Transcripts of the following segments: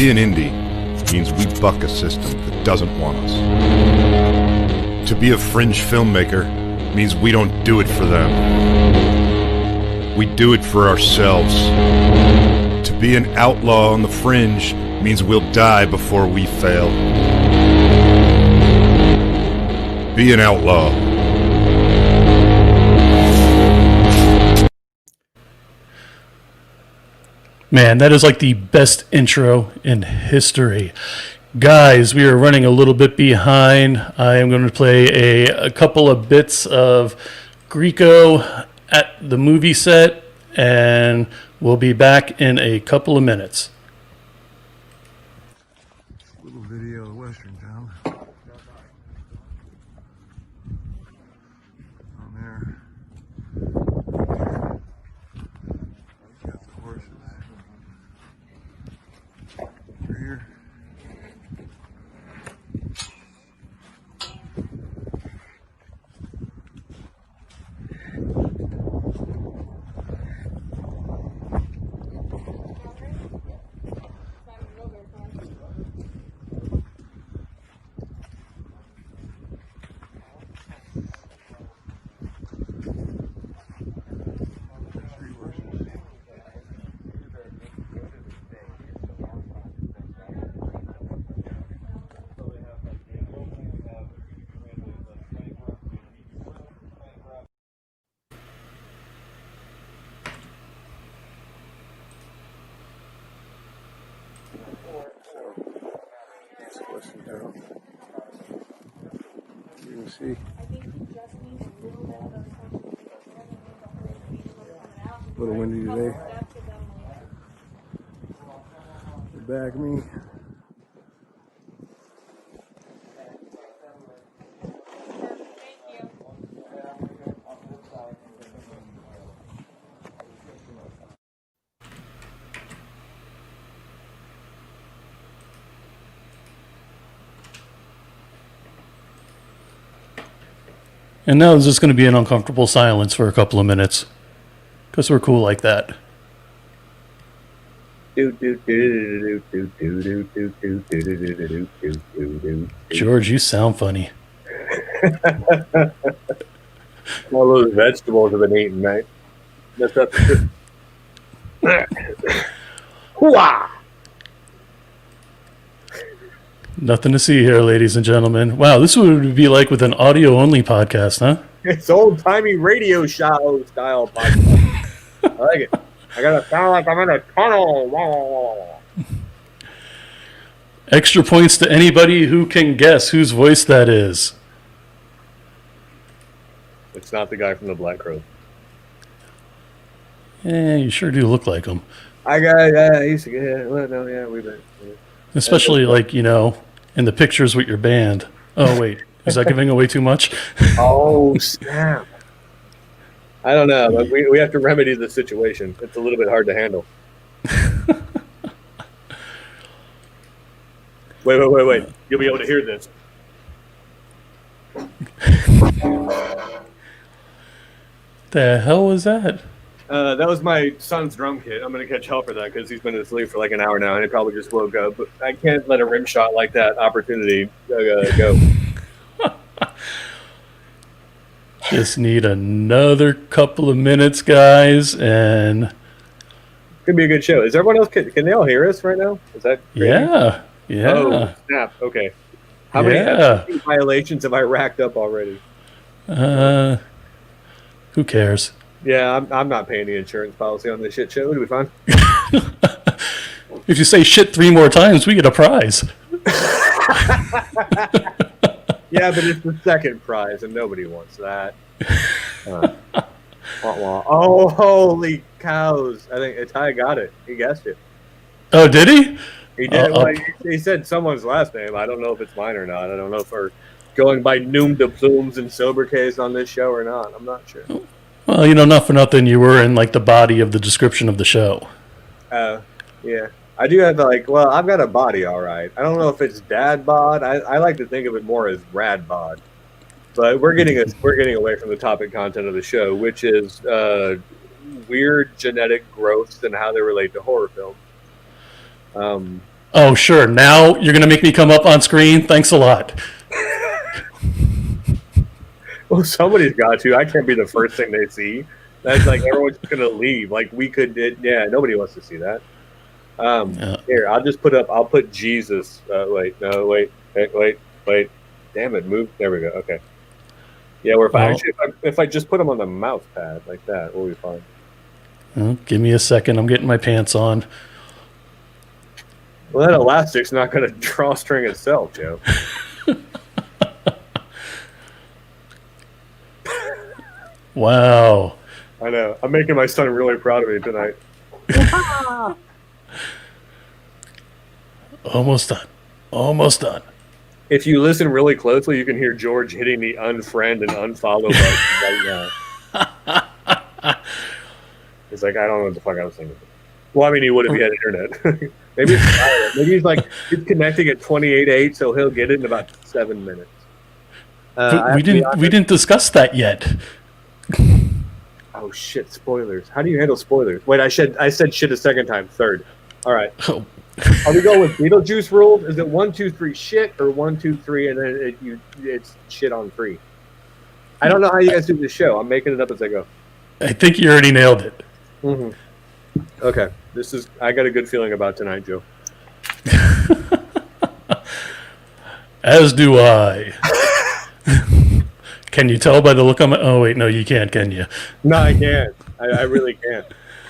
be an indie means we buck a system that doesn't want us. To be a fringe filmmaker means we don't do it for them. We do it for ourselves. To be an outlaw on the fringe means we'll die before we fail. Be an outlaw. Man, that is like the best intro in history. Guys, we are running a little bit behind. I am going to play a couple of bits of Greco at the movie set, and we'll be back in a couple of minutes. Little video of Western Town. On there. Got the horses. Over here. You can see. A little windy today. Back me. And now there's just going to be an uncomfortable silence for a couple of minutes, because we're cool like that. George, you sound funny. All those vegetables have been eaten, mate. That's up. Hooah! Nothing to see here, ladies and gentlemen. Wow, this would be like with an audio-only podcast, huh? It's old-timey radio show style podcast. I like it. I gotta sound like I'm in a tunnel. Extra points to anybody who can guess whose voice that is. It's not the guy from the Black Crow. Yeah, you sure do look like him. I used to get. Well, no, yeah, we've been. Yeah. Especially like, you know, in the pictures with your band. Oh, wait. Is that giving away too much? Oh, snap. I don't know, but we have to remedy the situation. It's a little bit hard to handle. Wait. You'll be able to hear this. The hell was that? That was my son's drum kit. I'm going to catch hell for that because he's been asleep for like an hour now and he probably just woke up. But I can't let a rim shot like that opportunity go. Just need another couple of minutes, guys, and... Could be a good show. Is everyone else... Can they all hear us right now? Is that crazy? Yeah. Oh, snap. Okay. How many violations have I racked up already? Who cares? Yeah, I'm not paying the insurance policy on this shit show. It'll be fine. If you say shit 3 more times, we get a prize. Yeah, but it's the second prize, and nobody wants that. Oh, holy cows. I think Ty got it. He guessed it. Oh, did he? He did. He said someone's last name. I don't know if it's mine or not. I don't know if we're going by Noom de Plumes and sober case on this show or not. I'm not sure. Well, you know, not for nothing, you were in, like, the body of the description of the show. Yeah. I do have, like, well, I've got a body, all right. I don't know if it's dad bod. I like to think of it more as rad bod. But we're getting away from the topic content of the show, which is weird genetic growths and how they relate to horror film. Oh, sure. Now you're going to make me come up on screen? Thanks a lot. Well, somebody's got to. I can't be the first thing they see. That's like everyone's going to leave. Like we could, nobody wants to see that. Here, I'll put Jesus. Wait. Damn it, move. There we go. Okay. Yeah, we're fine. Actually, if I just put them on the mouse pad like that, we'll be fine. Well, give me a second. I'm getting my pants on. Well, that elastic's not going to drawstring itself, Joe. Wow. I know. I'm making my son really proud of me tonight. Almost done. Almost done. If you listen really closely, you can hear George hitting the unfriend and unfollow button right now. He's like, I don't know what the fuck I was thinking. Well, I mean, he would if he had internet. Maybe it's silent. Maybe he's connecting at 28.8, so he'll get it in about 7 minutes. We didn't discuss that yet. Oh shit! Spoilers. How do you handle spoilers? Wait, I said shit a second time. Third. All right. Oh. Are we going with Beetlejuice rules? Is it 1, 2, 3 shit, or 1, 2, 3 and then it's shit on 3? I don't know how you guys do the show. I'm making it up as I go. I think you already nailed it. Mm-hmm. Okay, I got a good feeling about tonight, Joe. As do I. Can you tell by the look on my... Oh, wait, no, you can't, can you? No, I can't. I really can't.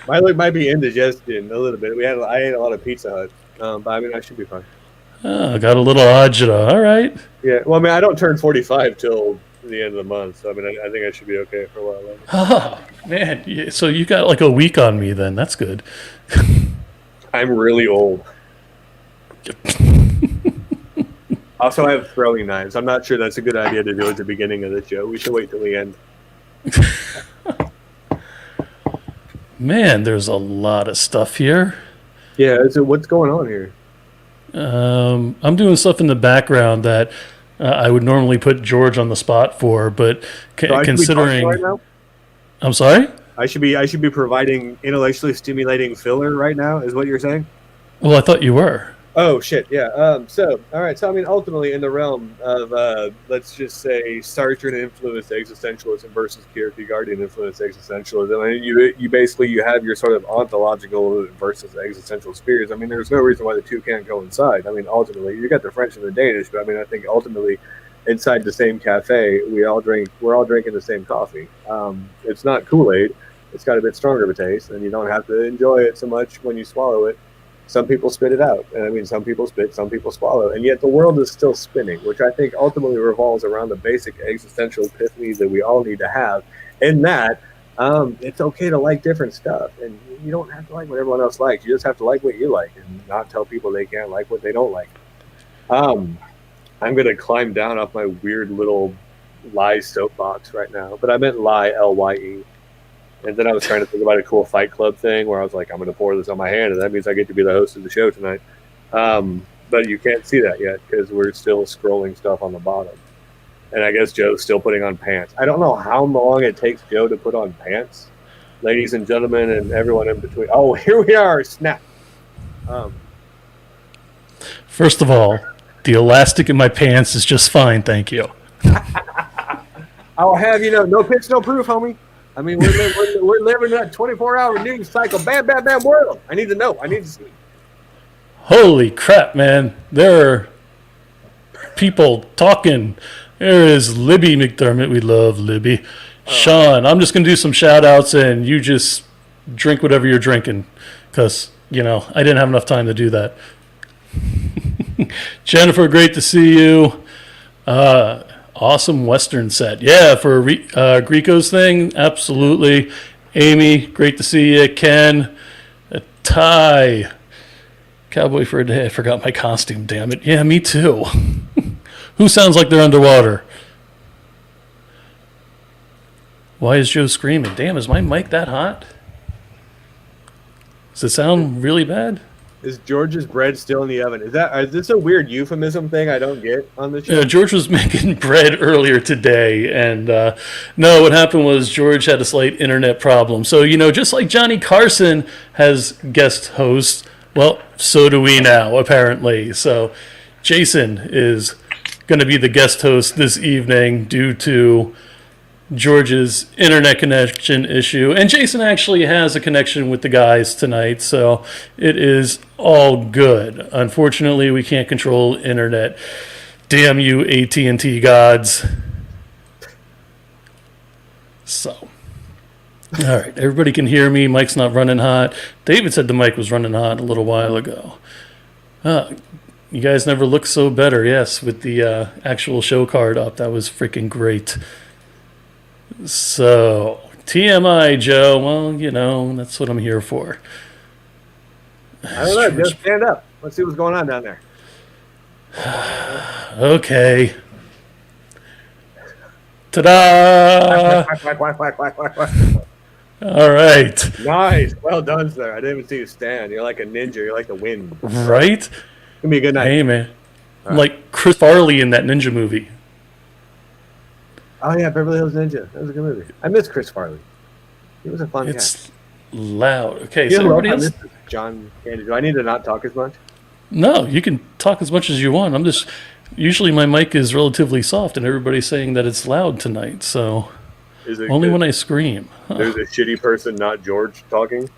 My look might be indigestion a little bit. I ate a lot of Pizza Hut, but I mean, I should be fine. Oh, got a little agita. All right. Yeah, well, I mean, I don't turn 45 till the end of the month, so I mean, I think I should be okay for a while later. Oh, man. So you got like a week on me then. That's good. I'm really old. Also, I have throwing knives. I'm not sure that's a good idea to do at the beginning of the show. We should wait till the end. Man, there's a lot of stuff here. Yeah, so what's going on here? I'm doing stuff in the background that I would normally put George on the spot for, but considering... Right now? I'm sorry? I should be providing intellectually stimulating filler right now, is what you're saying? Well, I thought you were. Oh, shit, yeah. All right, so I mean, ultimately in the realm of, let's just say, Sartre influenced existentialism versus Kierkegaardian influenced existentialism, I mean, you have your sort of ontological versus existential spheres. I mean, there's no reason why the two can't coincide. I mean, ultimately, you got the French and the Danish, but I mean, I think ultimately, inside the same cafe, we're all drinking the same coffee. It's not Kool-Aid. It's got a bit stronger of a taste, and you don't have to enjoy it so much when you swallow it. Some people spit it out, and I mean, some people spit, some people swallow, and yet the world is still spinning, which I think ultimately revolves around the basic existential epiphany that we all need to have. In that, it's okay to like different stuff, and you don't have to like what everyone else likes. You just have to like what you like, and not tell people they can't like what they don't like. I'm gonna climb down off my weird little lie soapbox right now, but I meant lie, L-Y-E. And then I was trying to think about a cool Fight Club thing where I was like, I'm going to pour this on my hand, and that means I get to be the host of the show tonight. But you can't see that yet because we're still scrolling stuff on the bottom. And I guess Joe's still putting on pants. I don't know how long it takes Joe to put on pants. Ladies and gentlemen and everyone in between. Oh, here we are. Snap. First of all, the elastic in my pants is just fine, thank you. I'll have no pitch, no proof, homie. I mean, we're living in that 24-hour news cycle. Bam, bam, bam world. I need to know. I need to see. Holy crap, man. There are people talking. There is Libby McDermott. We love Libby. Sean, I'm just going to do some shout-outs, and you just drink whatever you're drinking because, I didn't have enough time to do that. Jennifer, great to see you. Awesome Western set. Yeah, for Greco's thing, absolutely. Amy, great to see you. Ken, Ty, Cowboy for a Day. I forgot my costume, damn it. Yeah, me too. Who sounds like they're underwater? Why is Joe screaming? Damn, is my mic that hot? Does it sound really bad? Is George's bread still in the oven? Is this a weird euphemism thing I don't get on the show? Yeah, George was making bread earlier today, and no, what happened was George had a slight internet problem. So, just like Johnny Carson has guest hosts, Well, so do we now, apparently. So Jason is going to be the guest host this evening due to George's internet connection issue. And Jason actually has a connection with the guys tonight, so it is all good. Unfortunately, we can't control internet. Damn you, AT&T gods. So, all right, everybody can hear me. Mic's not running hot. David said the mic was running hot a little while ago. You guys never looked so better, yes, with the actual show card up. That was freaking great. So, TMI, Joe. Well, you know, that's what I'm here for. I don't know. Just stand up. Let's see what's going on down there. Okay. Ta-da! All right. Nice. Well done, sir. I didn't even see you stand. You're like a ninja. You're like the wind. Right? It's gonna be a good night. Hey, man. I'm like Chris Farley in that ninja movie. Oh, yeah, Beverly Hills Ninja. That was a good movie. I miss Chris Farley. He was a fun guy. It's loud. Okay, so everybody else? John Candy. Do I need to not talk as much? No, you can talk as much as you want. I'm just... Usually my mic is relatively soft, and everybody's saying that it's loud tonight, so... Is it only good? when I scream. Huh. There's a shitty person, not George, talking?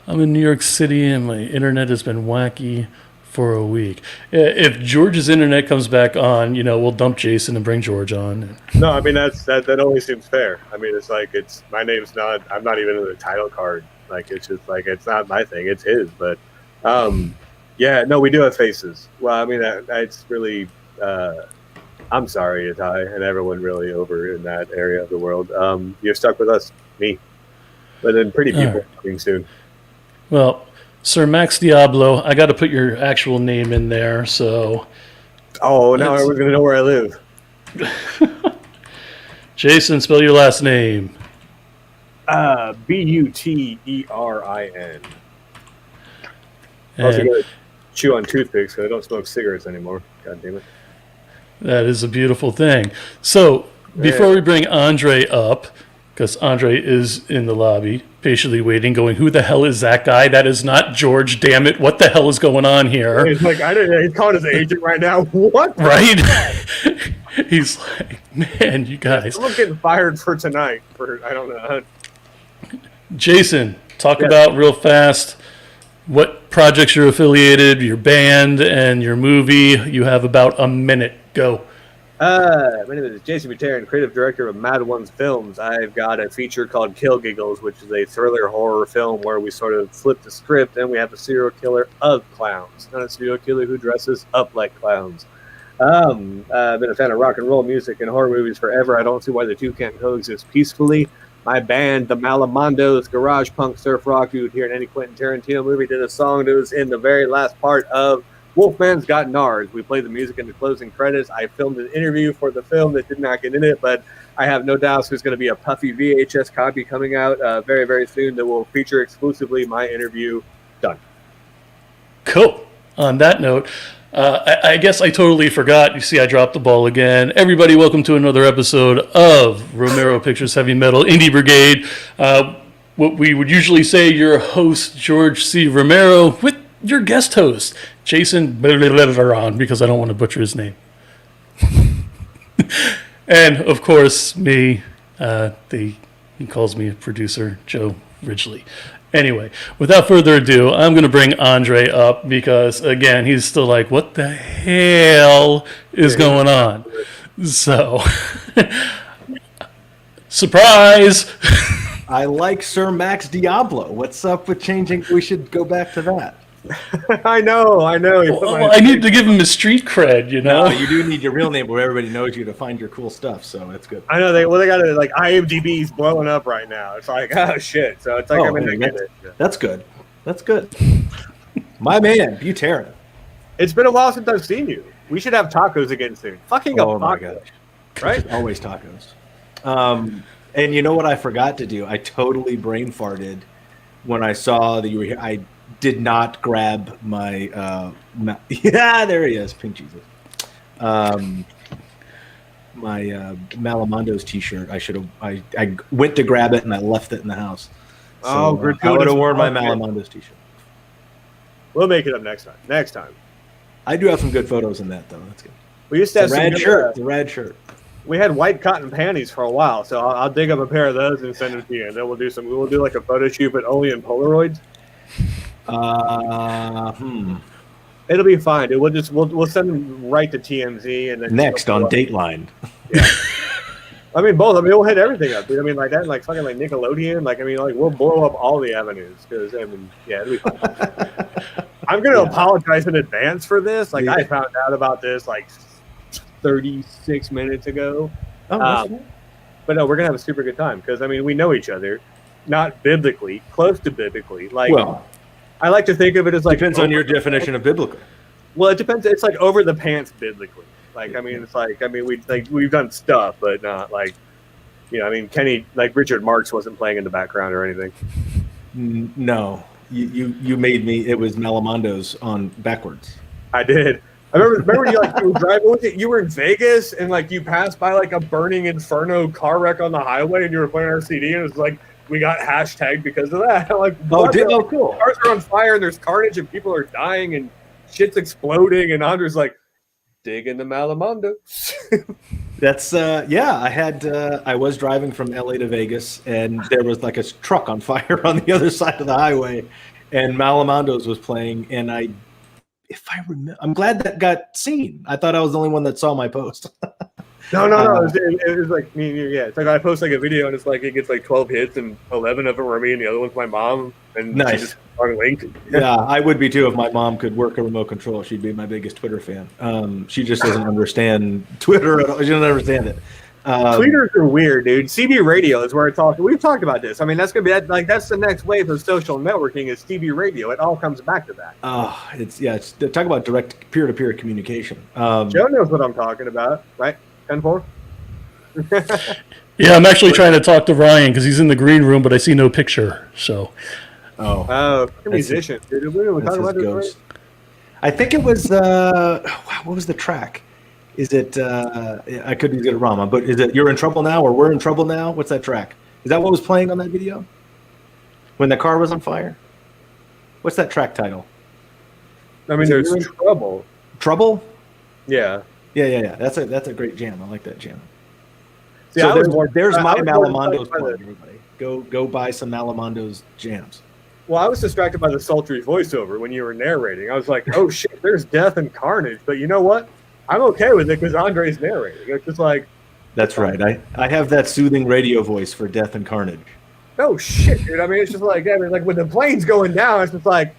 I'm in New York City, and my internet has been wacky for a week. If George's internet comes back on, you know, we'll dump Jason and bring George on. No, I mean, that only seems fair. I mean, it's like, my name's not... I'm not even in the title card. Like, it's just like, it's not my thing. It's his, but... yeah, no, we do have faces. Well, I mean, it's really... I'm sorry, Itai, and everyone really over in that area of the world. You're stuck with us, me. But then pretty people coming soon. Well, Sir Max Diablo, I got to put your actual name in there, so... Oh, now everyone's going to know where I live. Jason, spell your last name. Buterin. Also got to chew on toothpicks because I don't smoke cigarettes anymore. God damn it. That is a beautiful thing. So, before we bring Andre up, because Andre is in the lobby, patiently waiting, going, who the hell is that guy? That is not George, damn it. What the hell is going on here? He's like, he's calling his agent right now. What? Right? He's like, man, you guys. I'm getting fired for tonight. I don't know. Jason, talk about real fast what projects you're affiliated, your band, and your movie. You have about a minute. Go. My name is Jason Buterin, creative director of Mad Ones Films. I've got a feature called Kill Giggles, which is a thriller horror film where we sort of flip the script and we have a serial killer of clowns, not a serial killer who dresses up like clowns. I've been a fan of rock and roll music and horror movies forever. I don't see why the two can't coexist peacefully. My band, the Malamondos, garage punk surf rock you would hear in any Quentin Tarantino movie, did a song that was in the very last part of Wolfmans Got Nards. We played the music in the closing credits. I filmed an interview for the film that did not get in it, but I have no doubts there's going to be a puffy VHS copy coming out very, very soon that will feature exclusively my interview. Done. Cool. On that note, I guess I totally forgot. You see, I dropped the ball again. Everybody, welcome to another episode of Romero Pictures Heavy Metal Indie Brigade. What we would usually say, your host, George C. Romero, with your guest host, Jason, because I don't want to butcher his name. And, of course, me. He calls me a producer, Joe Ridgely. Anyway, without further ado, I'm going to bring Andre up because, again, he's still like, what the hell is going on? So, surprise! I like Sir Max Diablo. What's up with changing? We should go back to that. I know. Well, I need to give him a street cred, you know? No, you do need your real name where everybody knows you to find your cool stuff, so that's good. I know they got it. Like IMDb's blowing up right now. It's like, oh shit. So it's like I'm in it. That's good. That's good. My man, Buterin. It's been a while since I've seen you. We should have tacos again soon. Fucking up my tacos, gosh. right? Always tacos. And you know what I forgot to do? I totally brain farted when I saw that you were here. I did not grab my yeah, there he is, Pink Jesus. My Malamondos t-shirt. I went to grab it and I left it in the house. So, I would have worn my Malamondos t-shirt. We'll make it up next time. Next time. I do have some good photos in that, though. That's good. We used to have the red shirt. The red shirt. We had white cotton panties for a while, so I'll dig up a pair of those and send them to you. And then we'll do like a photo shoot, but only in Polaroids. It'll be fine, dude. We'll send them right to TMZ and then next on Dateline. Yeah. I mean, both. I mean, we'll hit everything up, dude. I mean, like that, like fucking like Nickelodeon. Like, I mean, like we'll blow up all the avenues because I mean, yeah, it'll be fine. I'm gonna apologize in advance for this. Like, I found out about this like 36 minutes ago. Oh, but no, we're gonna have a super good time because I mean, we know each other, not biblically, close to biblically. Like, well, I like to think of it as like depends on your definition of biblical. Well, it depends. It's like over the pants biblically. Like, I mean, it's like, I mean, we've done stuff, but not like, you know, I mean, Kenny, like Richard Marx wasn't playing in the background or anything. No, you made me. It was Malamondos on backwards. I did. I remember you like you were driving. You were in Vegas and like you passed by like a burning inferno car wreck on the highway and you were playing our CD and it was like we got hashtagged because of that. I'm like, cool. Cars are on fire and there's carnage and people are dying and shit's exploding and Andre's like, dig in the Malamondo. That's I was driving from LA to Vegas and there was like a truck on fire on the other side of the highway and Malamondos was playing and if I remember, I'm glad that got seen. I thought I was the only one that saw my post. No. It was like me and you. Yeah, it's like I post like a video and it's like it gets like 12 hits and 11 of them are me and the other one's my mom. And nice. She just linked. Yeah, I would be too if my mom could work a remote control. She'd be my biggest Twitter fan. She just doesn't understand Twitter at all. She doesn't understand it. Tweeters are weird, dude. CB radio is where it's talking. We've talked about this. I mean, that's gonna be that's the next wave of social networking is CB radio. It all comes back to that. It's talk about direct peer-to-peer communication. Joe knows what I'm talking about, right? 10-4. Yeah, I'm actually trying to talk to Ryan because he's in the green room, but I see no picture. So, musician, dude. We talking about this. I think it was what was the track? Is it? I could get it wrong, but is it "You're in Trouble Now" or "We're in Trouble Now"? What's that track? Is that what was playing on that video when the car was on fire? What's that track title? I mean, there's Trouble. Trouble? Yeah. That's a great jam. I like that jam. See, so there's my Malamondos plug. Everybody, go buy some Malamondos jams. Well, I was distracted by the sultry voiceover when you were narrating. I was like, oh shit, there's death and carnage. But you know what? I'm okay with it because Andre's narrating. It's just like... That's right. I have that soothing radio voice for death and carnage. No shit, dude. I mean, it's just like, I mean, like when the plane's going down, it's just like,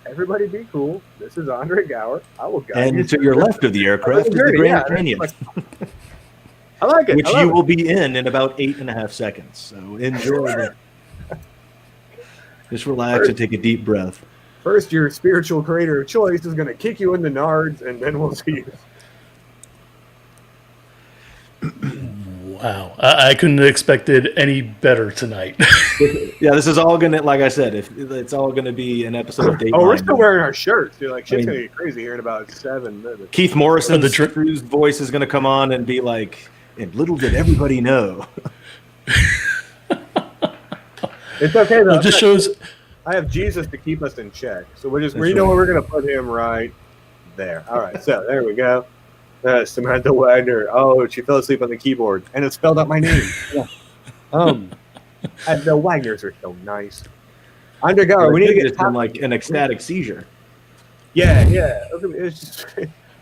everybody be cool. This is Andre Gower. I will guide you. And to your left of the aircraft is the Grand Canyon. Like, I like it. Which you will be in about 8.5 seconds. So enjoy it. Just relax and take a deep breath. First, your spiritual creator of choice is going to kick you into Nards, and then we'll see you. Wow. I couldn't have expected any better tonight. Yeah, this is all going to, like I said, it's all going to be an episode of Dateline. Oh, we're still wearing our shirts. Dude. Like, shit's going to get crazy here in about 7 minutes. Keith Morrison's voice is going to come on and be like, and little did everybody know. It's okay, though. It just shows... I have Jesus to keep us in check. So we know where we're going to put him right there. All right, so there we go. Samantha Wagner. Oh, she fell asleep on the keyboard. And it spelled out my name. Yeah. The Wagners are so nice. Andre Gower, we need to get like an ecstatic seizure. Yeah. It's just...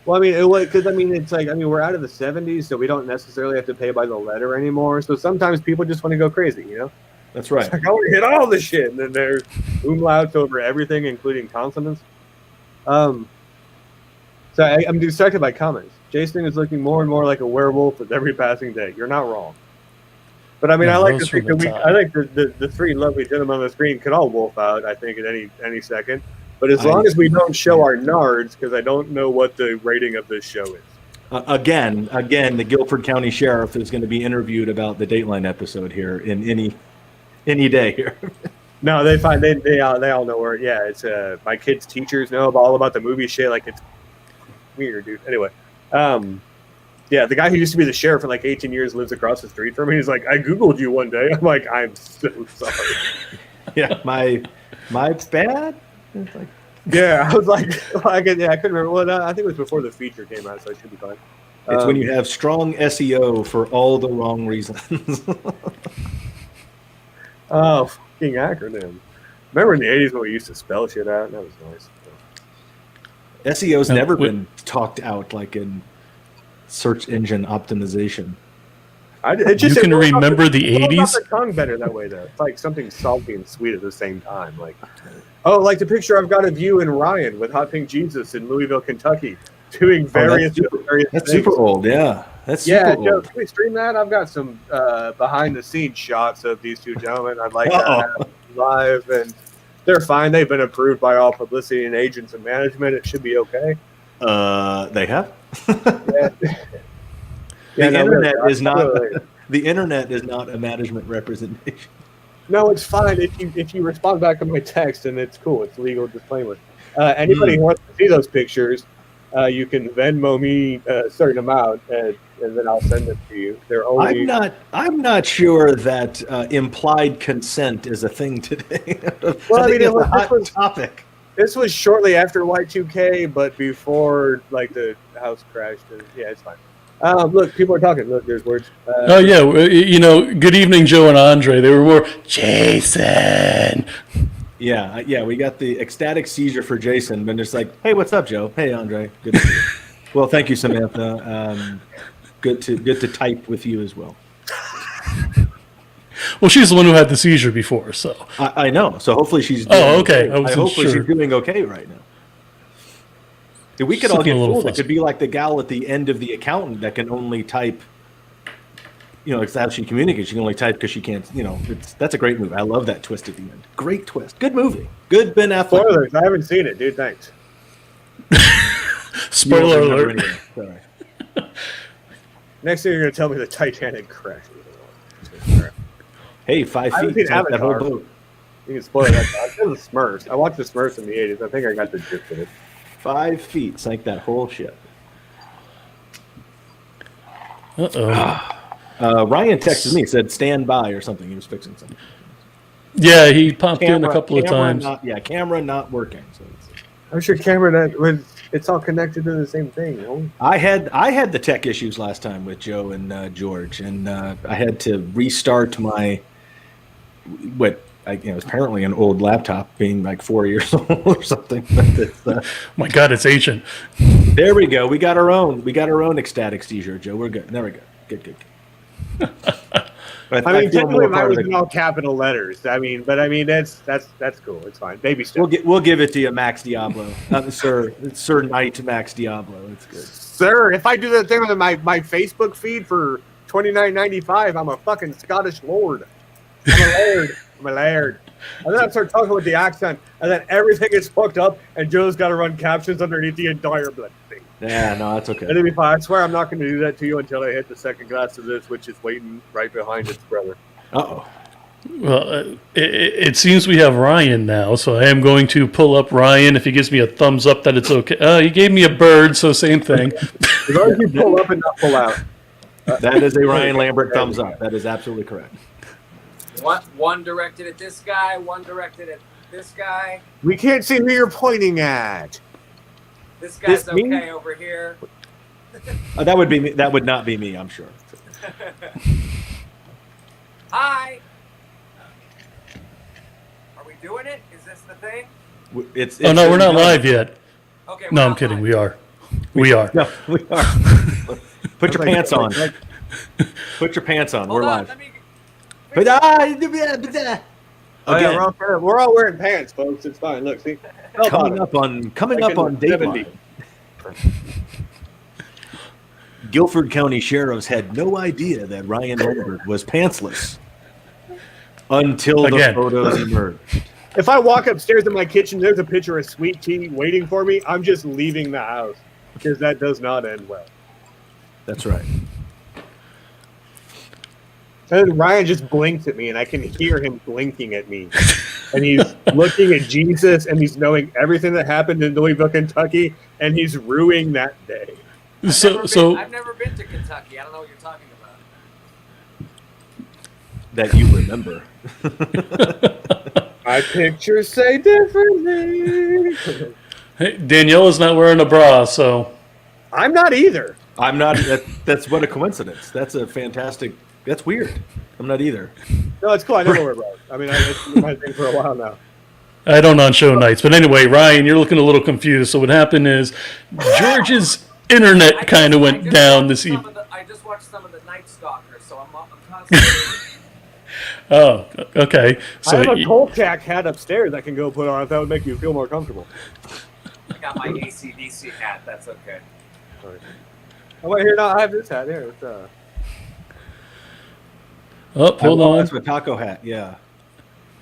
Well, I mean, it's like, we're out of the 70s, so we don't necessarily have to pay by the letter anymore. So sometimes people just want to go crazy, you know? That's right. It's like, I want to hit all the shit. And then there's umlauts over everything, including consonants. So I'm distracted by comments. Jason is looking more and more like a werewolf with every passing day. You're not wrong. But I mean, I like to think that I think the three lovely gentlemen on the screen could all wolf out, I think, at any second. But as long as we don't show our nards, because I don't know what the rating of this show is. Again, the Guilford County Sheriff is going to be interviewed about the Dateline episode here in any day here. No, they all know where. Yeah, it's my kids' teachers know all about the movie shit. Like, it's weird, dude. Anyway, yeah, the guy who used to be the sheriff for like 18 years lives across the street from me. He's like, I googled you one day. I'm like, I'm so sorry. Yeah, my bad. It's like, Yeah, I was like, I couldn't remember. Well, I think it was before the feature came out, so I should be fine. it's when you have strong SEO for all the wrong reasons. Oh, fucking acronym. Remember in the 80s when we used to spell shit out? That was nice. SEO's never been talked out like in search engine optimization. It just, You can remember the it rolls off 80s? the tongue better that way, though. It's like something salty and sweet at the same time. Like, oh, like the picture I've got of you and Ryan with Hot Pink Jesus in Louisville, Kentucky, doing various That's things. super old, yeah. That's super Yeah, old. Joe, can we stream that? I've got some behind-the-scenes shots of these two gentlemen. I'd like to have live, and they're fine. They've been approved by all publicity and agents and management. It should be okay. They have. Yeah. The no, internet look, is not. really- The internet is not a management representation. No, it's fine if you respond back to my text, and it's cool. It's legal disclaimer. Anybody who wants to see those pictures, you can Venmo me a certain amount, and then I'll send them to you. They're only. I'm not sure that implied consent is a thing today. Well, I mean, it's it was- a hot this was- topic. This was shortly after Y2K, but before like the house crashed. And, yeah, it's fine. Look, people are talking. Look, there's words. Oh yeah, good evening, Joe and Andre. They were more Jason. Yeah, we got the ecstatic seizure for Jason, but it's like, hey, what's up, Joe? Hey, Andre. Good to see you. Well, thank you, Samantha. Good to type with you as well. Well, she's the one who had the seizure before, so. I know. So hopefully she's. Oh, okay. I wasn't hopefully sure. she's doing okay right now. We could all Looking get a little fooled. It flustered. could be like the gal at the end of The Accountant that can only type. It's how she communicates. She can only type because she can't. That's a great movie. I love that twist at the end. Great twist. Good movie. Good Ben Affleck. Spoilers. I haven't seen it, dude. Thanks. You Spoiler don't remember alert. anything. Sorry. Next thing you're gonna tell me the Titanic crashed. Hey, 5 I haven't feet. seen Like that whole Avatar. boat. You can spoil that. I said the Smurfs. I watched the Smurfs in the 80s. I think I got the gist of it. 5 feet. Sank that whole ship. Uh-oh. Ryan texted me. Said stand by or something. He was fixing something. Yeah, he popped in a couple of camera times. camera not working. So I'm sure Cameron, it's all connected to the same thing. You know? I had the tech issues last time with Joe and George, and I had to restart my it's apparently an old laptop, being like 4 years old or something. But it's, Oh my God, it's ancient. there we go. We got our own ecstatic seizure, Joe. We're good. There we go. Good. I mean, technically mine was in all capital letters. I mean, that's cool. It's fine. Baby steps. We'll give it to you, Max Diablo, Sir Knight Max Diablo. It's good. Sir, if I do that thing on my Facebook feed for $29.95, I'm a fucking Scottish lord. I'm a laird. And then I start talking with the accent, and then everything gets fucked up, and Joe's got to run captions underneath the entire blood thing. Yeah, no, that's okay. And it'll be fine. I swear I'm not going to do that to you until I hit the second glass of this, which is waiting right behind its brother. Uh-oh. Well, it seems we have Ryan now, so I am going to pull up Ryan. If he gives me a thumbs up that it's okay. He gave me a bird, so same thing. As long as you pull up and not pull out. That is a Ryan Lambert thumbs up. That is absolutely correct. One directed at this guy, one directed at this guy. We can't see who you're pointing at. This guy's This me? okay over here. That would be me. That would not be me, I'm sure. Hi. Are we doing it? Is this the thing? It's Oh, no, we're not live yet. Okay. No, we're I'm not kidding. live. We are. We are. No, we are. Put your pants on. Put your pants on. Hold We're on, live. let me- Oh, yeah, Again, we're all wearing pants, folks. It's fine. Look, see. coming up on Like in 70. Dateline. Guilford County sheriffs had no idea that Ryan Lambert was pantsless until the Again. photos emerged. If I walk upstairs in my kitchen, there's a picture of sweet tea waiting for me. I'm just leaving the house because that does not end well. That's right. And then Ryan just blinked at me, and I can hear him blinking at me. And he's looking at Jesus, and he's knowing everything that happened in Louisville, Kentucky, and he's ruining that day. I've never been to Kentucky. I don't know what you're talking about. That you remember. My pictures say differently. Hey, Daniela's not wearing a bra, so I'm not either. I'm not. That's what a coincidence. That's a fantastic. That's weird. I'm not either. No, it's cool. I never wear bras. I mean, it's been my thing for a while now. I don't on show nights. But anyway, Ryan, you're looking a little confused. So what happened is George's internet kind of went down this evening. I just watched some of the Night Stalker, so I'm constantly. Oh, okay. So I have a Kolchak hat upstairs I can go put on if that would make you feel more comfortable. I got my AC/DC hat. That's okay. Oh, wait, here, no, I have this hat here. It's, oh, hold on. That's my taco hat. Yeah.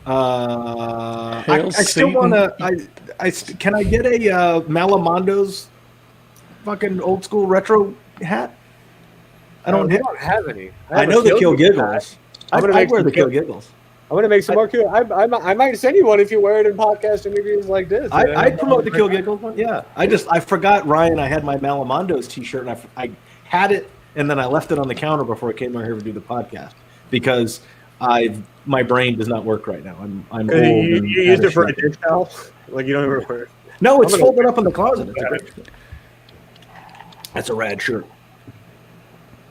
I Hail still Satan. want to. Can I get a Malamondo's fucking old school retro hat? I don't. we don't have any. I know the Kill Giggles. I'm gonna I make wear some the Kill Giggles. I'm going to make some more cool. I might send you one if you wear it in podcast interviews like this. I promote the Kill Giggles one. Yeah. I forgot, Ryan, I had my Malamondo's t-shirt, and I had it, and then I left it on the counter before I came out here to do the podcast because my brain does not work right now. I'm old. You used it for a dish towel? Like you don't ever wear it? No, it's folded up in the closet. It's a great shirt. That's a rad shirt.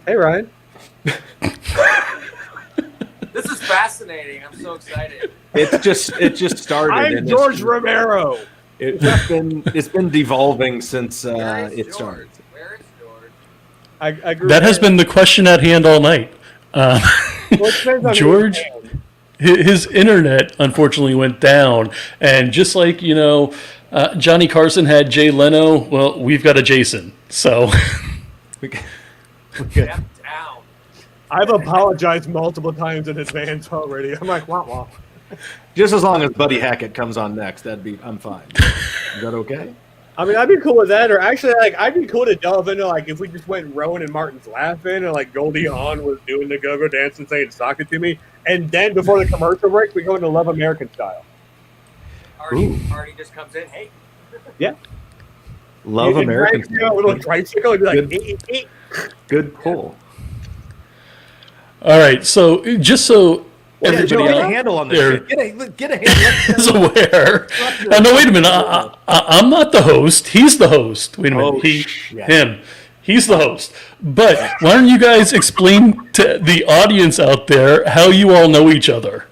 Hey, Ryan. This is fascinating. I'm so excited. It just started. I'm George Romero. It's been devolving since Where is it George? started. Where is George? I grew That has up- been the question at hand all night. Well, it depends on George, who you his internet unfortunately went down, and just like Johnny Carson had Jay Leno, well, we've got a Jason. So Step down. I've apologized multiple times in advance already. I'm like, wah wah. Just as long as Buddy Hackett comes on next, I'm fine. Is that okay? I mean, I'd be cool with that. Or actually, I'd be cool to delve into, if we just went Rowan and Martin's laughing, and, Goldie Hawn was doing the go-go dance and saying, "Sock it to me." And then before the commercial break, we go into Love American style. Artie just comes in. Hey. Yeah. Love American. A little tricycle and be like, Good. Good pull. all right, so just so everybody get a out handle on this there shit. Get a handle. is aware. No, wait a minute. I'm not the host. He's the host. Wait a minute. Oh, shit. Him. He's the host. But why don't you guys explain to the audience out there how you all know each other?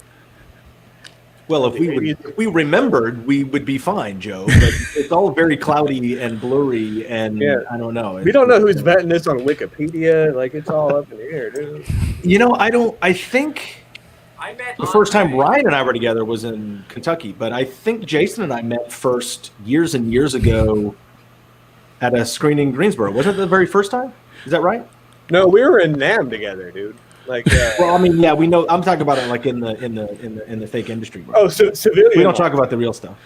Well, if we remembered, we would be fine, Joe. But it's all very cloudy and blurry, and Yeah. I don't know. we don't know who's vetting this on Wikipedia. It's all up in the air, dude. I think I met the first time Andre. Ryan and I were together was in Kentucky, but I think Jason and I met first years and years ago at a screening in Greensboro. Wasn't it the very first time? Is that right? No, we were in NAMM together, dude. Well, I mean, yeah, we know. I'm talking about it in the fake industry. so civilian. We don't life. talk about the real stuff.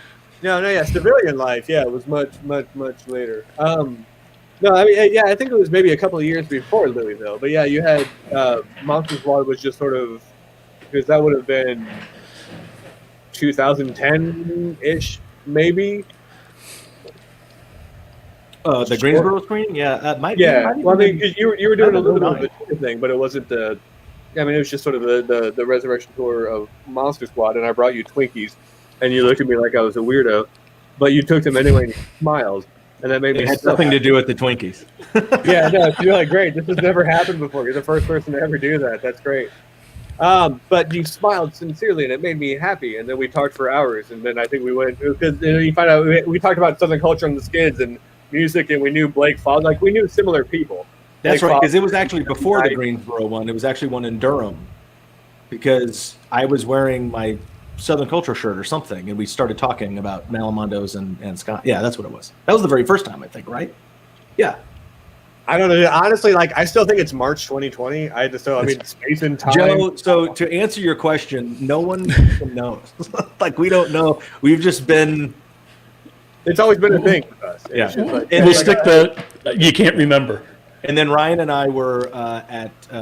No, yeah, civilian life. Yeah, it was much later. No, I mean, yeah, I think it was maybe a couple of years before Louisville. But yeah, you had Monsters Ball was just sort of because that would have been 2010-ish, maybe. The Greensboro screening, yeah, that might. Yeah, might well, I mean, even- 'cause you were doing a little bit of Nine. a tour thing, but it wasn't the. I mean, it was just sort of the resurrection tour of Monster Squad, and I brought you Twinkies, and you looked at me like I was a weirdo, but you took them anyway and you smiled, and that made me. It had so nothing to happy. do with the Twinkies. Yeah, no, you're like, great. This has never happened before. You're the first person to ever do that. That's great. But you smiled sincerely, and it made me happy. And then we talked for hours, and then I think we went because you find out we talked about Southern culture and the Skids and music, and we knew Blake Fogg. We knew similar people. That's Blake right, Fogg- because it was actually before the Right. Greensboro one. It was actually one in Durham, because I was wearing my Southern Culture shirt or something, and we started talking about Malamondo's and Scott. Yeah, that's what it was. That was the very first time, I think, right? Yeah. I don't know. Honestly, I still think it's March 2020. I mean, space and time. Joe, so to answer your question, no one knows. We don't know. We've just been. It's always been a thing with us. Yeah. It's just like- And We'll then- stick the you can't remember. And then Ryan and I were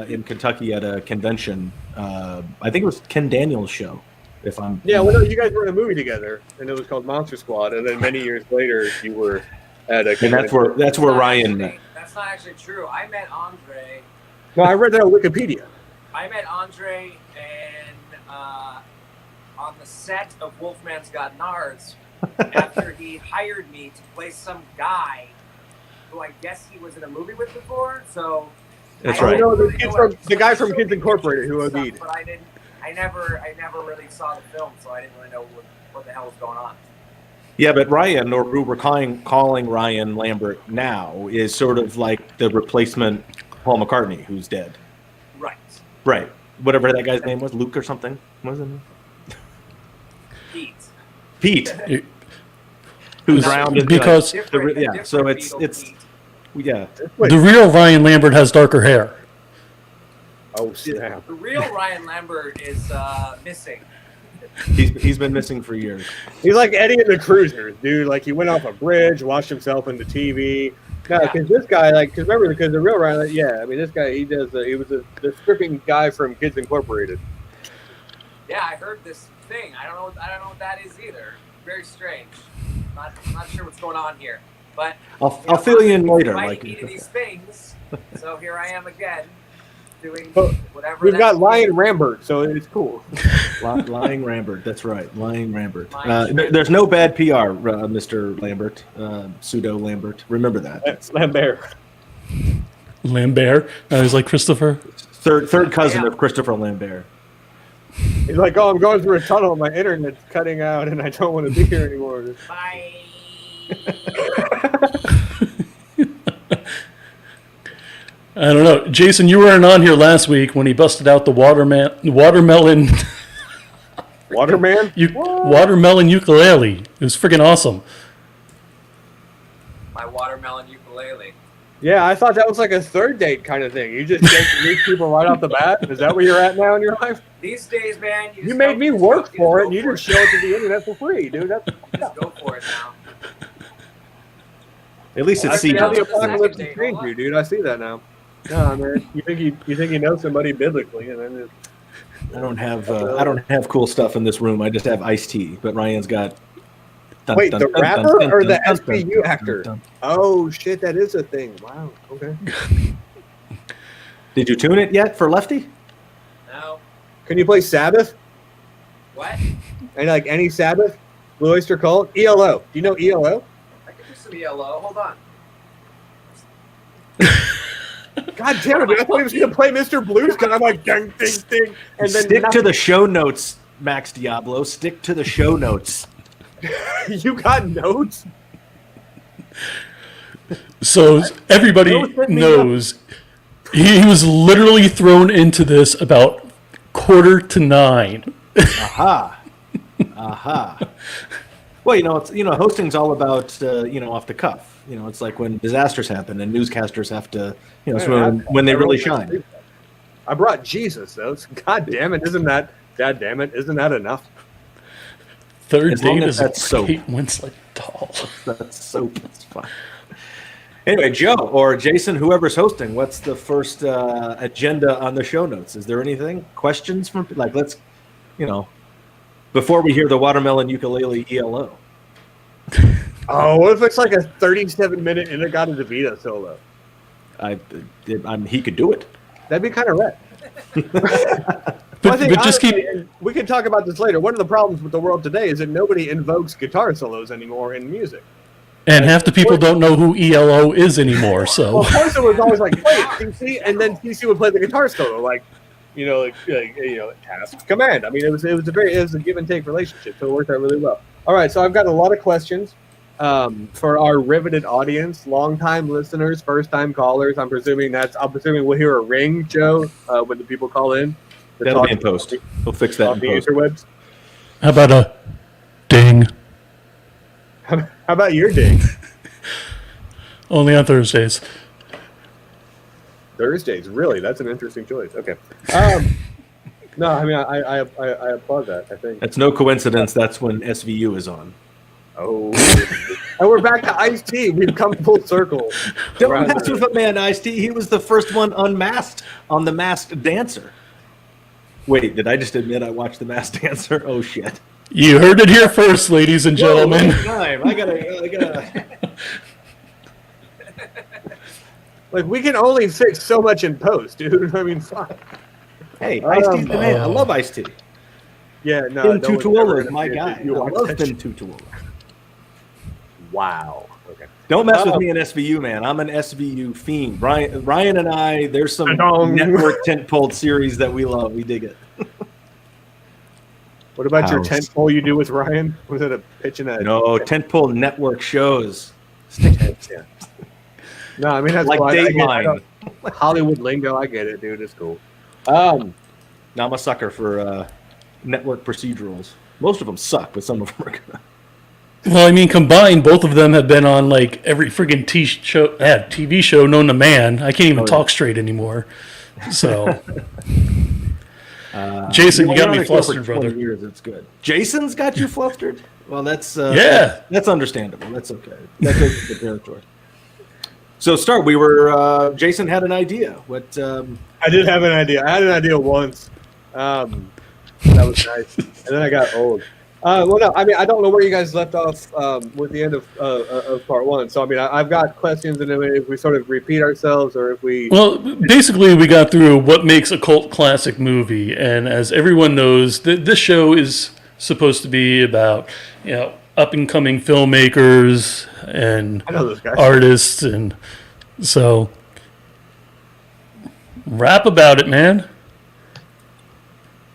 in Kentucky at a convention. I think it was Ken Daniels' show. If I'm Yeah, well, no, you guys were in a movie together, and it was called Monster Squad. And then many years later, you were at a. and that's where Ryan met. That's not actually true. I met Andre. No, I read that on Wikipedia. I met Andre and on the set of Wolfman's Got Nards after he hired me to play some guy who I guess he was in a movie with before. So That's I right. didn't No, really know the guy I from showed Kids the Incorporated who stuff, OD'd. But I never really saw the film, so I didn't really know what the hell was going on. Yeah, but Ryan, or who we're calling Ryan Lambert now, is sort of like the replacement Paul McCartney, who's dead. Right. Right. Whatever that guy's name was, Luke or something, wasn't Pete. Pete, It- who's drowned in because yeah, so it's Pete. yeah. the real Ryan Lambert has darker hair. Oh snap! The real Ryan Lambert is missing. He's been missing for years. He's like Eddie in the Cruisers, dude. Like he went off a bridge, washed himself in the TV. No, because this guy, like, because the real Ryan, yeah, I mean, this guy, he was the stripping guy from Kids Incorporated. Yeah, I heard this thing. I don't know what that is either. Very strange. Not sure what's going on here. But I'll fill you in later. Inviting Like me to these things, so here I am again, doing But whatever. We've got that Lion Rambert, so it's cool. Lying Rambert. That's right, Lying Rambert. Lying There's no bad PR, Mr. Lambert, pseudo Lambert. Remember that. That's Lambert. Lambert. He's like Christopher. Third cousin Yeah. of Christopher Lambert. He's like, oh, I'm going through a tunnel, my internet's cutting out, and I don't want to be here anymore. Bye. I don't know. Jason, you weren't on here last week when he busted out the watermelon Waterman? watermelon ukulele. It was freaking awesome. My watermelon ukulele. Yeah, I thought that was like a third date kind of thing. You just get to meet people right off the bat? Is that where you're at now in your life? These days, man, You made me work for it, and you just show it to the internet for free, dude. That's Just go for it now. At least I it's see how the secret. apocalypse Second has date, changed you, dude. I see that now. No, man. You think you know somebody biblically, and then I don't have cool stuff in this room. I just have iced tea. But Ryan's got. Wait, the rapper or the SPU actor? Oh shit, that is a thing. Wow. Okay. Did you tune it yet for Lefty? No. Can you play Sabbath? What? And like any Sabbath? Blue Oyster Cult? ELO. Do you know ELO? I can do some yellow. Hold on. God damn it! Dude, I thought he was gonna play Mr. Blues, because I'm like ding ding ding, and then Stick to the show notes, Max Diablo. Stick to the show notes. You got notes? So everybody knows he was literally thrown into this about 8:45. Aha. Well, hosting's all about off the cuff. It's like when disasters happen and newscasters have to, when they really shine. I brought Jesus, though. God damn it! Isn't that enough? Third As long date as is that's a soap. Kate Winslet doll. That's soap. That's fine. Anyway, Joe or Jason, whoever's hosting, what's the first agenda on the show notes? Is there anything? Questions from let's, before we hear the watermelon ukulele ELO. Oh, what if it's like a 37-minute Inagata DeVita solo? He could do it. That'd be kind of rad. But just keep. honestly, we can talk about this later. One of the problems with the world today is that nobody invokes guitar solos anymore in music. And half the people don't know who ELO is anymore. So Well, Poison was always like, play it, TC, and then TC would play the guitar solo, task command. I mean, it was a give and take relationship, so it worked out really well. All right, so I've got a lot of questions for our riveted audience, long-time listeners, first-time callers. I'm presuming we'll hear a ring, Joe, when the people call in. That'll be in post. We'll fix that in the post. interwebs. how about a ding? How about your ding? Only on Thursdays. Thursdays, really? That's an interesting choice. Okay. No, I mean I applaud that. I think. That's no coincidence. That's when SVU is on. Oh, and we're back to Ice-T. We've come full circle. Don't mess with a man, Ice-T. He was the first one unmasked on The Masked Dancer. Wait, did I just admit I watched The Masked Dancer? Oh shit! You heard it here first, ladies and gentlemen. Time. I gotta. Like we can only fix so much in post, dude. I mean, fuck. Hey, Ice-T's the man. I love Ice-T. Yeah, no. Finn no one's Tutuola ever is gonna my see it. guy. You I watch love that Finn shit. Tutuola. Wow. Okay. Don't mess with me in SVU, man. I'm an SVU fiend. Ryan and I, there's some Dong. network tentpole series that we love. We dig it. What about your House. tent pole you do with Ryan? Was it a pitch and a No, tentpole network shows. Yeah. No, I mean that's Like cool. I get- I Dateline. don't- Hollywood lingo. I get it, dude. It's cool. Now I'm a sucker for network procedurals. Most of them suck, but some of them are good. Well, I mean, combined, both of them have been on like every friggin' TV show known to man. I can't even talk straight anymore. So, Jason, you got You're me on a show for flustered, 20 brother. Years, it's good. Jason's got you flustered? Well, that's Yeah. that's understandable. That's okay. That goes with the territory. So, Jason had an idea. What? I did have an idea. I had an idea once. That was nice, and then I got old. Well, no, I mean I don't know where you guys left off with the end of part one. So I mean I've got questions, and then if we sort of repeat ourselves, or if we Well, basically, we got through what makes a cult classic movie, and as everyone knows, this show is supposed to be about up and coming filmmakers and I know those guys. artists, and so rap about it, man.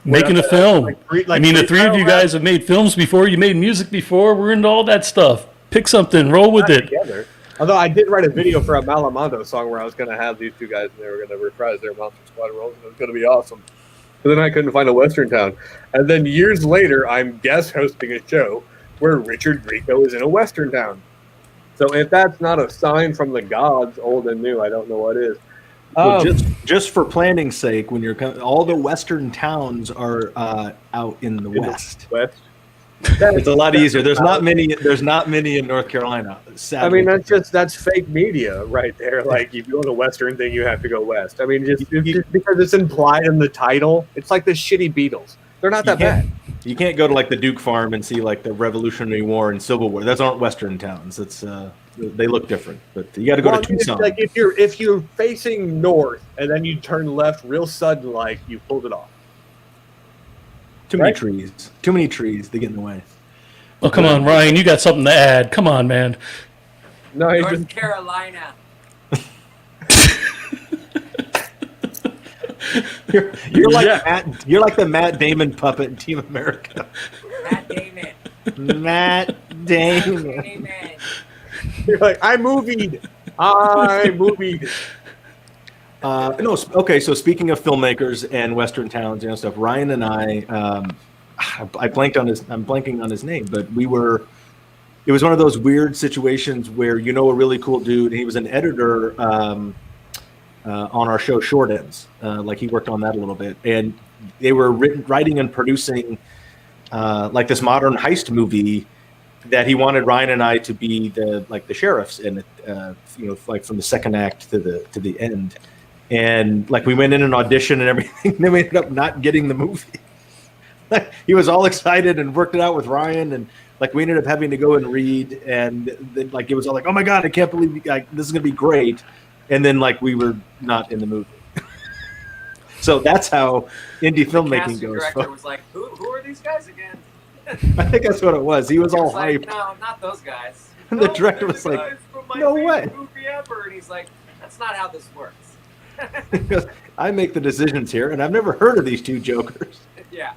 Making a film. I mean, the three of you guys have made films before. You made music before. We're into all that stuff. Pick something. Roll with it. Together. Although I did write a video for a Malamondo song where I was going to have these two guys and they were going to reprise their Monster Squad roles, and it was going to be awesome. But then I couldn't find a Western town. And then years later, I'm guest hosting a show where Richard Grieco is in a Western town. So if that's not a sign from the gods, old and new, I don't know what is. Well, just for planning's sake, when you're all the Western towns are out in the West. It's a lot easier. There's not many in North Carolina. I mean, that's fake media right there. Like, if you want a Western thing, you have to go west. I mean, just because it's implied in the title, it's like the shitty Beatles. They're not that bad. You can't go to like the Duke Farm and see like the Revolutionary War and Civil War. Those aren't Western towns. It's they look different. But you got to go to Tucson. Like if you're facing north and then you turn left real sudden, like you pulled it off. Too many trees. Too many trees. They get in the way. Oh, come on, Ryan. You got something to add. Come on, man. No, North Carolina. You're like you're like the Matt Damon puppet in Team America. Matt Damon. Matt Damon. Amen. You're like, I movied. No, okay. So speaking of filmmakers and Western towns and stuff, Ryan and I I'm blanking on his name, but it was one of those weird situations where a really cool dude, and he was an editor on our show Short Ends. Like he worked on that a little bit, and they were writing and producing like this modern heist movie that he wanted Ryan and I to be the sheriffs in it, like from the second act to the end. And like we went in an audition and everything, then we ended up not getting the movie. He was all excited and worked it out with Ryan, and like we ended up having to go and read, and then like it was all like, oh my god, I can't believe this is gonna be great, and then like we were not in the movie. So that's how indie filmmaking goes. The director was like, who are these guys again? I think that's what it was. He was all hyped. No, not those guys. And the director was like, no way. Movie ever. And he's like, that's not how this works. Because I make the decisions here, and I've never heard of these two jokers. Yeah.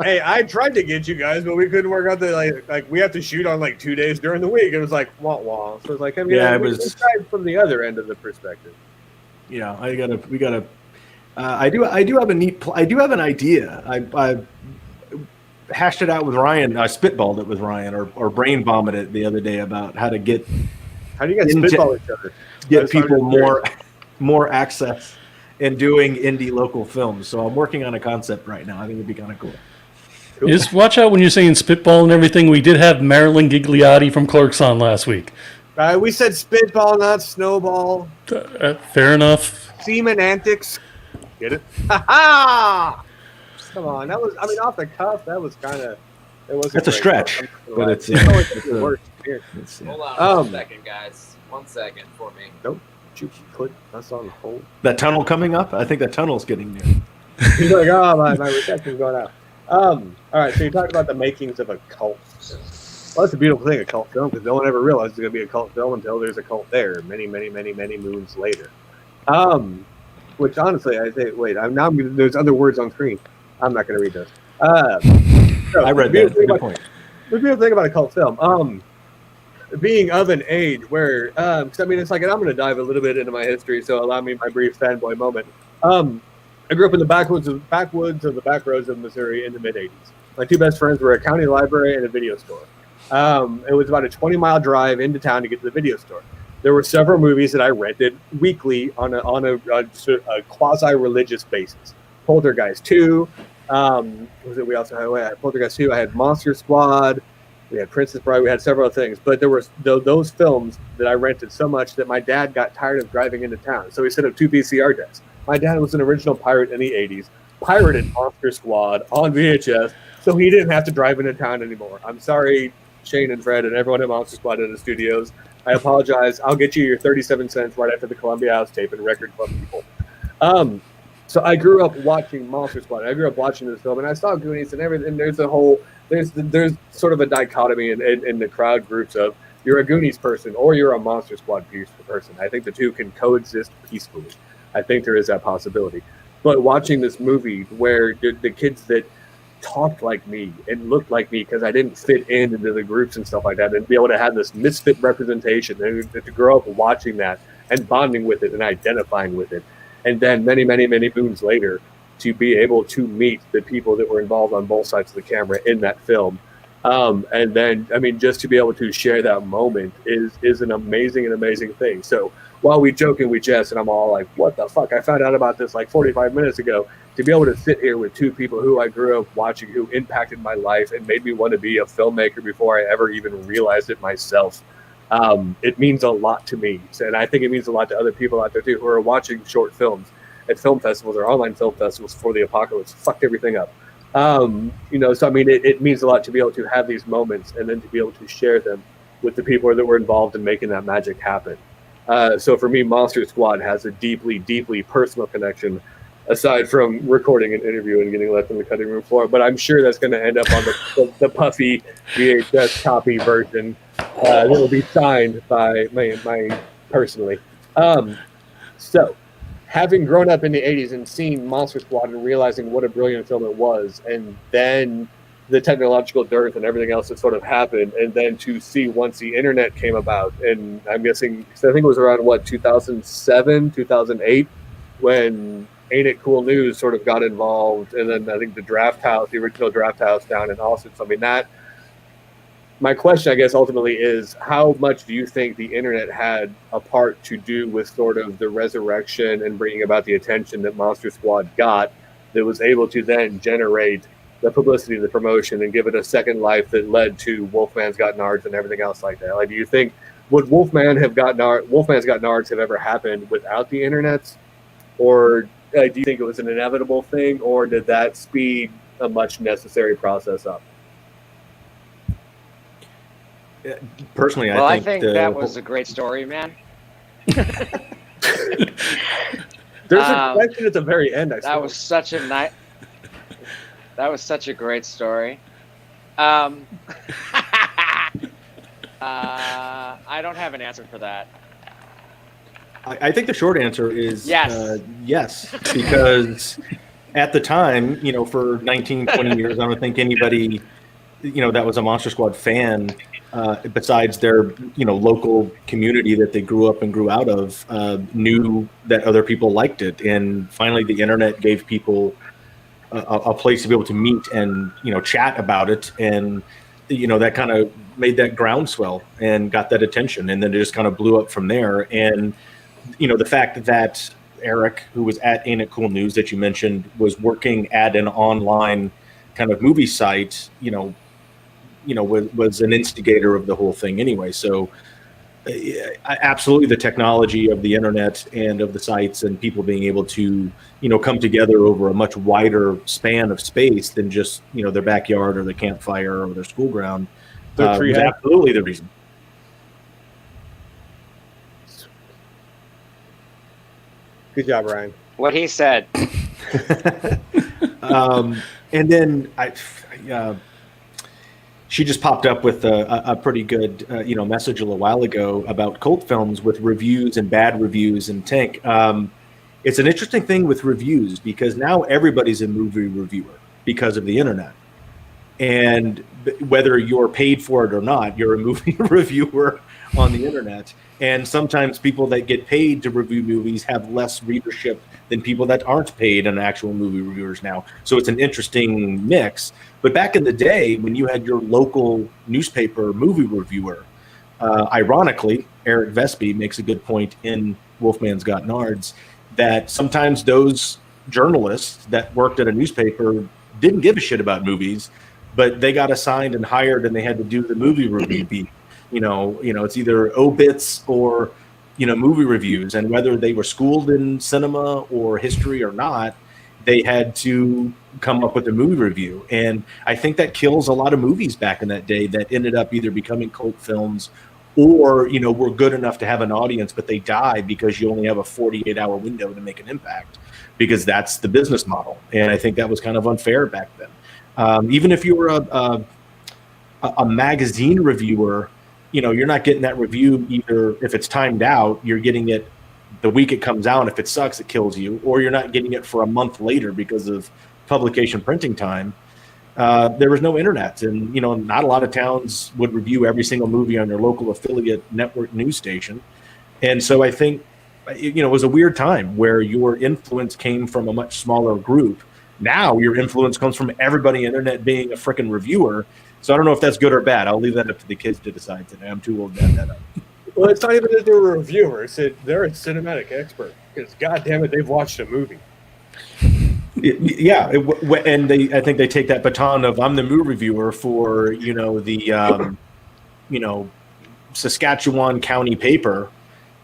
Hey, I tried to get you guys, but we couldn't work out the like we have to shoot on like 2 days during the week. It was like wah wah. So it's like we tried from the other end of the perspective. Yeah, we gotta. I do have an idea. I hashed it out with Ryan. I spitballed it with Ryan, or brain vomited it the other day about how do you guys spitball each other? Get people more access in doing indie local films. So I'm working on a concept right now. I think it'd be kind of cool. Just watch out when you're saying spitball and everything. We did have Marilyn Gigliotti from Clerks on last week. We said spitball, not snowball. Fair enough. Semen antics. Get it? Ha ha! Come on, that was. I mean, off the cuff, that was kind of. That's a stretch, but it's worse. Hold on 1 second, guys. 1 second for me. Nope. You put us on hold. That tunnel coming up. I think that tunnel's getting near. He's like, oh, my reception's going out. All right, so you talked about the makings of a cult. Well, that's a beautiful thing, a cult film, because no one ever realized it's going to be a cult film until there's a cult there, many moons later. Which honestly, I say, wait, there's other words on screen. I'm not going to read those. So, I read that. Good point. The beautiful thing about a cult film, being of an age where, because I mean, it's like, and I'm going to dive a little bit into my history, so allow me my brief fanboy moment. I grew up in the backwoods of the back roads of Missouri in the mid 80s. My two best friends were a county library and a video store. It was about a 20-mile drive into town to get to the video store. There were several movies that I rented weekly on a quasi-religious basis. Poltergeist 2. We also had Poltergeist 2. I had Monster Squad. We had Princess Bride. We had several things. But there were those films that I rented so much that my dad got tired of driving into town. So he set up 2 VCR discs. My dad was an original pirate in the 80s, pirated Monster Squad on VHS, so he didn't have to drive into town anymore. I'm sorry, Shane and Fred and everyone at Monster Squad in the studios. I apologize. I'll get you your 37 cents right after the Columbia House tape and Record Club people. So I grew up watching Monster Squad. I grew up watching this film, and I saw Goonies and everything. And there's sort of a dichotomy in the crowd groups of you're a Goonies person or you're a Monster Squad person. I think the two can coexist peacefully. I think there is that possibility. But watching this movie where the kids that talked like me and looked like me because I didn't fit into the groups and stuff like that, and be able to have this misfit representation and to grow up watching that and bonding with it and identifying with it. And then many moons later to be able to meet the people that were involved on both sides of the camera in that film. And then, I mean, just to be able to share that moment is an amazing thing. So while we joke and we jest and I'm all like, what the fuck? I found out about this like 45 minutes ago. To be able to sit here with 2 people who I grew up watching, who impacted my life and made me want to be a filmmaker before I ever even realized it myself. It means a lot to me. And I think it means a lot to other people out there too, who are watching short films at film festivals or online film festivals for the apocalypse. Fucked everything up. So I mean, it means a lot to be able to have these moments and then to be able to share them with the people that were involved in making that magic happen. So for me, Monster Squad has a deeply personal connection, aside from recording an interview and getting left on the cutting room floor. But I'm sure that's going to end up on the puffy VHS copy version that will be signed by my personally. So having grown up in the 80s and seen Monster Squad and realizing what a brilliant film it was, and then the technological dearth and everything else that sort of happened, and then to see once the internet came about, and I'm guessing, I think it was around 2007, 2008, when Ain't It Cool News sort of got involved, and then I think the original Draft House down in Austin. So I mean, my question, I guess, ultimately is, how much do you think the internet had a part to do with sort of the resurrection and bringing about the attention that Monster Squad got, that was able to then generate the publicity, the promotion, and give it a second life that led to Wolfman's Got Nards and everything else like that? Like, do you think, would Wolfman's Got Nards have ever happened without the internet? Or do you think it was an inevitable thing, or did that speed a much necessary process up? Personally, I think that was a great story, man. There's a question at the very end. That was such a great story. I don't have an answer for that. I think the short answer is yes. Yes, because at the time, for 19, 20 years, I don't think anybody, that was a Monster Squad fan, besides their, local community that they grew up and grew out of, knew that other people liked it. And finally, the internet gave people a place to be able to meet and, chat about it. And, that kind of made that groundswell and got that attention. And then it just kind of blew up from there. And, the fact that Eric, who was at Ain't It Cool News that you mentioned, was working at an online kind of movie site, was an instigator of the whole thing anyway. So absolutely, the technology of the internet and of the sites and people being able to, come together over a much wider span of space than just, their backyard or their campfire or their school ground, was absolutely the reason. Good job, Ryan. What he said. And then she just popped up with a pretty good message a little while ago about cult films with reviews and bad reviews. And Tank, it's an interesting thing with reviews because now everybody's a movie reviewer because of the internet. And whether you're paid for it or not, you're a movie reviewer on the internet. And sometimes people that get paid to review movies have less readership than people that aren't paid and actual movie reviewers now. So it's an interesting mix. But back in the day, when you had your local newspaper movie reviewer, ironically, Eric Vespi makes a good point in Wolfman's Got Nards that sometimes those journalists that worked at a newspaper didn't give a shit about movies, but they got assigned and hired and they had to do the movie review beat. It's either obits or, movie reviews. And whether they were schooled in cinema or history or not, they had to come up with a movie review. And I think that kills a lot of movies back in that day that ended up either becoming cult films or, were good enough to have an audience, but they die because you only have a 48-hour window to make an impact because that's the business model. And I think that was kind of unfair back then. Even if you were a magazine reviewer, you're not getting that review either if it's timed out, you're getting it the week it comes out. If it sucks, it kills you, or you're not getting it for a month later because of publication printing time. There was no internet, and not a lot of towns would review every single movie on their local affiliate network news station. And so I think it was a weird time where your influence came from a much smaller group. Now your influence comes from everybody on the internet being a freaking reviewer. So I don't know if that's good or bad. I'll leave that up to the kids to decide today. I'm too old to add that up. Well, it's not even that they're a reviewer. It's that they're a cinematic expert. Because, goddamn it, they've watched a movie. Yeah, and I think they take that baton of I'm the movie reviewer for the Saskatchewan County paper,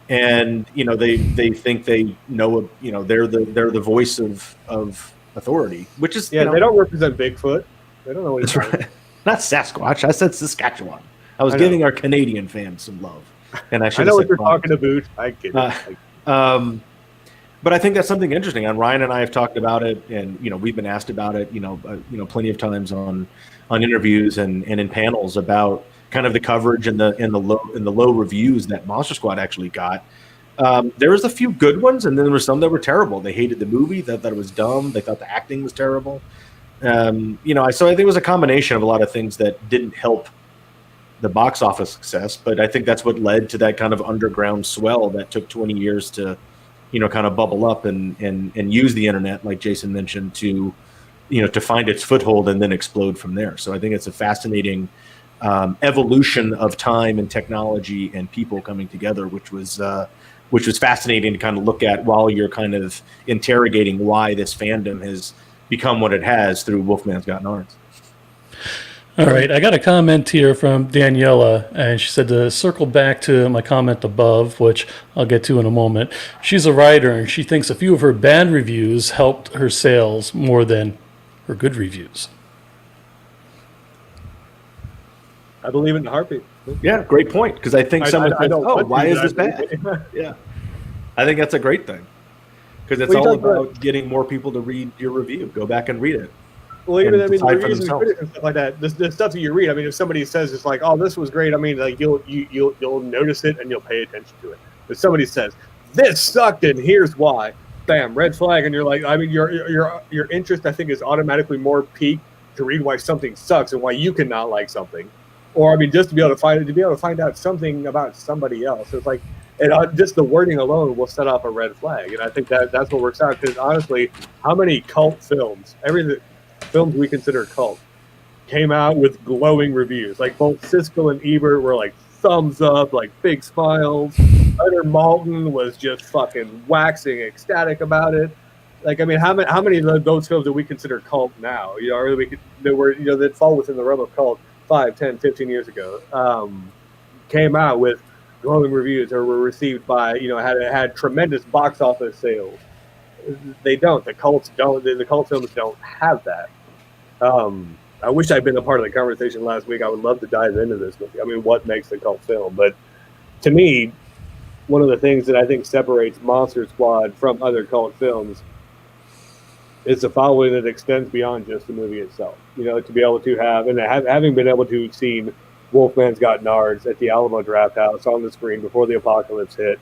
and they think they know they're the voice of authority, which is they don't represent Bigfoot. They don't know what that's right. Not Sasquatch. I said Saskatchewan. I was giving our Canadian fans some love, and I know what you're talking about. I get it. But I think that's something interesting. And Ryan and I have talked about it, and we've been asked about it, plenty of times on interviews and in panels about kind of the coverage and the low reviews that Monster Squad actually got. There was a few good ones, and then there were some that were terrible. They hated the movie, they thought it was dumb, they thought the acting was terrible. So I think it was a combination of a lot of things that didn't help the box office success, but I think that's what led to that kind of underground swell that took 20 years to kind of bubble up and use the internet, like Jason mentioned, to find its foothold and then explode from there. So I think it's a fascinating evolution of time and technology and people coming together, which was fascinating to kind of look at while you're kind of interrogating why this fandom has become what it has through Wolfman's Got Nards. All right, I got a comment here from Daniela, and she said to circle back to my comment above, which I'll get to in a moment. She's a writer, and she thinks a few of her bad reviews helped her sales more than her good reviews. I believe it in a heartbeat. Yeah, great point, because I think someone says, why is this bad? Yeah, I think that's a great thing, because it's all about getting more people to read your review. Go back and read it. Well, even the reviews and critics and stuff like that, the stuff that you read. I mean, if somebody says it's like, "Oh, this was great," I mean, like you'll notice it and you'll pay attention to it. If somebody says this sucked and here's why, bam, red flag, and you're like, I mean, your interest, I think, is automatically more piqued to read why something sucks and why you cannot like something, or I mean, just to be able to find out something about somebody else. It's like, and just the wording alone will set off a red flag, and I think that's what works out. Because honestly, how many cult films, films we consider cult, came out with glowing reviews? Like both Siskel and Ebert were like thumbs up, like big smiles. Leonard Maltin was just fucking waxing ecstatic about it. Like, I mean, how many of those films that we consider cult now, or that fall within the realm of cult 5, 10, 15 years ago, came out with glowing reviews or were received by, had tremendous box office sales? They don't. The cults don't. The cult films don't have that. I wish I'd been a part of the conversation last week. I would love to dive into this with you. I mean, what makes a cult film? But to me, one of the things that I think separates Monster Squad from other cult films it's a following that extends beyond just the movie itself. You know, to be able to have, and having been able to seen Wolfman's Got Nards at the Alamo Draft House on the screen before the apocalypse hit,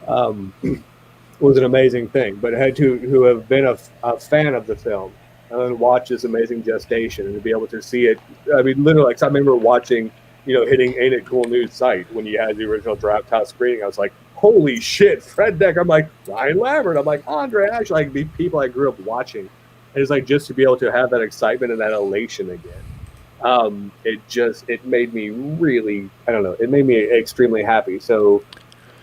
was an amazing thing. But had to have been a fan of the film and then watch this amazing gestation and to be able to see it. I mean, literally, like, I remember watching, hitting Ain't It Cool News site when you had the original Draft House screening. I was like, holy shit, Fred Decker. I'm like, Ryan Lambert. I'm like, Andre Ash. Like, the people I grew up watching. And it's like, just to be able to have that excitement and that elation again. It made me really, I don't know, it made me extremely happy. So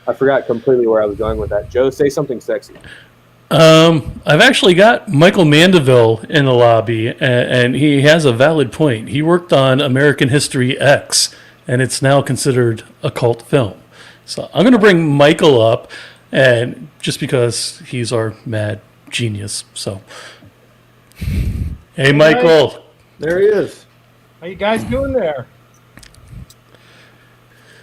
I forgot completely where I was going with that. Joe, say something sexy. I've actually got Michael Mandeville in the lobby, and he has a valid point. He worked on American History X, and it's now considered a cult film. So I'm going to bring Michael up, and just because he's our mad genius. So, hey, Michael. There he is. How you guys doing there?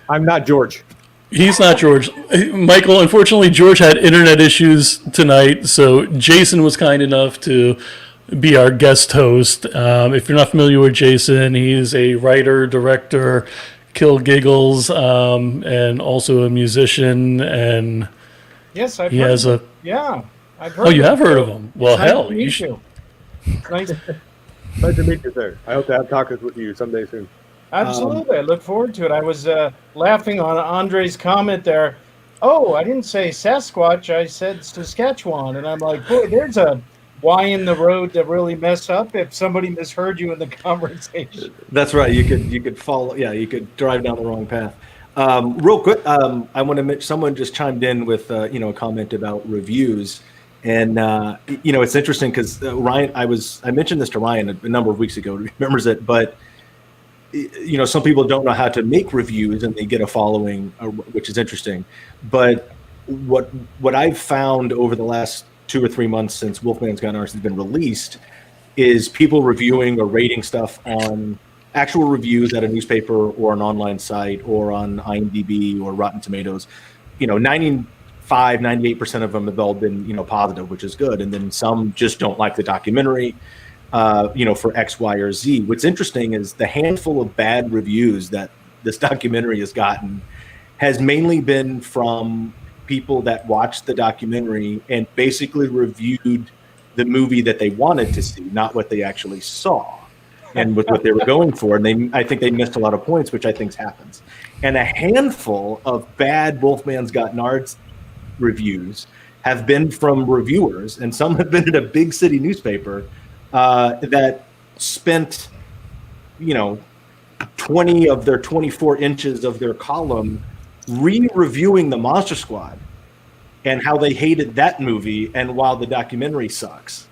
I'm not George. He's not George. Michael, unfortunately, George had internet issues tonight, so Jason was kind enough to be our guest host. If you're not familiar with Jason, he's a writer, director, Kill Giggles, and also a musician. And yes, I've he heard has of a. him. Yeah, I've heard. Oh, you of have him. heard of him? Well, Nice hell, to you meet should. you. Nice. Pleasure to meet you, sir. I hope to have talkers with you someday soon. Absolutely, I look forward to it. I was laughing on Andre's comment there. Oh, I didn't say Sasquatch. I said Saskatchewan, and I'm like, boy, there's a Y in the road to really mess up if somebody misheard you in the conversation. That's right. You could follow. Yeah, you could drive down the wrong path. Real quick, I want to mention someone just chimed in with a comment about reviews, and it's interesting because Ryan, I mentioned this to Ryan a number of weeks ago. He remembers it, but some people don't know how to make reviews, and they get a following, which is interesting. But what I've found over the last 2 or 3 months since Wolfman's Got Nards has been released is people reviewing or rating stuff on actual reviews at a newspaper or an online site or on IMDb or Rotten Tomatoes. 98% of them have all been, positive, which is good. And then some just don't like the documentary, for X, Y, or Z. What's interesting is the handful of bad reviews that this documentary has gotten has mainly been from people that watched the documentary and basically reviewed the movie that they wanted to see, not what they actually saw and with what they were going for. And I think they missed a lot of points, which I think happens. And a handful of bad Wolfman's Got Nards reviews have been from reviewers, and some have been in a big city newspaper that spent, 20 of their 24 inches of their column re-reviewing the Monster Squad and how they hated that movie, and while the documentary sucks,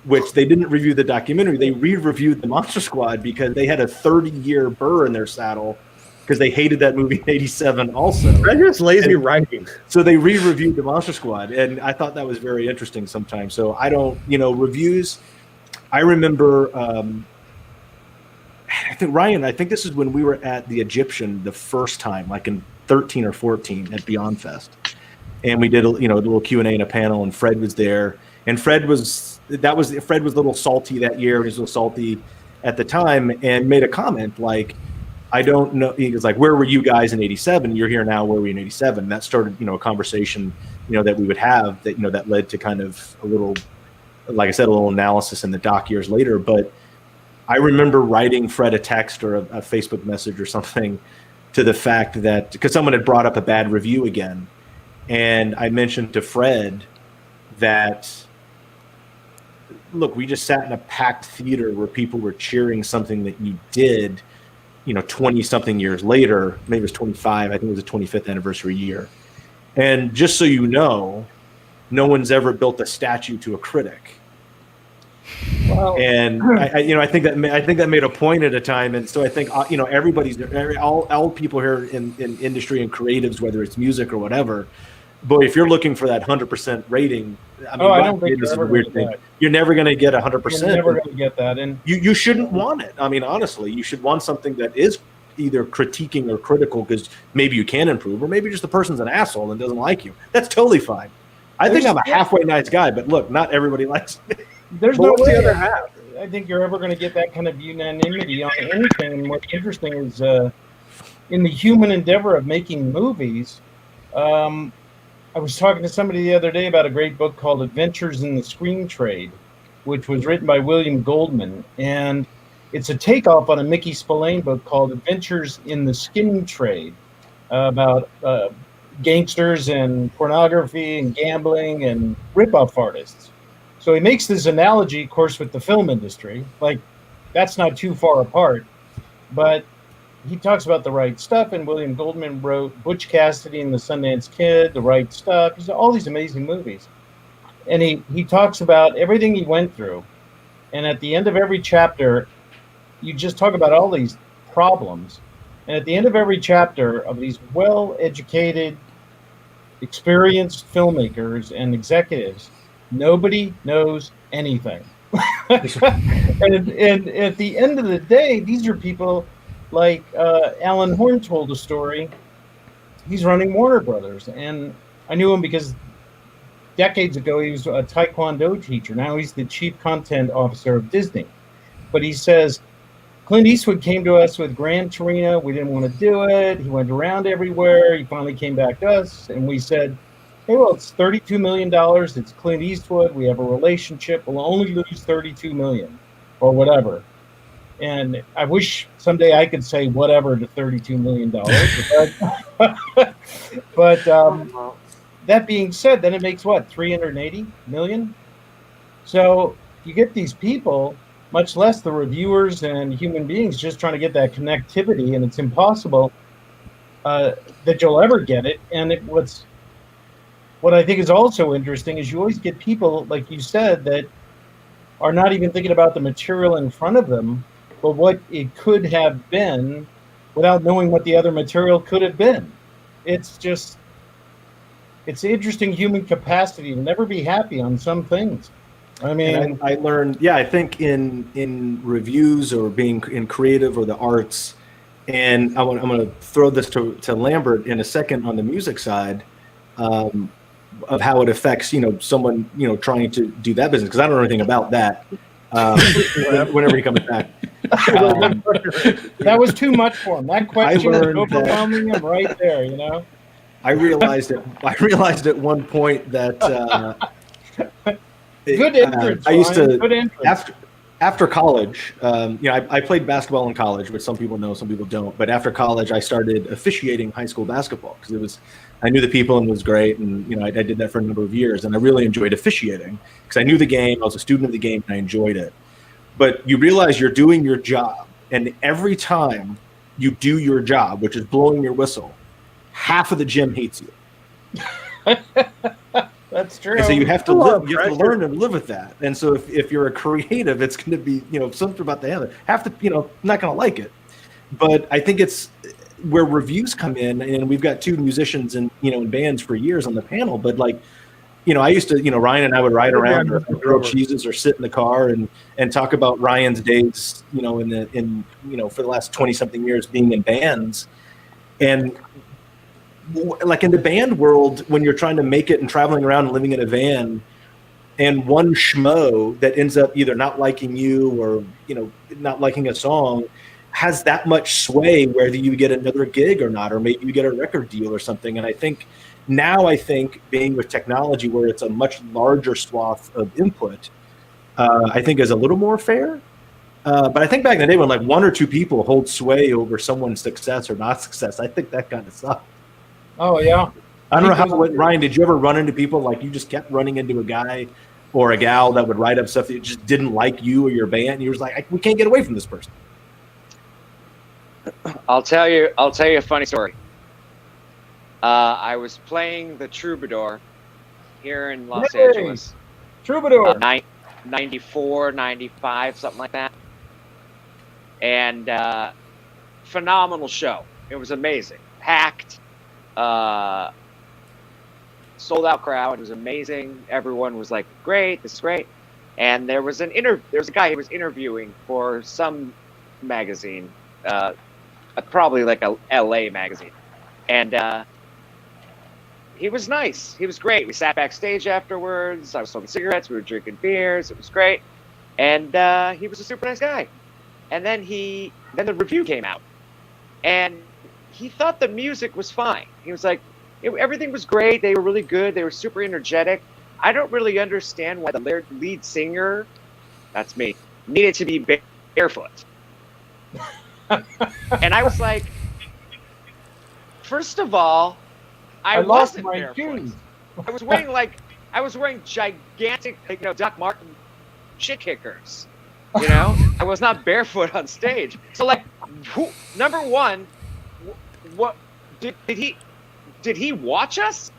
which they didn't review the documentary, they re-reviewed the Monster Squad because they had a 30-year burr in their saddle because they hated that movie in '87 also. That's just lazy writing. So they re-reviewed the Monster Squad, and I thought that was very interesting sometimes. So I don't, reviews. I remember, I think this is when we were at the Egyptian the first time, like in 13 or 14 at Beyond Fest. And we did a little Q&A and a panel, and Fred was there. And Fred was a little salty that year. He was a little salty at the time and made a comment like, I don't know. He was like, where were you guys in '87? You're here now. Where were you in '87? And that started, a conversation, that we would have that, that led to kind of a little, like I said, a little analysis in the doc years later. But I remember writing Fred a text or a Facebook message or something to the fact that, because someone had brought up a bad review again. And I mentioned to Fred that, look, we just sat in a packed theater where people were cheering something that you did, 20-something years later. Maybe it was 25. I think it was the 25th anniversary year. And just so you know, no one's ever built a statue to a critic. Well, And I think that made a point at a time. And so I think everybody's all people here in industry and creatives, whether it's music or whatever. Boy, if you're looking for that 100% rating, I don't think this is you're a ever weird gonna thing. get that. You're never going to get you're 100%. never going to get that. And You shouldn't want it. I mean, honestly, you should want something that is either critiquing or critical because maybe you can improve, or maybe just the person's an asshole and doesn't like you. That's totally fine. I think I'm a halfway nice guy, but look, not everybody likes me. there's But no what's way the other half? I think you're ever going to get that kind of unanimity on anything. And what's interesting is in the human endeavor of making movies, I was talking to somebody the other day about a great book called Adventures in the Screen Trade, which was written by William Goldman. And it's a takeoff on a Mickey Spillane book called Adventures in the Skin Trade about gangsters and pornography and gambling and rip-off artists. So he makes this analogy, of course, with the film industry. Like, that's not too far apart. But he talks about The Right Stuff, and William Goldman wrote Butch Cassidy and the Sundance Kid, The Right Stuff. He's all these amazing movies. And he talks about everything he went through. And at the end of every chapter, you just talk about all these problems. And at the end of every chapter of these well-educated, experienced filmmakers and executives, nobody knows anything. and at the end of the day, these are people like Alan Horn told a story. He's running Warner Brothers, and I knew him because decades ago he was a Taekwondo teacher. Now he's the chief content officer of Disney. But he says, Clint Eastwood came to us with Gran Torino. We didn't want to do it. He went around everywhere. He finally came back to us, and we said, hey, well, it's $32 million. It's Clint Eastwood. We have a relationship. We'll only lose $32 million or whatever. And I wish someday I could say whatever to $32 million. But that being said, then it makes what, 380 million? So you get these people, much less the reviewers and human beings, just trying to get that connectivity, and it's impossible that you'll ever get it. And what I think is also interesting is you always get people, like you said, that are not even thinking about the material in front of them, but what it could have been without knowing what the other material could have been. It's interesting human capacity to never be happy on some things. I mean, and I learned, I think in reviews or being in creative or the arts, and I'm going to throw this to Lambert in a second on the music side, of how it affects, someone, trying to do that business, because I don't know anything about that. Whenever he comes back. That was too much for him. That question is overwhelming him right there, I realized at one point that good entrance. I used to, good entrance. after college, I played basketball in college, which some people know, some people don't. But after college, I started officiating high school basketball because I knew the people and it was great. And, I did that for a number of years, and I really enjoyed officiating because I knew the game. I was a student of the game and I enjoyed it. But you realize you're doing your job, and every time you do your job, which is blowing your whistle, half of the gym hates you. That's true. And so you have to live. You have to learn and live with that. And so if you're a creative, it's going to be something about the other. Have to not going to like it. But I think it's where reviews come in, and we've got two musicians in bands for years on the panel. But I used to Ryan and I would ride around and throw cheeses or sit in the car and talk about Ryan's days for the last 20 something years being in bands. And like in the band world, when you're trying to make it and traveling around and living in a van, and one schmo that ends up either not liking you or not liking a song has that much sway whether you get another gig or not, or maybe you get a record deal or something. And I think being with technology where it's a much larger swath of input, I think is a little more fair. But I think back in the day when like one or two people hold sway over someone's success or not success, I think that kind of sucked. Oh, yeah. I don't know how, Ryan, did you ever run into people like you just kept running into a guy or a gal that would write up stuff that just didn't like you or your band? And you was like, we can't get away from this person. I'll tell you a funny story. I was playing the Troubadour here in Los Angeles. Troubadour. 94, 95, something like that. And phenomenal show. It was amazing. Packed. Sold out crowd. It was amazing. Everyone was like, great, this is great. And there was a guy who was interviewing for some magazine, probably like a LA magazine. And he was nice. He was great. We sat backstage afterwards. I was smoking cigarettes. We were drinking beers. It was great. And he was a super nice guy. And then the review came out. And he thought the music was fine. He was like, everything was great. They were really good. They were super energetic. I don't really understand why the lead singer, that's me, needed to be barefoot. And I was like, first of all, I lost wasn't my barefoot. shoes. I was wearing gigantic, Doc Marten shit kickers. I was not barefoot on stage. So number one, what did he watch us?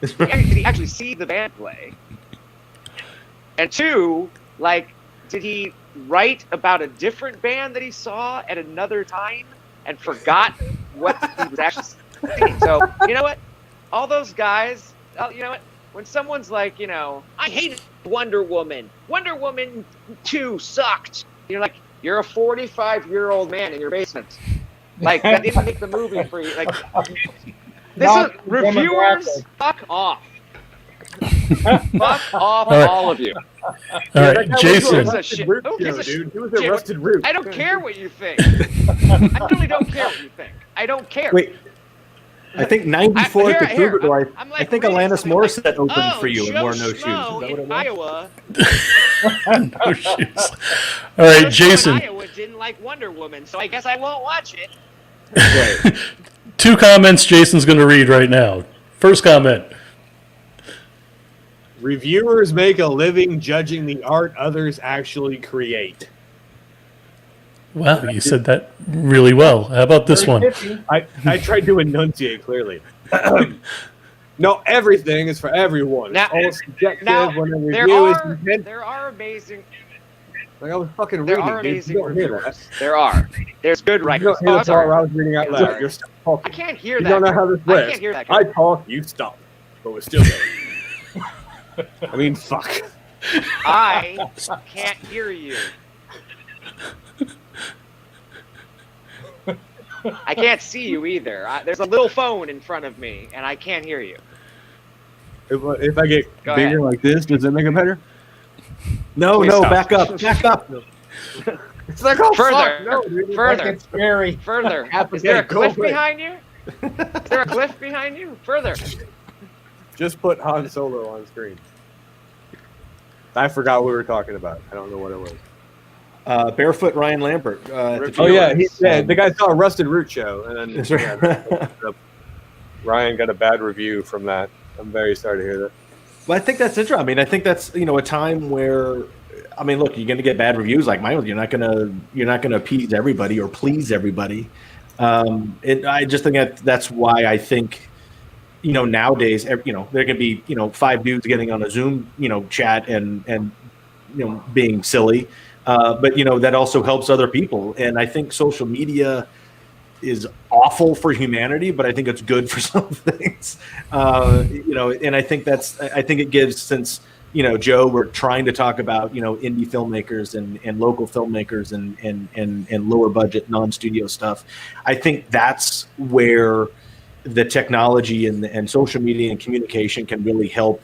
Did he actually see the band play? And two, did he write about a different band that he saw at another time and forgot what he was actually seeing? So, you know what? All those guys, you know what? When someone's like, I hated Wonder Woman. Wonder Woman 2 sucked. You're like, you're a 45-year-old man in your basement. That didn't make the movie for you. Reviewers, fuck off. Fuck off, all of you. All right, Jason. Dude, he was a rusted root. I don't care what you think. I really don't care what you think. I don't care. Wait, I think 94 at the Troubadour. I think Alanis Morissette opened for you and wore no shoes. Is that what it was? Iowa. No shoes. All right, Jason. Iowa didn't like Wonder Woman, so I guess I won't watch it. Right. 2 comments Jason's going to read right now. First comment. Reviewers make a living judging the art others actually create. Wow, you said that really well. How about this one? I tried to enunciate clearly. No, everything is for everyone. Now, all subjective when a review is intent. there are amazing. I was fucking There reading. are dude. amazing You don't hear reviewers. that. There are. There's good You writers. don't hear the part where I was reading out loud. You're still I talking. can't hear You that. don't know how this I works. can't hear that. I talk, you stop. But we're still going. I mean, fuck. I can't hear you. I can't see you either. There's a little phone in front of me, and I can't hear you. If I get Go bigger ahead. like this, does that make it better? No, Please no, stop. back up. Back up. It's like, oh, Further, fuck. No, dude. further, It's scary. further. Okay, Is there a go cliff away. behind you? Is there a cliff behind you? Further. Just put Han Solo on screen. I forgot what we were talking about. I don't know what it was. Barefoot Ryan Lambert. Oh yeah, he said the guy saw a Rusted Root show, and then That's right. Ryan got a bad review from that. I'm very sorry to hear that. Well, I think that's interesting. I mean, I think that's a time where, I mean, look, you're going to get bad reviews like mine. You're not going to appease everybody or please everybody. I just think that's why I think, nowadays, there can be 5 dudes getting on a Zoom chat and being silly, but that also helps other people. And I think social media is awful for humanity, but I think it's good for some things. And I think it gives, since Joe, we're trying to talk about indie filmmakers and local filmmakers and lower budget non-studio stuff. I think that's where the technology and social media and communication can really help,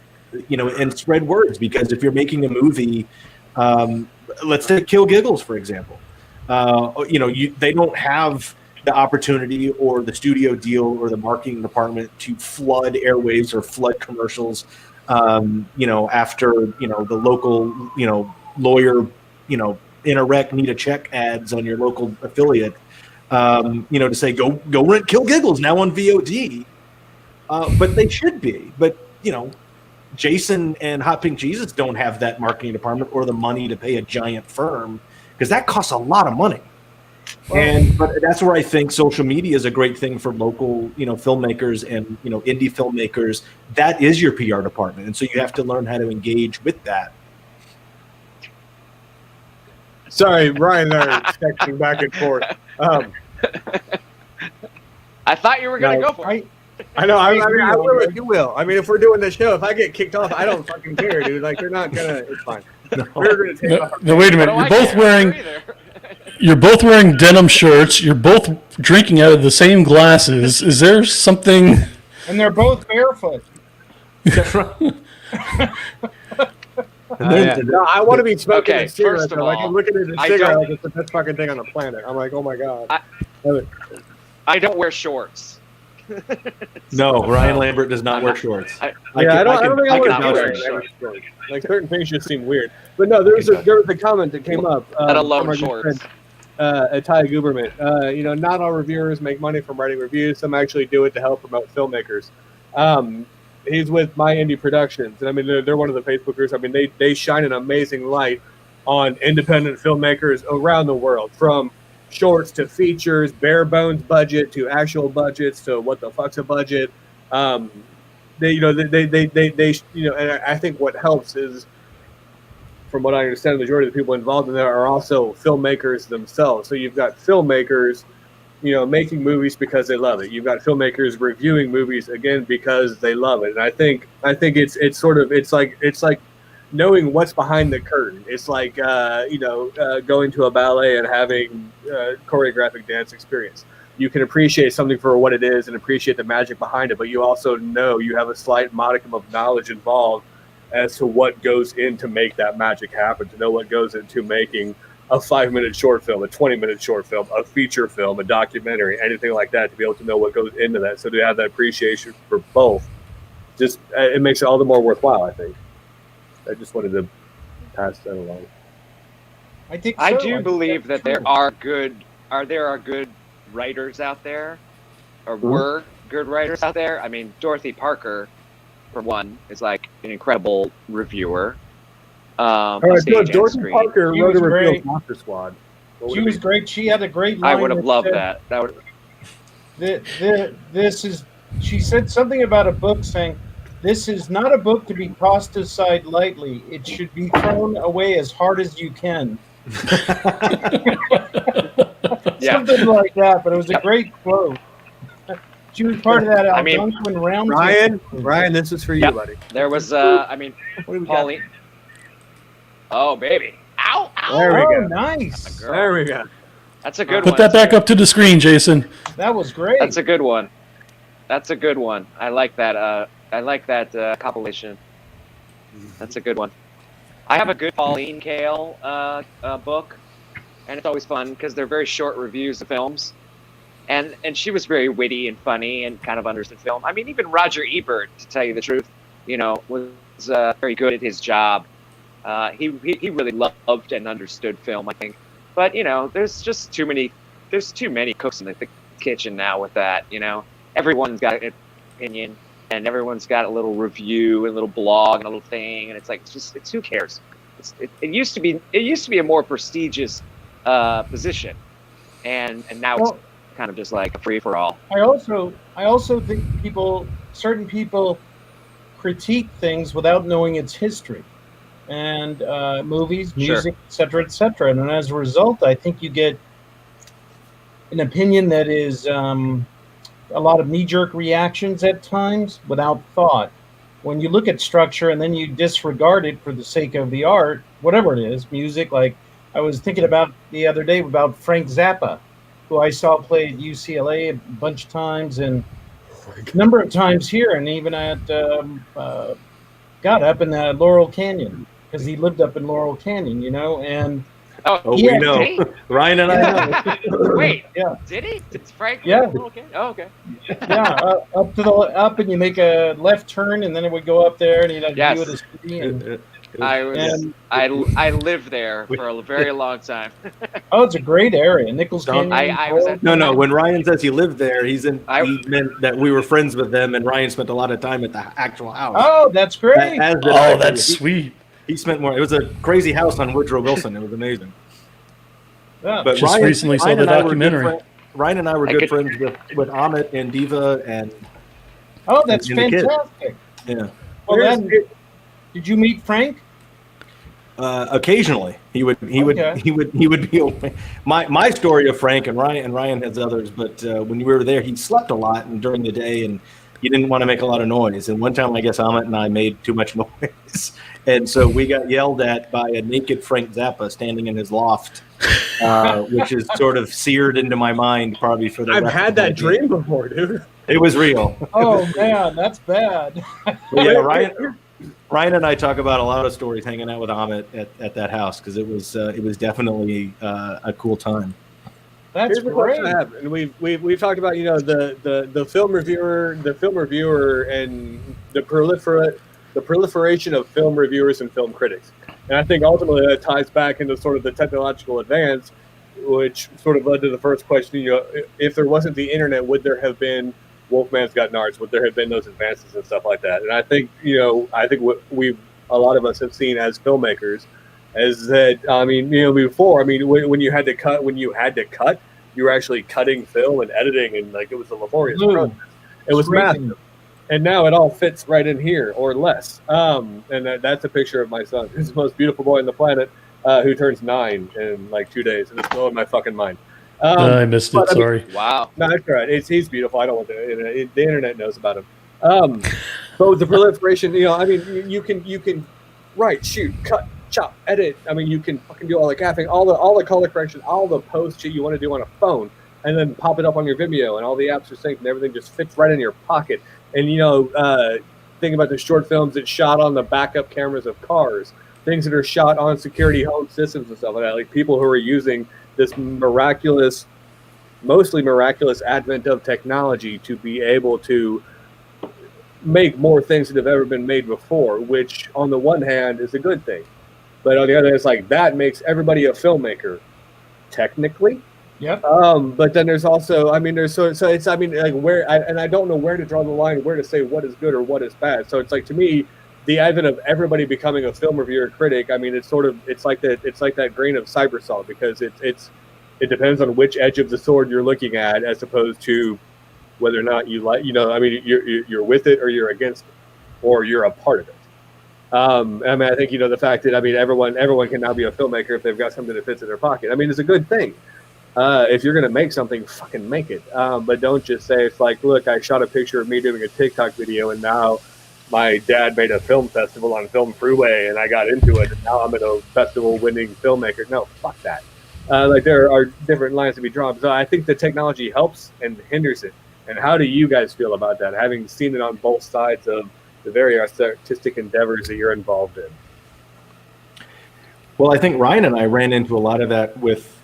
and spread words. Because if you're making a movie, let's take Kill Giggles for example. They don't have the opportunity or the studio deal or the marketing department to flood airwaves or flood commercials. After the local lawyer in a wreck need a check ads on your local affiliate. To say go rent Kill Giggles now on VOD, but they should be. But Jason and Hot Pink Jesus don't have that marketing department or the money to pay a giant firm, because that costs a lot of money. But that's where I think social media is a great thing for local filmmakers and indie filmmakers. That is your PR department, and so you have to learn how to engage with that. Sorry, Ryan and I are texting back and forth. I thought you were going to go for it. I know. I will if you will. I mean, if we're doing this show, if I get kicked off, I don't fucking care, dude. Like, they're not gonna. It's fine. We're gonna take off. No, wait a minute. Oh, You're both wearing denim shirts. You're both drinking out of the same glasses. Is there something? And they're both barefoot. No, I want to be smoking Okay, a cigarette. first of though. Like all, I'm looking at a I cigarette don't- like it's the best fucking thing on the planet. I'm like, oh my god. I don't wear shorts. No, Ryan Lambert does not wear shorts. I I don't think I can want vouch to for wear it. shorts. Like certain things just seem weird. But no, there was a comment that came up. Let alone from our good shorts. friend, Ty Guberman. Not all reviewers make money from writing reviews. Some actually do it to help promote filmmakers. He's with My Indie Productions, and I mean they're one of the Facebookers. I mean they shine an amazing light on independent filmmakers around the world, from shorts to features, bare bones budget to actual budgets to what the fuck's a budget. And I think what helps is, from what I understand, the majority of the people involved in there are also filmmakers themselves. So you've got filmmakers, making movies because they love it. You've got filmmakers reviewing movies again because they love it. And I think it's like knowing what's behind the curtain. It's like going to a ballet and having choreographic dance experience. You can appreciate something for what it is and appreciate the magic behind it, but you also know you have a slight modicum of knowledge involved as to what goes in to make that magic happen, to know what goes into making a 5-minute short film, a 20-minute short film, a feature film, a documentary, anything like that, to be able to know what goes into that. So to have that appreciation for both, it makes it all the more worthwhile, I think. I just wanted to pass that along. I think I so. do think believe that's that there true. are good writers out there, or were good writers out there. I mean, Dorothy Parker, for one, is like an incredible reviewer. All right, so Dorothy screen. Parker She wrote was a review great. of Monster Squad. What She would was it be? great. She had a great I line. would have that loved said, that. That would. This is. She said something about a book saying, "This is not a book to be tossed aside lightly. It should be thrown away as hard as you can." Yeah. Something like that. But it was a great quote. She was part of that I mean, Algonquin round table. Ryan, this is for you, Yep. buddy. There was, What do we got? Pauline. Oh, baby. Ow, ow. There we Oh, go. nice. Girl. There we go. That's a good Put one. that back too. up to the screen, Jason. That was great. That's a good one. That's a good one. I like that. Compilation. That's a good one. I have a good Pauline Kael book, and it's always fun because they're very short reviews of films, and she was very witty and funny and kind of understood film. I mean, even Roger Ebert, to tell you the truth, was very good at his job. He really loved and understood film, I think. But there's just too many cooks in the kitchen now with that. Everyone's got an opinion, and everyone's got a little review, a little blog, and a little thing, and it's like it's who cares? It used to be a more prestigious position, and now it's kind of just like a free for all. I also think certain people critique things without knowing its history, and movies, music, etc., etc. And as a result, I think you get an opinion that is a lot of knee-jerk reactions at times without thought. When you look at structure and then you disregard it for the sake of the art, whatever it is, music. Like I was thinking about the other day about Frank Zappa, who I saw play at UCLA a bunch of times and a number of times here, and even at up in Laurel Canyon, because he lived up in Laurel Canyon, and Oh, Yeah, we know. did he? Ryan and I know. Wait, Yeah. did he? Did Frank? Yeah. Okay. Oh, okay. up, and you make a left turn, and then it would go up there, and you'd have Yes. view of the city. And, I lived there for a very long time. oh, it's a great area, Nichols Don't- Canyon. I was at- No. When Ryan says he lived there, he meant that we were friends with them, and Ryan spent a lot of time at the actual house. Oh, that's great. As did Oh, I. that's He- sweet. He spent more. It was a crazy house on Woodrow Wilson. It was amazing. Yeah. But Just recently saw the and I were good documentary. Ryan and I were I good could- friends with Amit and Diva, and Oh, that's and the kids. fantastic. yeah. Well, then, did you meet Frank? Occasionally, he would be away. My story of Frank and Ryan has others, but when we were there, he slept a lot and during the day, and he didn't want to make a lot of noise. And one time, I guess Amit and I made too much noise, and so we got yelled at by a naked Frank Zappa standing in his loft, which is sort of seared into my mind, probably for the. I've rest had of my that day. dream before, dude. It was real. Oh man, that's bad. But yeah, Ryan and I talk about a lot of stories hanging out with Amit at that house because it was definitely a cool time. That's Here's the question great. I have, and we've talked about the film reviewer and the proliferation of film reviewers and film critics, and I think ultimately that ties back into sort of the technological advance, which sort of led to the first question. If there wasn't the internet, would there have been Wolfman's Got Nards? Would there have been those advances and stuff like that? And I think what a lot of us have seen as filmmakers is that before when you had to cut you were actually cutting film and editing, and like it was a laborious process. It was massive, and now it all fits right in here or less. And that's a picture of my son, who's the most beautiful boy on the planet, who turns 9 in like 2 days, and it's blowing my fucking mind. I missed it. Sorry. Wow. No, that's all right. He's beautiful. I don't want the internet knows about him. But with the proliferation, you can write, shoot, cut, chop, edit. I mean, you can fucking do all the gaffing, all the color correction, all the post shit you want to do on a phone, and then pop it up on your Vimeo, and all the apps are synced, and everything just fits right in your pocket. And think about the short films that shot on the backup cameras of cars, things that are shot on security home systems and stuff like that. Like people who are using this mostly miraculous advent of technology to be able to make more things that have ever been made before, which on the one hand is a good thing. But on the other hand, it's like that makes everybody a filmmaker, technically. Yep. But then there's also, I don't know where to draw the line, where to say what is good or what is bad. So it's like, to me, the advent of everybody becoming a film reviewer critic, I mean, it's like that grain of cybersalt, because it depends on which edge of the sword you're looking at, as opposed to whether or not you like, you're with it or you're against it, or you're a part of it. I think, the fact that, everyone can now be a filmmaker if they've got something that fits in their pocket. I mean, it's a good thing. If you're going to make something, fucking make it. But don't just say, it's like, look, I shot a picture of me doing a TikTok video, and now my dad made a film festival on Film Freeway, and I got into it, and now I'm a festival-winning filmmaker. No, fuck that. There are different lines to be drawn. So I think the technology helps and hinders it. And how do you guys feel about that, having seen it on both sides of the very artistic endeavors that you're involved in? Well, I think Ryan and I ran into a lot of that with,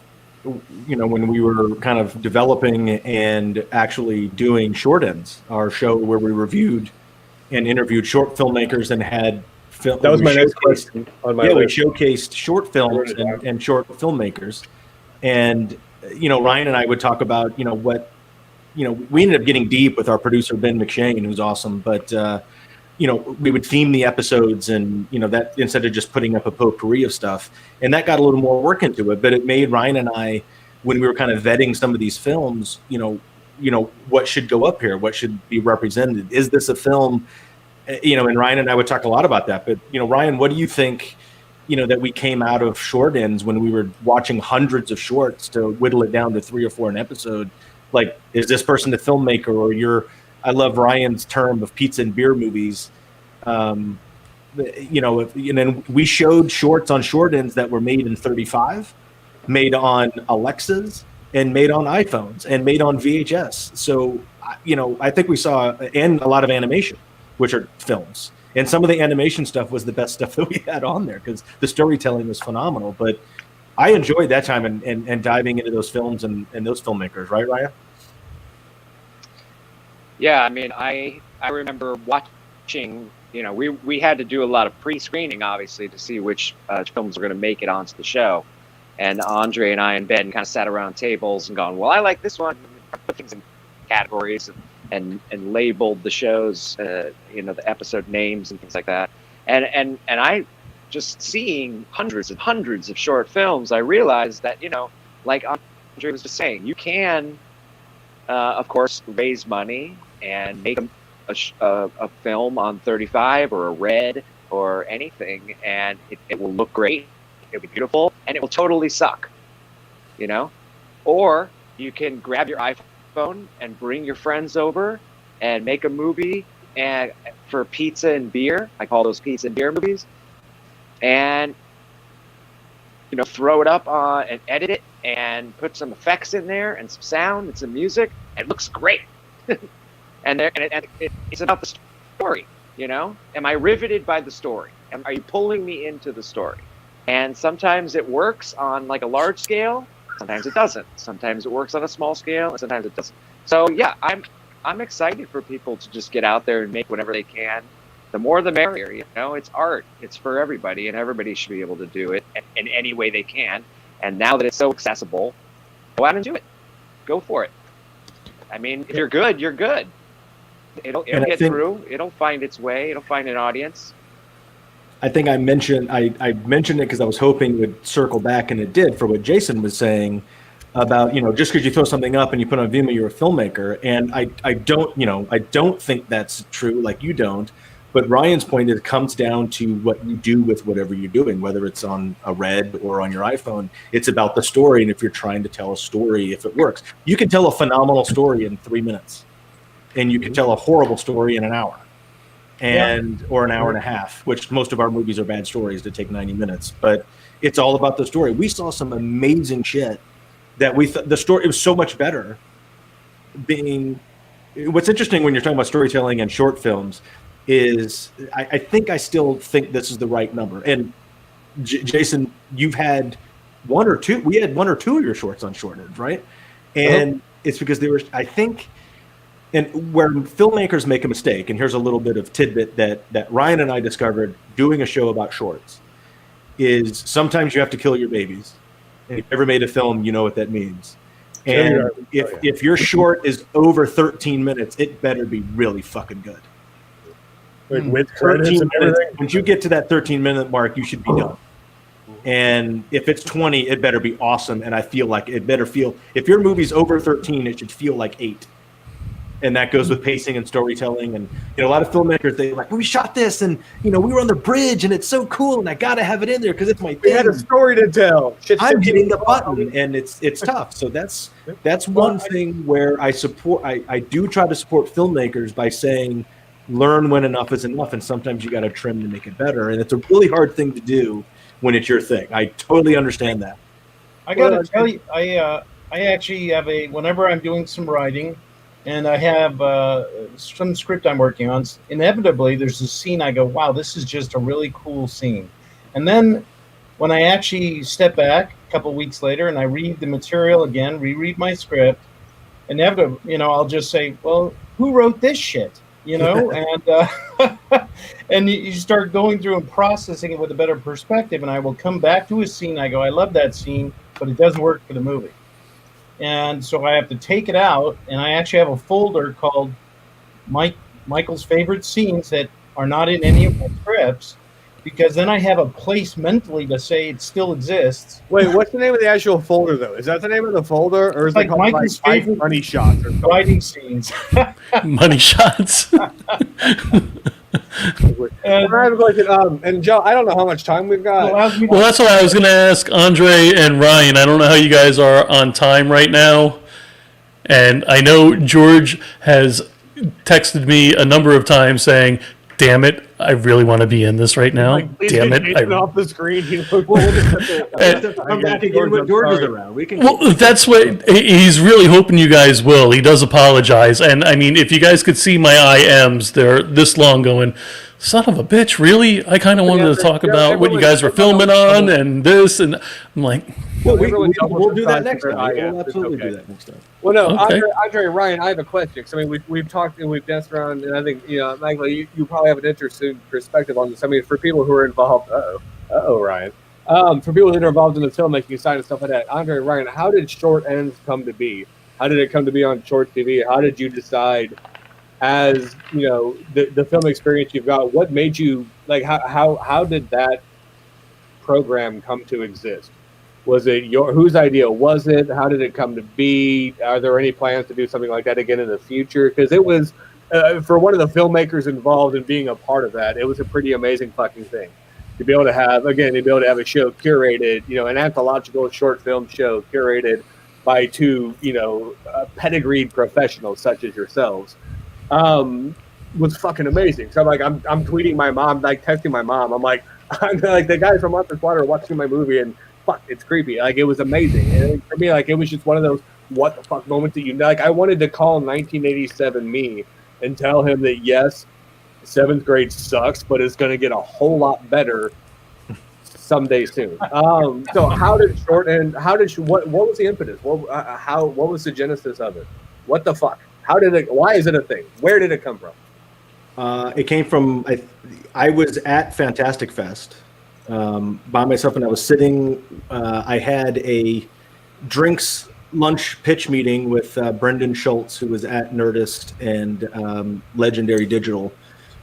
when we were kind of developing and actually doing Short Ends, our show where we reviewed and interviewed short filmmakers and had film. That was my next question on my list. We showcased short films and short filmmakers. And, Ryan and I would talk about, we ended up getting deep with our producer, Ben McShane, who's awesome. But, we would theme the episodes and, that instead of just putting up a potpourri of stuff. And that got a little more work into it. But it made Ryan and I, when we were kind of vetting some of these films, what should go up here? What should be represented? Is this a film? And Ryan and I would talk a lot about that. But, Ryan, what do you think, that we came out of Short Ends when we were watching hundreds of shorts to whittle it down to 3 or 4 an episode? Like, is this person a filmmaker, or I love Ryan's term of pizza and beer movies. And then we showed shorts on Short Ends that were made in 35, made on Alexas, and made on iPhones, and made on VHS. So, I think we saw, and a lot of animation, which are films. And some of the animation stuff was the best stuff that we had on there, because the storytelling was phenomenal. But I enjoyed that time and diving into those films and those filmmakers, right, Ryan? Yeah, I remember watching, we had to do a lot of pre-screening, obviously, to see which films were going to make it onto the show. And Andre and I and Ben kind of sat around tables and gone, well, I like this one. Put things in categories and labeled the shows, the episode names and things like that. And I, just seeing hundreds and hundreds of short films, I realized that, like Andre was just saying, you can, of course, raise money and make a film on 35 or a red or anything, and it will look great, it'll be beautiful, and it will totally suck, Or you can grab your iPhone and bring your friends over and make a movie and for pizza and beer. I call those pizza and beer movies. And throw it up and edit it and put some effects in there and some sound and some music. It looks great. It's about the story. You know, am I riveted by the story? Are you pulling me into the story? And sometimes it works on like a large scale. Sometimes it doesn't. Sometimes it works on a small scale, and sometimes it doesn't. So yeah, I'm excited for people to just get out there and make whatever they can. The more the merrier. You know, it's art. It's for everybody, and everybody should be able to do it in any way they can. And now that it's so accessible, go out and do it. Go for it. I mean, if you're good, you're good. It'll get through. It'll find its way. It'll find an audience. I think I mentioned it because I was hoping it would circle back, and it did, for what Jason was saying about, you know, just because you throw something up and you put on Vimeo, you're a filmmaker. And I don't think that's true, like you don't. But Ryan's point is, it comes down to what you do with whatever you're doing, whether it's on a Red or on your iPhone. It's about the story, and if you're trying to tell a story, if it works, you can tell a phenomenal story in 3 minutes. And you can tell a horrible story in an hour, or an hour and a half, which most of our movies are bad stories that take 90 minutes. But it's all about the story. We saw some amazing shit that the story, it was so much better. What's interesting when you're talking about storytelling and short films is I still think this is the right number. And Jason, you've had one or two. We had one or two of your shorts on Shorted, right? And it's because they were, I think. And where filmmakers make a mistake, and here's a little bit of tidbit that Ryan and I discovered doing a show about shorts, is sometimes you have to kill your babies. And if you've ever made a film, you know what that means. And if your short is over 13 minutes, it better be really fucking good. Like with credits and everything? Once you get to that 13-minute mark, you should be done. And if it's 20, it better be awesome. And I feel like it better feel, if your movie's over 13, it should feel like 8. And that goes with pacing and storytelling. And, you know, a lot of filmmakers, they're like, well, we shot this and, you know, we were on the bridge and it's so cool and I got to have it in there because it's my thing. We had a story to tell. I'm hitting the button and it's tough. So that's one thing where I do try to support filmmakers by saying, learn when enough is enough. And sometimes you got to trim to make it better. And it's a really hard thing to do when it's your thing. I totally understand that. I got to tell you, I actually have whenever I'm doing some writing, and I have some script I'm working on, inevitably there's a scene I go, wow, this is just a really cool scene. And then when I actually step back a couple of weeks later and I read the material again, reread my script, inevitably, you know, I'll just say, well, who wrote this shit? You know, and and you start going through and processing it with a better perspective. And I will come back to a scene. I go, I love that scene, but it doesn't work for the movie. And so I have to take it out, and I actually have a folder called Michael's favorite scenes that are not in any of my scripts, because then I have a place mentally to say it still exists. Wait, what's the name of the actual folder, though? Is that the name of the folder, or is it called Michael's favorite money shots or fighting scenes? Money shots. And Joe, I don't know how much time we've got. Well, that's what I was going to ask Andre and Ryan. I don't know how you guys are on time right now. And I know George has texted me a number of times saying, damn it, I really want to be in this right now. Damn it. Off the screen. I'm back again when George is around. Well, that's what he's really hoping you guys will. He does apologize. And I mean, if you guys could see my IMs, they're this long going, son of a bitch, really? I kind of wanted to talk about what you guys were filming on and this. And I'm like, well, we'll do that next time. We'll absolutely do that next time. Well, no, okay. Andre, Ryan, I have a question. Because I mean, we've talked and we've danced around, and I think, you know, Michael, you probably have an interesting perspective on this. I mean, for people who are involved, Ryan, for people that are involved in the filmmaking side and stuff like that, Andre, Ryan, how did Short Ends come to be? How did it come to be on Short TV? How did you decide, as you know, the film experience you've got? What made you like? How did that program come to exist? Was it whose idea was it? How did it come to be? Are there any plans to do something like that again in the future? Because it was, for one of the filmmakers involved in being a part of that, it was a pretty amazing fucking thing. To be able to have a show curated, you know, an anthological short film show curated by two, you know, pedigreed professionals such as yourselves, was fucking amazing. So I'm tweeting my mom, like texting my mom. I'm like the guys from Monster Squad are watching my movie and fuck, it's creepy. Like, it was amazing. And for me, like, it was just one of those what the fuck moments that, you know, like, I wanted to call 1987 me and tell him that yes, 7th grade sucks, but it's going to get a whole lot better someday soon. So how did shorthand? What was the impetus? What was the genesis of it? What the fuck? How did it? Why is it a thing? Where did it come from? It came from I was at Fantastic Fest by myself, and I was sitting. I had a drinks lunch pitch meeting with Brendan Schultz, who was at Nerdist and Legendary Digital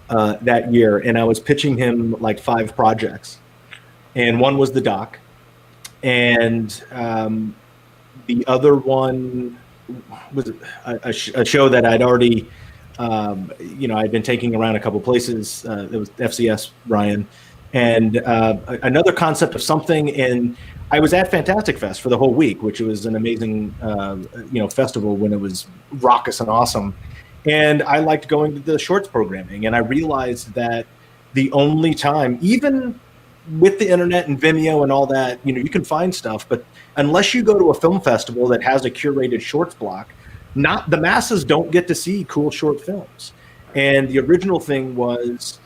that year, and I was pitching him like 5 projects, and one was the doc, and the other one was a show that I'd already. I'd been taking around a couple places. It was FCS Ryan, and another concept of something. And I was at Fantastic Fest for the whole week, which was an amazing, festival when it was raucous and awesome. And I liked going to the shorts programming, and I realized that the only time, even with the internet and Vimeo and all that, you can find stuff, but unless you go to a film festival that has a curated shorts block, not the masses don't get to see cool short films. And the original thing was,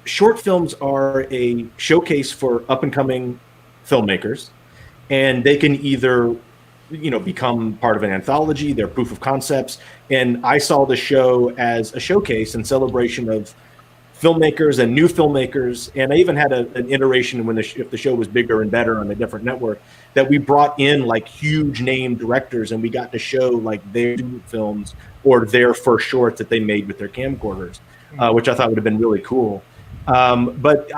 short films are a showcase for up and coming filmmakers, and they can either, become part of an anthology, they're proof of concepts. And I saw the show as a showcase and celebration of filmmakers and new filmmakers. And I even had an iteration when if the show was bigger and better on a different network, that we brought in like huge name directors, and we got to show like their films or their first shorts that they made with their camcorders, which I thought would have been really cool. But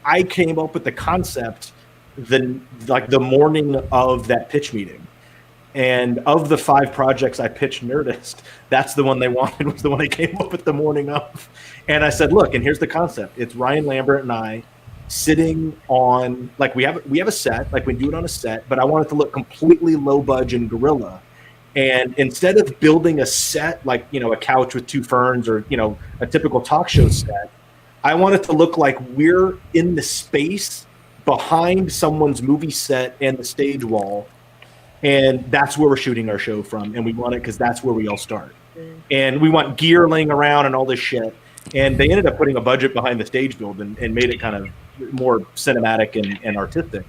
I came up with the concept the morning of that pitch meeting. And of the 5 projects I pitched Nerdist, that's the one they wanted, was the one they came up with the morning of. And I said, look, and here's the concept. It's Ryan Lambert and I sitting on, like, we have a set, like we do it on a set, but I want it to look completely low budget and guerrilla. And instead of building a set, like, a couch with 2 ferns or, a typical talk show set, I want it to look like we're in the space behind someone's movie set and the stage wall. And that's where we're shooting our show from. And we want it because that's where we all start. And we want gear laying around and all this shit. And they ended up putting a budget behind the stage build and made it kind of more cinematic and artistic.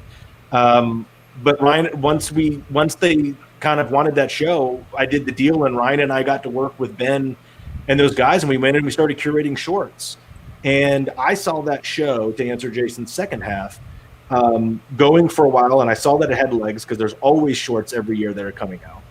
But Ryan, once they kind of wanted that show, I did the deal, and Ryan and I got to work with Ben and those guys, and we went and we started curating shorts. And I saw that show, to answer Jason's second half, going for a while, and I saw that it had legs because there's always shorts every year that are coming out.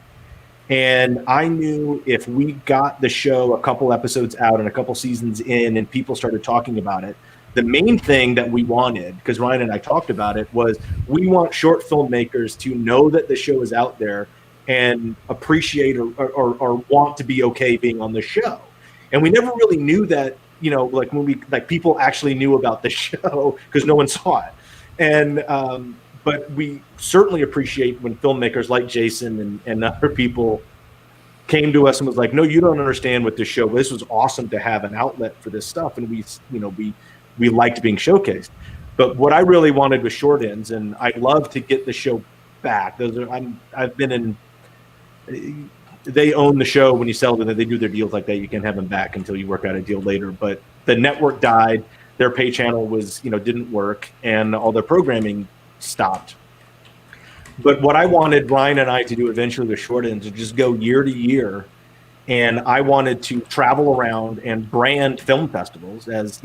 And I knew if we got the show a couple episodes out and a couple seasons in and people started talking about it, the main thing that we wanted, because Ryan and I talked about it, was we want short filmmakers to know that the show is out there and appreciate or want to be okay being on the show. And we never really knew that, when people actually knew about the show because no one saw it. And but we certainly appreciate when filmmakers like Jason and other people came to us and was like, no, you don't understand what this show, this was awesome to have an outlet for this stuff. And we liked being showcased. But what I really wanted was short ends, and I'd love to get the show back. I've been in, they own the show. When you sell them, they do their deals like that. You can have them back until you work out a deal later. But the network died. Their pay channel was, didn't work, and all their programming stopped. But what I wanted Ryan and I to do eventually with short ends is just go year to year. And I wanted to travel around and brand film festivals as,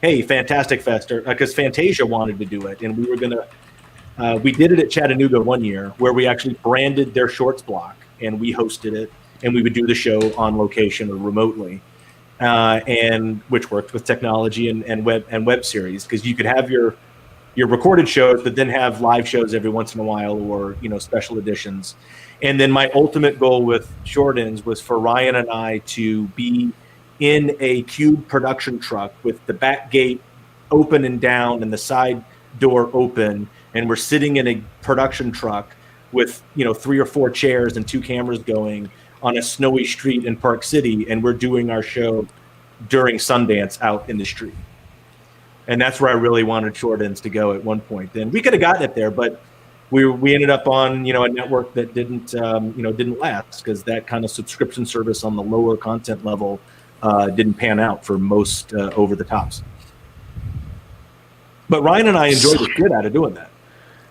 hey, Fantastic Fest, because Fantasia wanted to do it. And we were going to, we did it at Chattanooga one year where we actually branded their shorts block and we hosted it, and we would do the show on location or remotely. And which worked with technology and web series, because you could have your recorded shows, but then have live shows every once in a while, or special editions. And then my ultimate goal with short ends was for Ryan and I to be in a cube production truck with the back gate open and down and the side door open, and we're sitting in a production truck with 3 or 4 chairs and 2 cameras going on a snowy street in Park City, and we're doing our show during Sundance out in the street. And that's where I really wanted short ends to go at one point. Then we could have gotten it there, but we ended up on a network that didn't last, because that kind of subscription service on the lower content level didn't pan out for most over the tops. But Ryan and I enjoyed the shit out of doing that.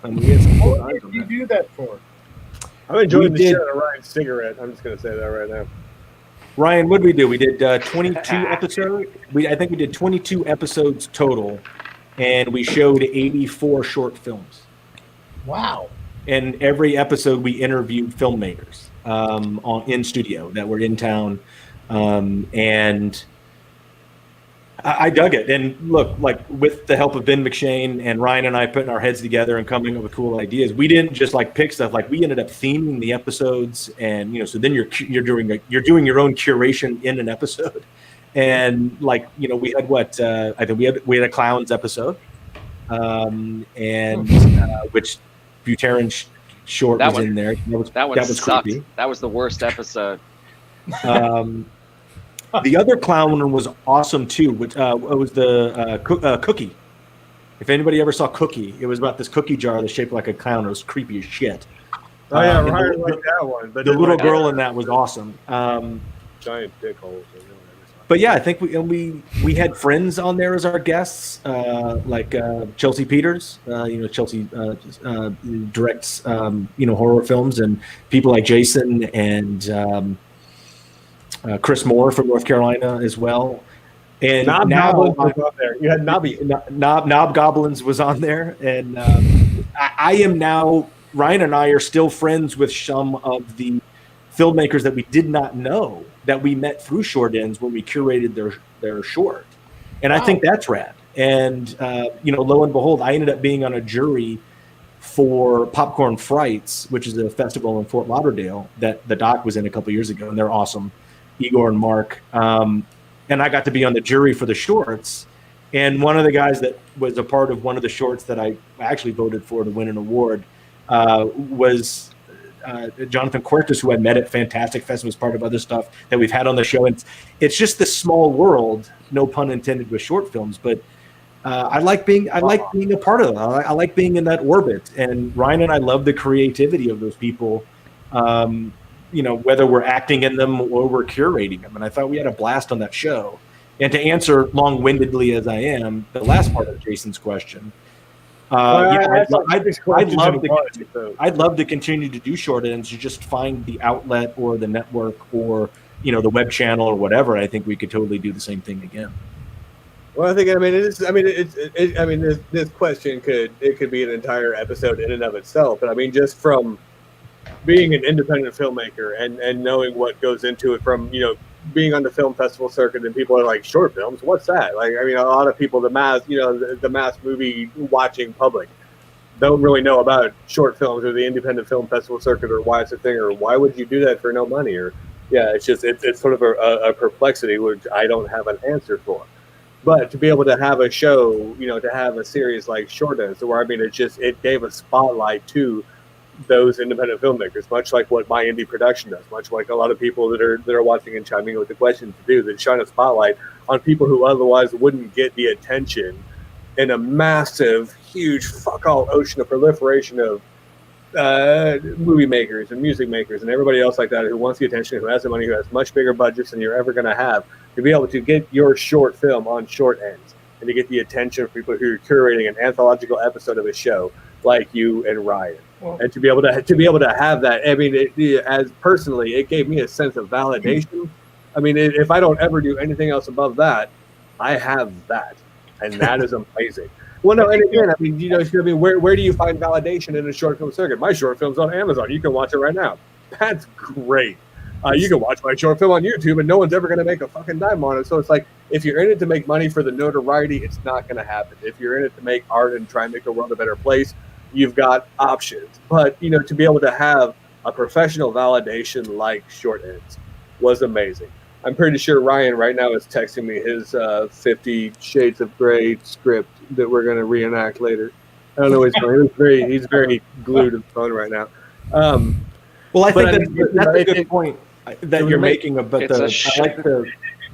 I mean, we had some What did you do that for? I'm enjoying the shit out of Ryan's cigarette. I'm just gonna say that right now. Ryan, what did we do? We did 22 episodes. I think we did 22 episodes total, and we showed 84 short films. Wow. And every episode we interviewed filmmakers in studio that were in town, and I dug it. And look, like with the help of Ben McShane and Ryan and I putting our heads together and coming up with cool ideas, we didn't just like pick stuff. Like we ended up theming the episodes, and so then you're doing your own curation in an episode. And like we had I think we had a clowns episode, which Buterin short was in there. That was sucked. creepy. That was the worst episode. The other clown one was awesome too. Which it was the Cookie. If anybody ever saw Cookie, it was about this cookie jar that's shaped like a clown. It was creepy as shit. Oh yeah, Ryan liked that one. But the little girl in that was awesome. Giant dick holes. But yeah, I think we had friends on there as our guests, like Chelsea Peters. Chelsea directs horror films, and people like Jason and Chris Moore from North Carolina as well. And Knob now Goblins was on there. You had Nobby. Knob Goblins was on there, and I am now. Ryan and I are still friends with some of the filmmakers that we did not know that we met through Short Ends when we curated their short. And I think that's rad. And, lo and behold, I ended up being on a jury for Popcorn Frights, which is a festival in Fort Lauderdale that the doc was in a couple years ago, and they're awesome, Igor and Mark. And I got to be on the jury for the shorts. And one of the guys that was a part of one of the shorts that I actually voted for to win an award was Jonathan Cortes, who I met at Fantastic Fest, was part of other stuff that we've had on the show. And it's just this small world, no pun intended, with short films. But I like being a part of it. I like being in that orbit. And Ryan and I love the creativity of those people, whether we're acting in them or we're curating them. And I thought we had a blast on that show. And to answer long-windedly as I am, the last part of Jason's question, I'd love to continue to do Short Ends, to just find the outlet or the network or the web channel or whatever. I think we could totally do the same thing again. Well, this question could be an entire episode in and of itself. But I mean, just from being an independent filmmaker and knowing what goes into it, from being on the film festival circuit, and people are like, short films, what's that? Like, I mean, a lot of people, the mass movie watching public don't really know about short films or the independent film festival circuit, or why it's a thing, or why would you do that for no money? Or it's sort of a perplexity which I don't have an answer for. But to be able to have a show, to have a series like Short Ends, where it gave a spotlight to those independent filmmakers, much like what my indie production does, much like a lot of people that are watching and chiming in with the questions do, that shine a spotlight on people who otherwise wouldn't get the attention in a massive, huge, fuck all ocean of proliferation of movie makers and music makers and everybody else like that who wants the attention, who has the money, who has much bigger budgets than you're ever going to have, to be able to get your short film on Short Ends and to get the attention of people who are curating an anthological episode of a show like you and Ryan. Well, and to be able to have that, I mean, as personally, it gave me a sense of validation. I mean, if I don't ever do anything else above that, I have that, and that is amazing. Well, no, and again, I mean, where do you find validation in a short film circuit? My short film's on Amazon. You can watch it right now. That's great. You can watch my short film on YouTube, and no one's ever going to make a fucking dime on it. So it's like, if you're in it to make money for the notoriety, it's not going to happen. If you're in it to make art and try and make the world a better place, you've got options. But, to be able to have a professional validation like Short Ends was amazing. I'm pretty sure Ryan right now is texting me his 50 Shades of Grey script that we're going to reenact later. I don't know what he's doing. He's very glued to the phone right now. Well, I think that's a good point that you're making about I like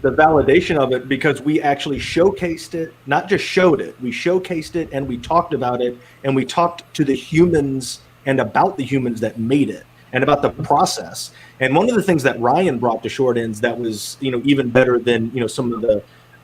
the validation of it, because we actually showcased it, not just showed it. We showcased it, and we talked about it, and we talked to the humans and about the humans that made it and about the process. And one of the things that Ryan brought to Short Ends that was, even better than, some of the,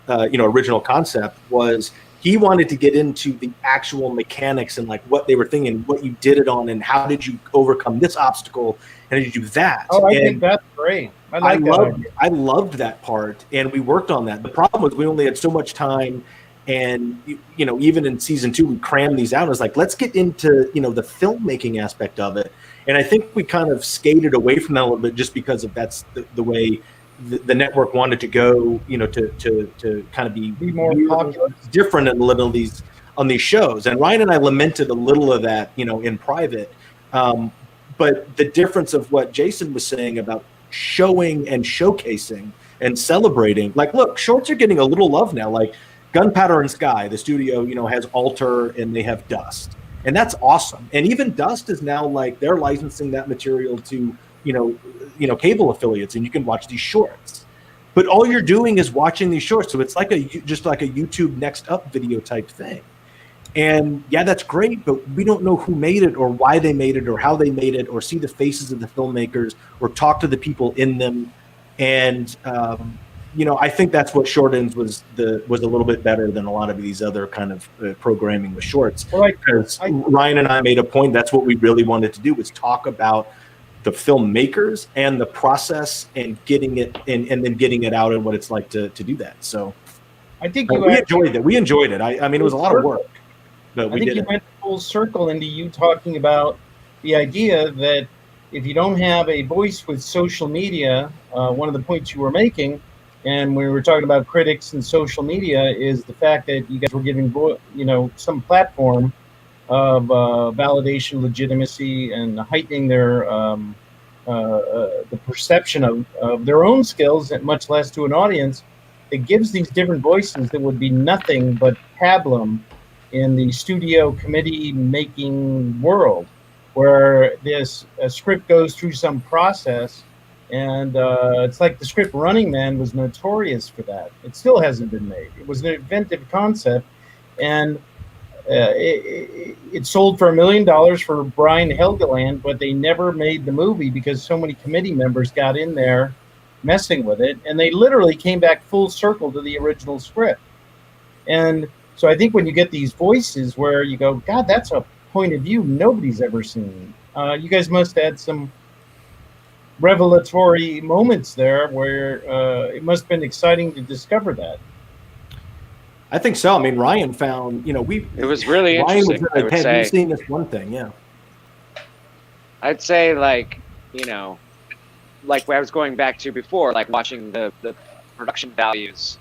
original concept was he wanted to get into the actual mechanics and like what they were thinking, what you did it on, and how did you overcome this obstacle, and how did you do that? Oh, I think that's great. I loved that part, and we worked on that. The problem was we only had so much time, and even in season 2, we crammed these out. It was like, let's get into the filmmaking aspect of it, and I think we kind of skated away from that a little bit just because of that's the way the network wanted to go, to kind of be more popular, different in a little of these on these shows. And Ryan and I lamented a little of that, in private. But the difference of what Jason was saying about showing and showcasing and celebrating, like, look, shorts are getting a little love now. Like Gunpowder and Sky, the studio, has Alter and they have Dust, and that's awesome. And even Dust is now like they're licensing that material to cable affiliates, and you can watch these shorts. But all you're doing is watching these shorts, so it's like just like a YouTube Next Up video type thing. And yeah, that's great, but we don't know who made it or why they made it or how they made it or see the faces of the filmmakers or talk to the people in them. And I think that's what Short Ends was a little bit better than a lot of these other kind of programming with shorts. Because Ryan and I made a point, that's what we really wanted to do, was talk about the filmmakers and the process and getting it and then getting it out and what it's like to do that. So I think we enjoyed it. We enjoyed it. I mean, it was a lot of work. But I think you went full circle into you talking about the idea that if you don't have a voice with social media, one of the points you were making, and we were talking about critics and social media, is the fact that you guys were giving some platform of validation, legitimacy, and heightening their the perception of their own skills, and much less to an audience. It gives these different voices that would be nothing but pablum in the studio committee making world, where a script goes through some process, and it's like the script Running Man was notorious for that. It still hasn't been made. It was an inventive concept, and it sold for $1 million for Brian Helgeland, but they never made the movie because so many committee members got in there messing with it, and they literally came back full circle to the original script. And so I think when you get these voices where you go, God, that's a point of view nobody's ever seen. You guys must have had some revelatory moments there where it must have been exciting to discover that. I think so. I mean, Ryan found, it was really interesting. I would say, we've seen this one thing, yeah. I'd say like what I was going back to before, like watching the production values,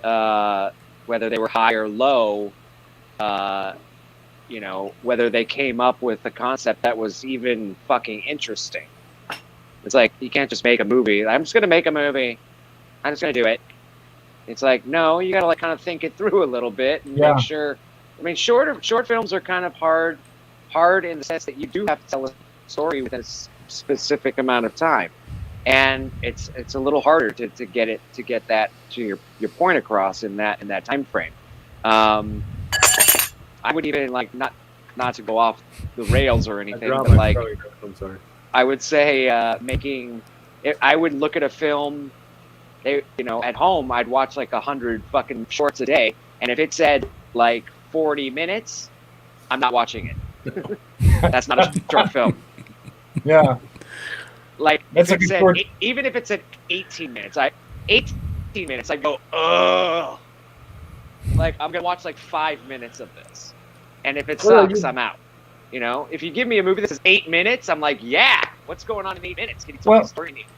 whether they were high or low, whether they came up with a concept that was even fucking interesting. It's like, you can't just make a movie. I'm just going to make a movie. I'm just going to do it. It's like, no, you got to like kind of think it through a little bit and make sure. I mean, short films are kind of hard in the sense that you do have to tell a story within a specific amount of time. And it's a little harder to get that to your point across in that time frame. I would even like not to go off the rails or anything, but like I'm sorry. I would say I would look at a film. At home I'd watch like 100 fucking shorts a day, and if it said like 40 minutes, I'm not watching it. That's not a short film. Yeah. Like that's if it said, even if it said 18 minutes, I go, ugh. Like, I'm gonna watch like 5 minutes of this, and if it sucks, I'm out. If you give me a movie that says 8 minutes, I'm like, yeah, what's going on in 8 minutes? Can you tell me the story in 8 minutes?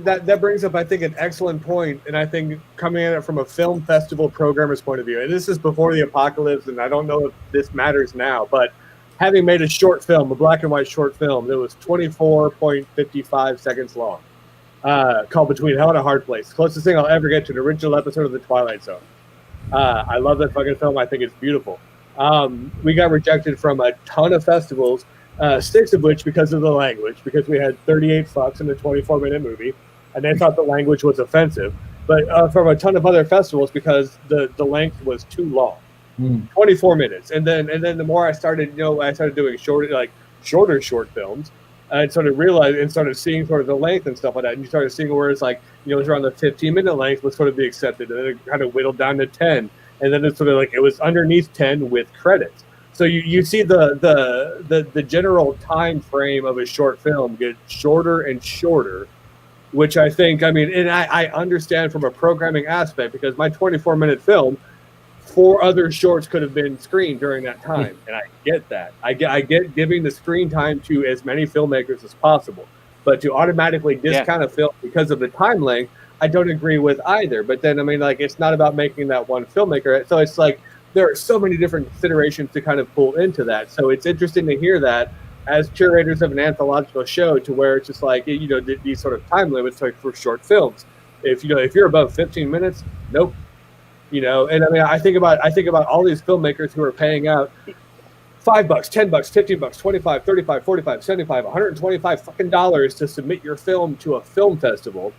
That brings up, I think, an excellent point, and I think coming at it from a film festival programmer's point of view, and this is before the apocalypse, and I don't know if this matters now, but having made a short film, a black and white short film that was 24.55 seconds long, called Between Hell and a Hard Place. Closest thing I'll ever get to an original episode of The Twilight Zone. I love that fucking film. I think it's beautiful. We got rejected from a ton of festivals, 6 of which because of the language, because we had 38 fucks in a 24-minute movie, and they thought the language was offensive. But from a ton of other festivals because the length was too long. 24 minutes. And then the more I started, I started doing shorter short films. I started realizing and started seeing sort of the length and stuff like that. And you started seeing where it's like, it was around the 15-minute length would sort of be accepted. And then it kind of whittled down to 10. And then it's sort of like it was underneath 10 with credits. So you see the general time frame of a short film get shorter and shorter, which I think, and I understand from a programming aspect, because my 24-minute film, 4 other shorts could have been screened during that time. And I get that. I get giving the screen time to as many filmmakers as possible. But to automatically discount a film because of the time length, I don't agree with either. But then, it's not about making that one filmmaker. So it's like there are so many different considerations to kind of pull into that. So it's interesting to hear that as curators of an anthological show, to where it's just like, these sort of time limits like for short films. If you're above 15 minutes, nope. And I think about all these filmmakers who are paying out $5, $10, $15, $25, $35, $45, $75, $125 fucking dollars to submit your film to a film festival,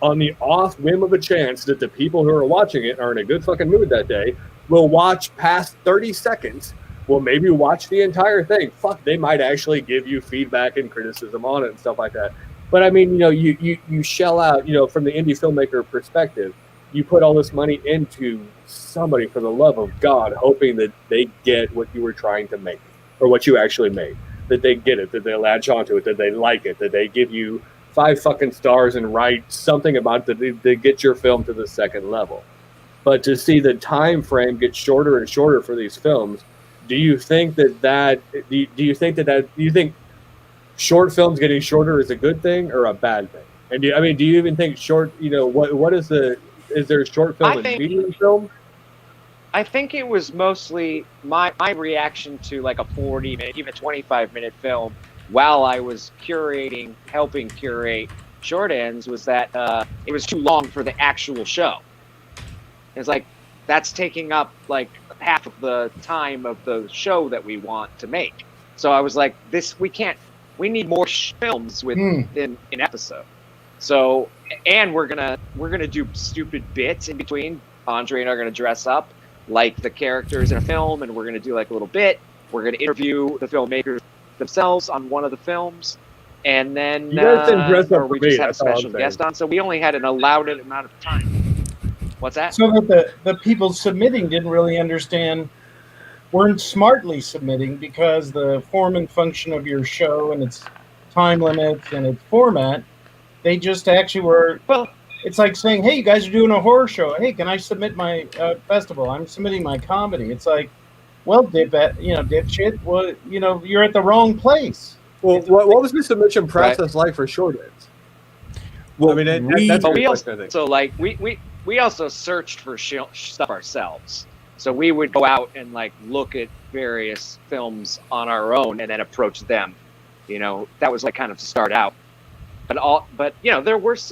on the off whim of a chance that the people who are watching it are in a good fucking mood that day, will watch past 30 seconds, will maybe watch the entire thing. Fuck, they might actually give you feedback and criticism on it and stuff like that. But you shell out, from the indie filmmaker perspective, you put all this money into somebody, for the love of God, hoping that they get what you were trying to make, or what you actually made, that they get it, that they latch onto it, that they like it, that they give you 5 fucking stars and write something about it to get your film to the second level. But to see the time frame get shorter and shorter for these films, do you think do you think short films getting shorter is a good thing or a bad thing? And do you even think short, is there a short film and medium film? I think it was mostly my reaction to like a 40-minute, even 25-minute film while I was helping curate Short Ends, was that it was too long for the actual show. It's like, that's taking up like half of the time of the show that we want to make. So I was like, we need more films in an episode. So, and we're gonna do stupid bits in between. Andre and I are gonna dress up like the characters in a film, and we're gonna do like a little bit. We're gonna interview the filmmakers themselves on one of the films, and then you guys didn't dress up we for just me, had a special guest on. So we only had an allowed amount of time. What's that? So that the people submitting didn't really weren't smartly submitting, because the form and function of your show and its time limits and its format, they just actually were. Well, it's like saying, "Hey, you guys are doing a horror show. Hey, can I submit my festival? I'm submitting my comedy." It's like, well, dipshit. Well, you're at the wrong place. Well, what was the submission process like for Short Ends? Well, we also searched for stuff ourselves. So we would go out and like look at various films on our own and then approach them. That was like kind of to start out. But there was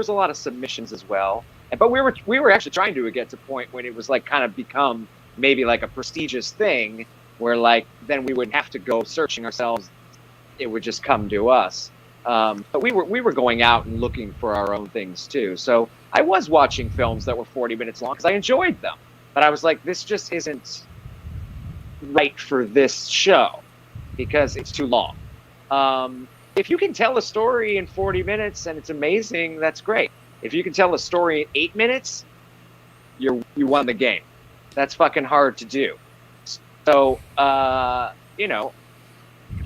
a lot of submissions as well. But we were actually trying to get to a point when it was like kind of become maybe like a prestigious thing, where like then we wouldn't have to go searching ourselves. It would just come to us. But we were going out and looking for our own things too. So I was watching films that were 40 minutes long because I enjoyed them. But I was like, this just isn't right for this show because it's too long. If you can tell a story in 40 minutes and it's amazing, that's great. If you can tell a story in 8 minutes, you won the game. That's fucking hard to do. So,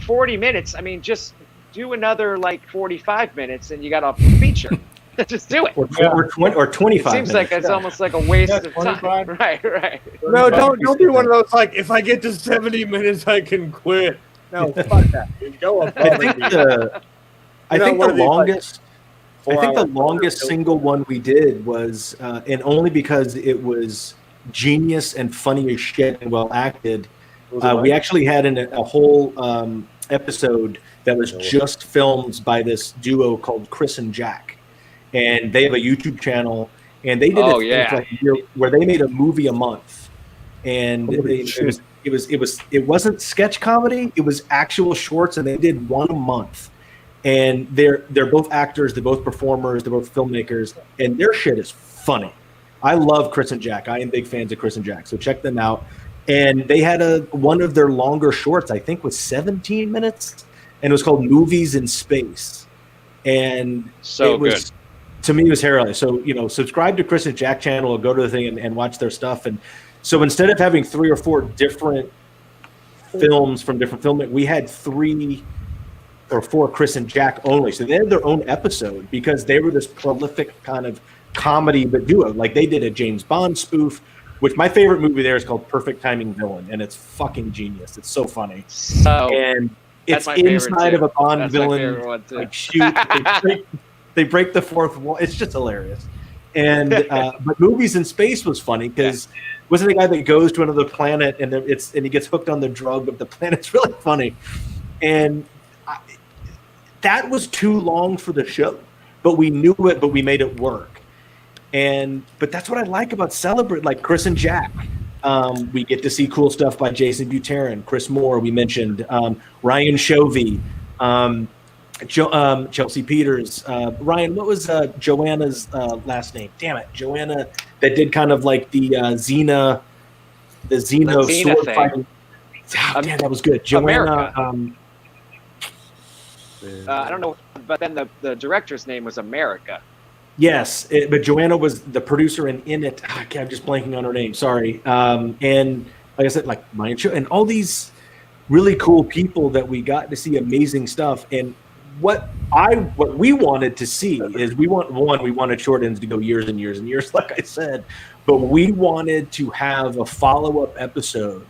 40 minutes, just do another like 45 minutes and you got a feature. Just do it. Or 25 It seems like it's almost like a waste of time. Right. No, don't be one of those like, if I get to 70 minutes, I can quit. No, fuck that. Go above. I think the longest single one we did was, and only because it was genius and funny as shit and well acted. We actually had a whole episode that was just filmed by this duo called Chris and Jack. And they have a YouTube channel, and they did like a year where they made a movie a month, and it wasn't sketch comedy; it was actual shorts, and they did one a month. And they're both actors, they're both performers, they're both filmmakers, and their shit is funny. I love Chris and Jack. I am big fans of Chris and Jack, so check them out. And they had one of their longer shorts, I think, was 17 minutes, and it was called Movies in Space. And it was, to me, it was hilarious. So, subscribe to Chris and Jack channel, or go to the thing and watch their stuff. And so instead of having 3 or 4 different films from different filmmakers, we had 3 or 4 Chris and Jack only. So they had their own episode because they were this prolific kind of comedy but duo. Like they did a James Bond spoof, which my favorite movie there is called Perfect Timing Villain, and it's fucking genius. It's so funny. And it's inside of a Bond villain. Like shoot, they break the fourth wall. It's just hilarious. And but Movies in Space was funny because wasn't the guy that goes to another planet and he gets hooked on the drug of the planet. It's really funny. And that was too long for the show, but we knew it, but we made it work. But that's what I like about Celebrate, like Chris and Jack. We get to see cool stuff by Jason Buterin, Chris Moore, we mentioned, Ryan Shovey, Chelsea Peters. Ryan, what was Joanna's last name? Damn it, Joanna, that did kind of like the Xena sword thing. Fighting. Oh, damn, that was good. Joanna. I don't know, but then the director's name was America. Yes, but Joanna was the producer and in it. I'm just blanking on her name. Sorry. And like I said, like Ryan Show and all these really cool people that we got to see amazing stuff. And what we wanted to see is we wanted short ends to go years and years and years, like I said, but we wanted to have a follow-up episode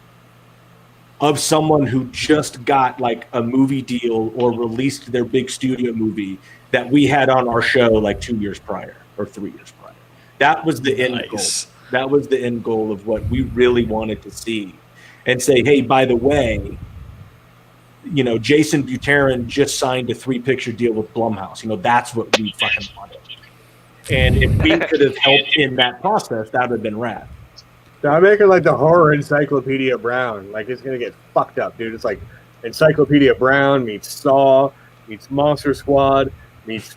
of someone who just got like a movie deal or released their big studio movie that we had on our show like 2 years prior or 3 years prior. That was the end goal. That was the end goal of what we really wanted to see. And say, hey, by the way, Jason Buterin just signed a 3-picture deal with Blumhouse. That's what we fucking wanted. And if we could have helped in that process, that would have been rad. So I'm making like the horror Encyclopedia Brown. Like it's gonna get fucked up, dude. It's like Encyclopedia Brown meets Saw meets Monster Squad meets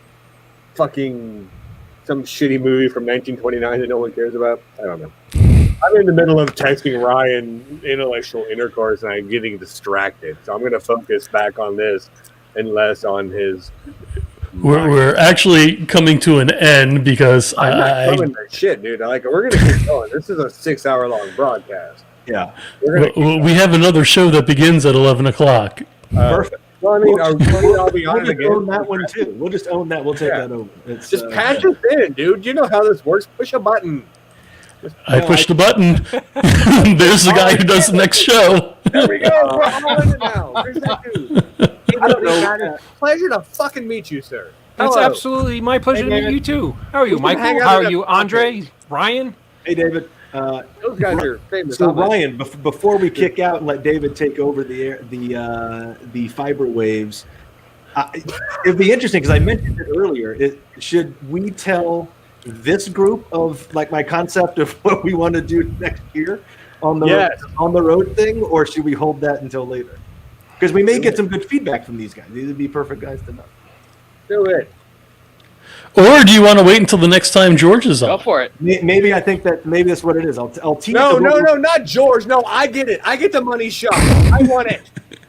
fucking some shitty movie from 1929 that no one cares about. I don't know. I'm in the middle of texting Ryan intellectual intercourse and I'm getting distracted. So I'm gonna focus back on this and less on his. We're actually coming to an end because I'm not coming to shit, dude. We're gonna keep going. This is a 6-hour-long broadcast. Yeah, we have another show that begins at 11 o'clock. Perfect. Well, I mean, I'll be on it again. Own that one too. We'll just own that. We'll take that over. Just patch us in, dude. You know how this works. Push a button. I pushed the button. There's the guy who does the next show. There we go. We're on it now. Where's that dude? I don't know. Pleasure to fucking meet you, sir. That's Hello. absolutely my pleasure to meet you too. How are you, Michael? How are you, Andre? Ryan? Hey, David. Those guys are famous. So Ryan, before we kick out and let David take over the fiber waves, it'd be interesting because I mentioned it earlier. Should we tell this group of like my concept of what we want to do next year on the road thing, or should we hold that until later? Because we may get some good feedback from these guys. These would be perfect guys to know. Do it. Or do you want to wait until the next time George is on? Go for it. Maybe I think that maybe that's what it is. I'll tease. No, not George. No, I get it. I get the money shot. I want it.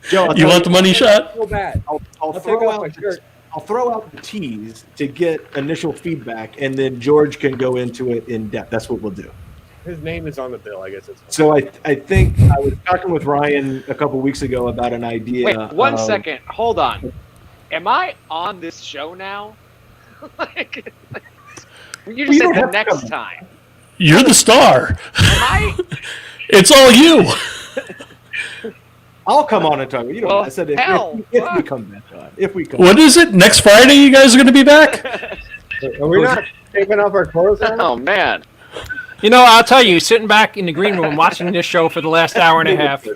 Joe, you want the money shot? So bad. I'll throw out the tease to get initial feedback, and then George can go into it in depth. That's what we'll do. His name is on the bill. I guess it's. So I think I was talking with Ryan a couple weeks ago about an idea. Wait, one second. Hold on. Am I on this show now? You just said the next time. You're the star. Am I? It's all you. I'll come on and talk. You know, well, I said if we come back on. If we come. What is it? Next Friday, you guys are going to be back? Are we not taking off our clothes now? Oh man. I'll tell you, sitting back in the green room watching this show for the last hour and a half,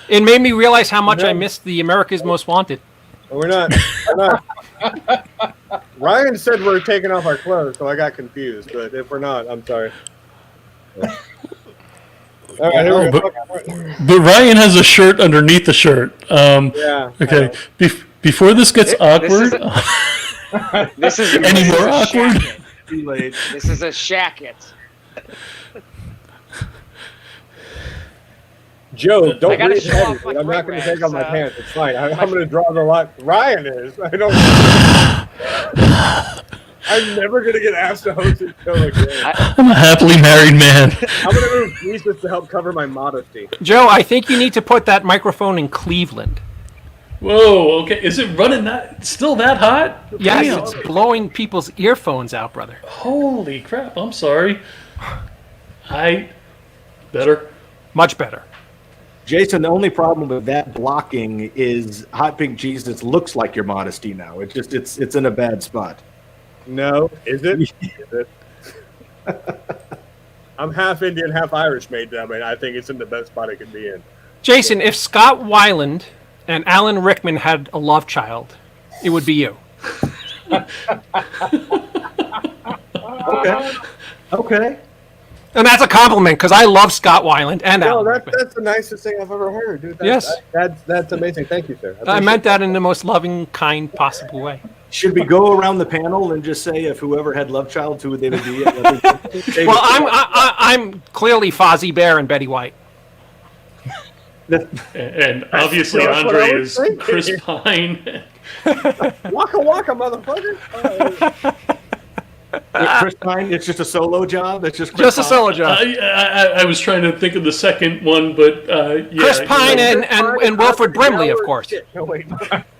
it made me realize how much I missed the America's Most Wanted. We're not. Ryan said we're taking off our clothes, so I got confused. But if we're not, I'm sorry. All right, here we go. But Ryan has a shirt underneath the shirt. Yeah. Okay. Before this gets awkward. This is any more awkward? This is a shacket. Joe, I don't gotta breathe show heavy. off my I'm not great going to take off my rags, pants. It's fine. I'm going to draw the line. Ryan is. I don't. I'm never going to get asked to host a show again. I'm a happily married man. I'm going to move Jesus to help cover my modesty. Joe, I think you need to put that microphone in Cleveland. Whoa, okay. Is it running still that hot? Yes, Damn. it's blowing people's earphones out, brother. Holy crap, I'm sorry. Better. Much better. Jason, the only problem with that blocking is Hot Pink Jesus looks like your modesty now. It's in a bad spot. No, is it? Is it? I'm half Indian, half Irish, mate. I mean, I think it's in the best spot it could be in. Jason, if Scott Weiland and Alan Rickman had a love child, it would be you. Okay. And that's a compliment because I love Scott Weiland and No, Alan Rickman. that's the nicest thing I've ever heard, dude. Yes. That's amazing. Thank you, sir. I meant that in the most loving, kind possible way. Should we go around the panel and just say if whoever had love child, who would they be? Well, I'm clearly Fozzie Bear and Betty White. And obviously That's what I Andre was is thinking. Chris Pine. Waka waka, motherfucker. Chris Pine, it's just a solo job. It's just Chris Just a Pine. solo job. I was trying to think of the second one, but yeah. Chris Pine and Wilford Brimley, of course. No, wait.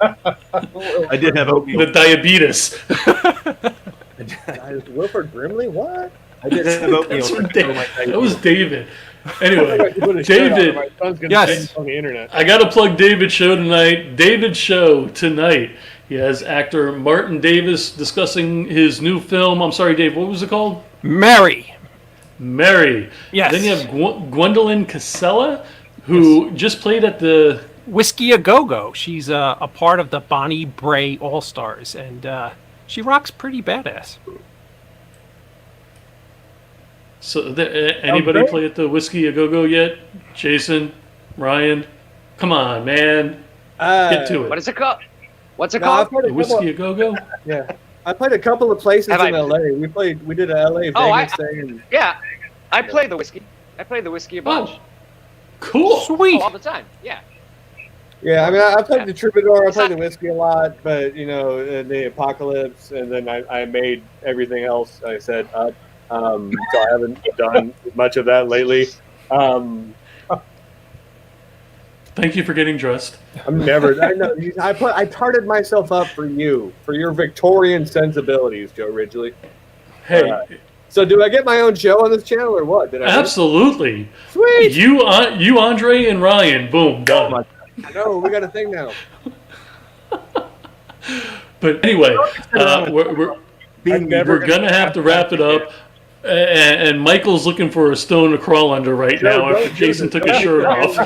I did have oatmeal. The diabetes. Wilford Brimley? What? I did have oatmeal. That's from that was David. Anyway, My David, son's gonna Yes. say on the internet. I got to plug David's show tonight. David's show tonight. He has actor Martin Davis discussing his new film. I'm sorry, Dave, what was it called? Mary. Mary. Yes. Then you have Gwendolyn Cassella, who just played at the... Whisky A Go-Go. She's a part of the Bonnie Brae All Stars, and she rocks pretty badass. So, anybody great. play at the Whisky A Go-Go yet? Jason? Ryan? Come on, man. Get to it. What is it called? What's it No, I called? played The a couple. Whiskey A Go-Go? Yeah, I played a couple of places Have in I- LA. We did a LA Vegas Oh, thing. And Yeah, I play the whiskey. I play the whiskey a bunch. Oh, cool. Sweet. All the time. Yeah. yeah, I mean, I played the Troubadour. I It's played not- the whiskey a lot, but the Apocalypse, and then I made everything else. I said up. So I haven't done much of that lately. Thank you for getting dressed. I'm never. I know. I tarted myself up for you, for your Victorian sensibilities, Joe Ridgely. Hey, So do I get my own show on this channel or what? Did I? absolutely. Sweet. You, Andre, and Ryan. Boom, done. No, we got a thing now. But anyway, we're gonna have to wrap it up. And Michael's looking for a stone to crawl under right now after Jason took his shirt off.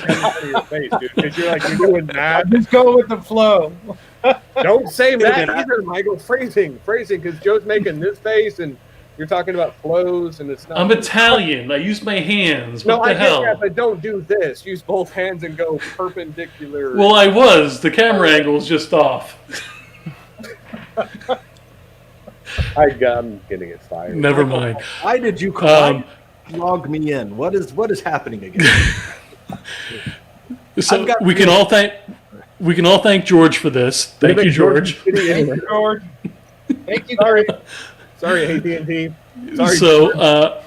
Because you're doing that. Just go with the flow. Don't say that either, Michael. Phrasing, because Joe's making this face and you're talking about flows and it's not. I'm Italian. I use my hands. What No, the I hell? get that, but don't do this. Use both hands and go perpendicular. Well, I was. The camera angle's just off. I'm getting it fired. Never mind. Why did you log me in? What is happening again? So we can all thank George for this. Thank you, George. Thank you, George. Thank you. Sorry, AT&T. Sorry. So,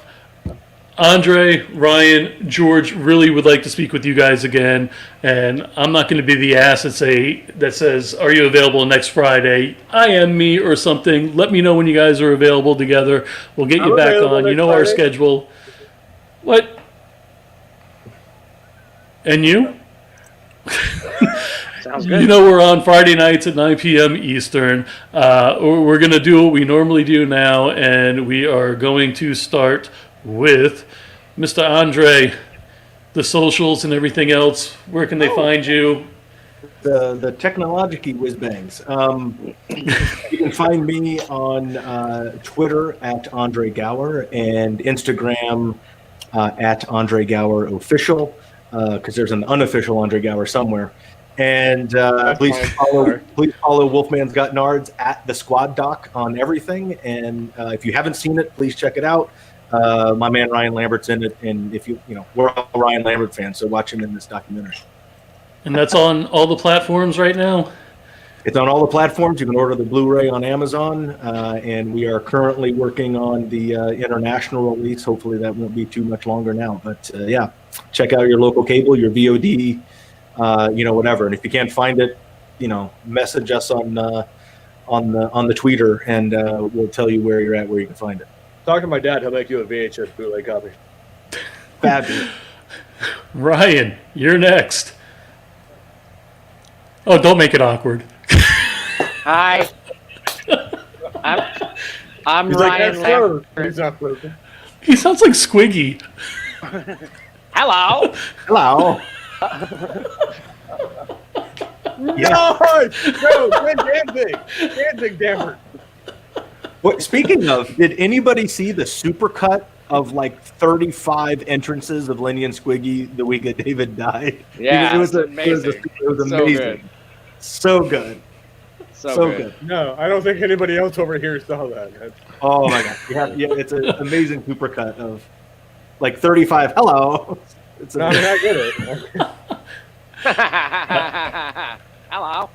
Andre, Ryan, George really would like to speak with you guys again, and I'm not going to be the ass that says, "Are you available next Friday?" I am me or something. Let me know when you guys are available together. We'll get you I'm back available on. You next know our Friday. schedule. What? And you? Sounds good. You know we're on Friday nights at 9 p.m. Eastern. We're going to do what we normally do now, and we are going to start with Mr. Andre, the socials and everything else. Where can they find you? The technology whiz bangs. You can find me on Twitter at Andre Gower and Instagram at Andre Gower Official, because there's an unofficial Andre Gower somewhere. And please follow Wolfman's Got Nards at the Squad Doc on everything. And if you haven't seen it, please check it out. My man Ryan Lambert's in it, and if we're all Ryan Lambert fans, so watch him in this documentary. And that's on all the platforms right now? It's on all the platforms. You can order the Blu-ray on Amazon, and we are currently working on the international release. Hopefully that won't be too much longer now. But yeah, check out your local cable, your VOD, whatever. And if you can't find it, message us on the Tweeter, and we'll tell you where you're at, where you can find it. Talk to my dad. He'll make you a VHS bootleg copy. Fabulous. Ryan, you're next. Oh, don't make it awkward. Hi. I'm He's Ryan like, Lambert. He's not closing. He sounds like Squiggy. Hello. Hello. No, quit dancing. Dancing, damn What, speaking of, did anybody see the supercut of like 35 entrances of Lenny and Squiggy the week that David died? Yeah, it was amazing. It was So amazing. good. So good. So good. No, I don't think anybody else over here saw that. Oh my god! Yeah, it's an amazing supercut of like 35. Hello. It's No, I mean, I get it. Hello.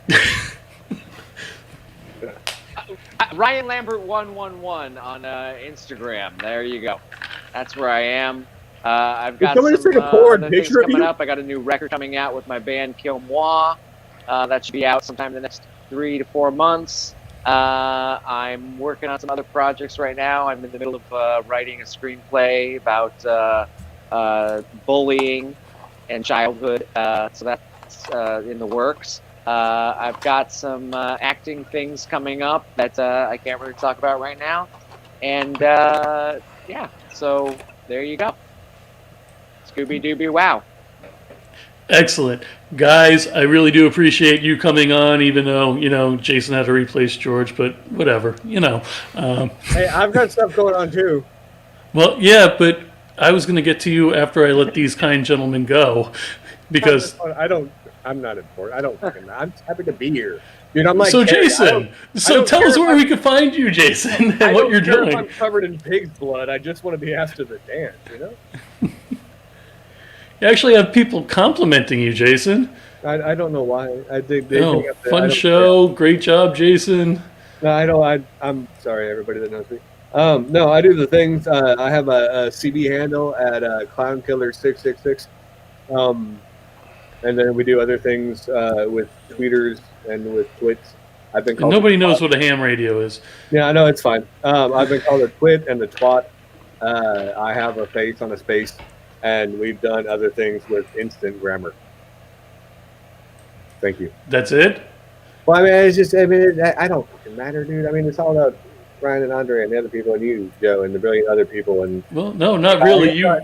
Ryan Lambert 111 on Instagram. There you go. That's where I am. I've got somebody some take a forward other things picture of coming you? up. I got a new record coming out with my band Kill Moi. That should be out sometime in the next 3 to 4 months. I'm working on some other projects right now. I'm in the middle of writing a screenplay about bullying and childhood. So that's in the works. I've got some acting things coming up that I can't really talk about right now. And yeah, so there you go. Scooby-Dooby wow. Excellent. Guys, I really do appreciate you coming on, even though, Jason had to replace George, but whatever, Hey, I've got stuff going on too. Well, yeah, but I was going to get to you after I let these kind gentlemen go, because... I'm not important. I don't fucking. I'm happy to be here, dude. I'm like. So, hey, Jason, tell us where we can find you, Jason, and what you're doing. I'm covered in pig's blood. I just want to be asked to the dance, You actually have people complimenting you, Jason. I don't know why. I think fun show, great job, Jason. No, I don't. I'm sorry, everybody that knows me. No, I do the things. I have a CB handle at ClownKiller666. And then we do other things with tweeters and with twits. I've been called. Nobody knows what a ham radio is. Yeah, I know, it's fine. I've been called a twit and a twat. I have a face on a space, and we've done other things with instant grammar. Thank you. That's it? Well, I mean, it's just, I don't fucking matter, dude. I mean, it's all about Ryan and Andre and the other people, and you, Joe, and the brilliant other people. And well, no, not really. You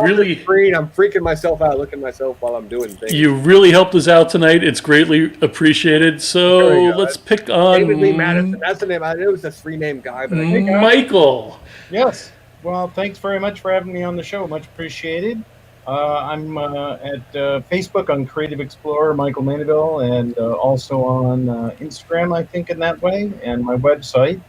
really screen. I'm freaking myself out, looking at myself while I'm doing things. You really helped us out tonight. It's greatly appreciated. So let's pick on David Lee Madison. That's the name. I knew it was a three-name guy, but I think Michael. Yes. Well, thanks very much for having me on the show. Much appreciated. I'm at Facebook on Creative Explorer, Michael Mandeville, and also on Instagram, I think, in that way, and my website.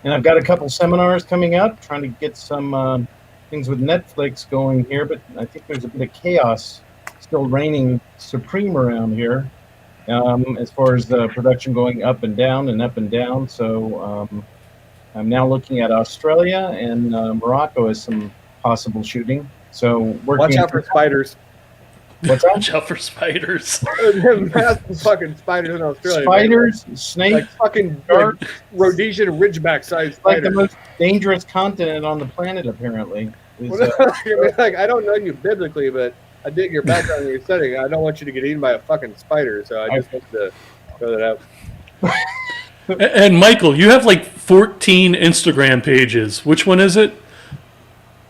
And I've got a couple seminars coming up, trying to get some things with Netflix going here, but I think there's a bit of chaos still reigning supreme around here as far as the production going up and down and up and down. So I'm now looking at Australia and Morocco as some possible shooting. So watch out for spiders. What's that? Watch out for spiders. Massive fucking spiders in Australia. Spiders, snakes, like fucking Rhodesian Ridgeback sized spiders. Like the most dangerous continent on the planet, apparently. I don't know you biblically, but I dig your background and your study. I don't want you to get eaten by a fucking spider, so I just want to throw that out. And Michael, you have like 14 Instagram pages. Which one is it?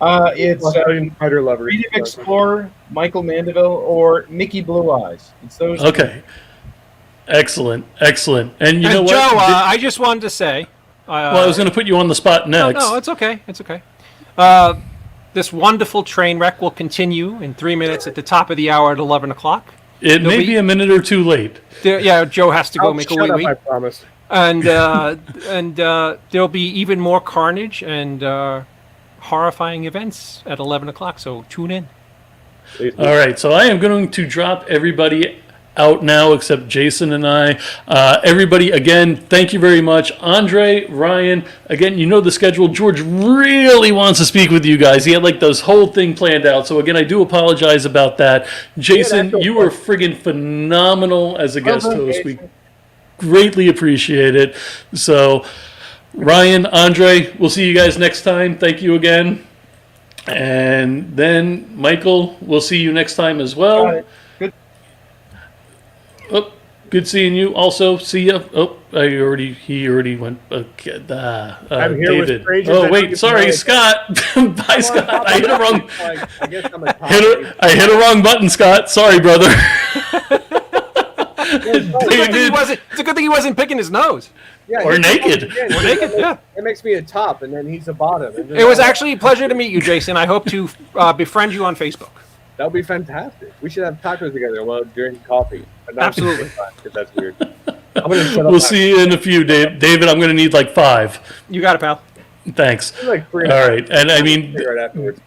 It's Spider Lover, Creative Explorer, Michael Mandeville, or Mickey Blue Eyes. It's those. Okay. Excellent. And you know what? Joe, I just wanted to say. I was going to put you on the spot next. No, it's okay. It's okay. This wonderful train wreck will continue in 3 minutes at the top of the hour at 11 o'clock. It may be a minute or two late. Joe has to go make a wee-wee. I promise. And there'll be even more carnage and horrifying events at 11 o'clock. So tune in. All right, so I am going to drop everybody out now except Jason and I. Everybody, again, thank you very much. Andre, Ryan, again, you know the schedule. George really wants to speak with you guys. He had like this whole thing planned out. So again, I do apologize about that. Jason, you were friggin' phenomenal as a guest host. We greatly appreciate it. So Ryan, Andre, we'll see you guys next time. Thank you again. And then Michael, we'll see you next time as well. Oh, good seeing you. Also, see ya. Oh, he already went. Okay, I'm here with David. strangers Oh that wait, you sorry, know. Scott. Bye, Scott. I hit a wrong. I guess I'm a top I hit a wrong button, Scott. Sorry, brother. It's a good thing he wasn't picking his nose. Yeah, Or naked. Or naked, yeah. It makes me a top, and then he's a bottom. And then It was actually a pleasure to meet you, Jason. I hope to befriend you on Facebook. that would be fantastic. We should have tacos together while drinking coffee. But not Absolutely. Because that's weird. I'm gonna shut up We'll now. see you in a few, Dave. David, I'm going to need like 5. You got it, pal. Thanks. Like three All right, and I mean, right afterwards.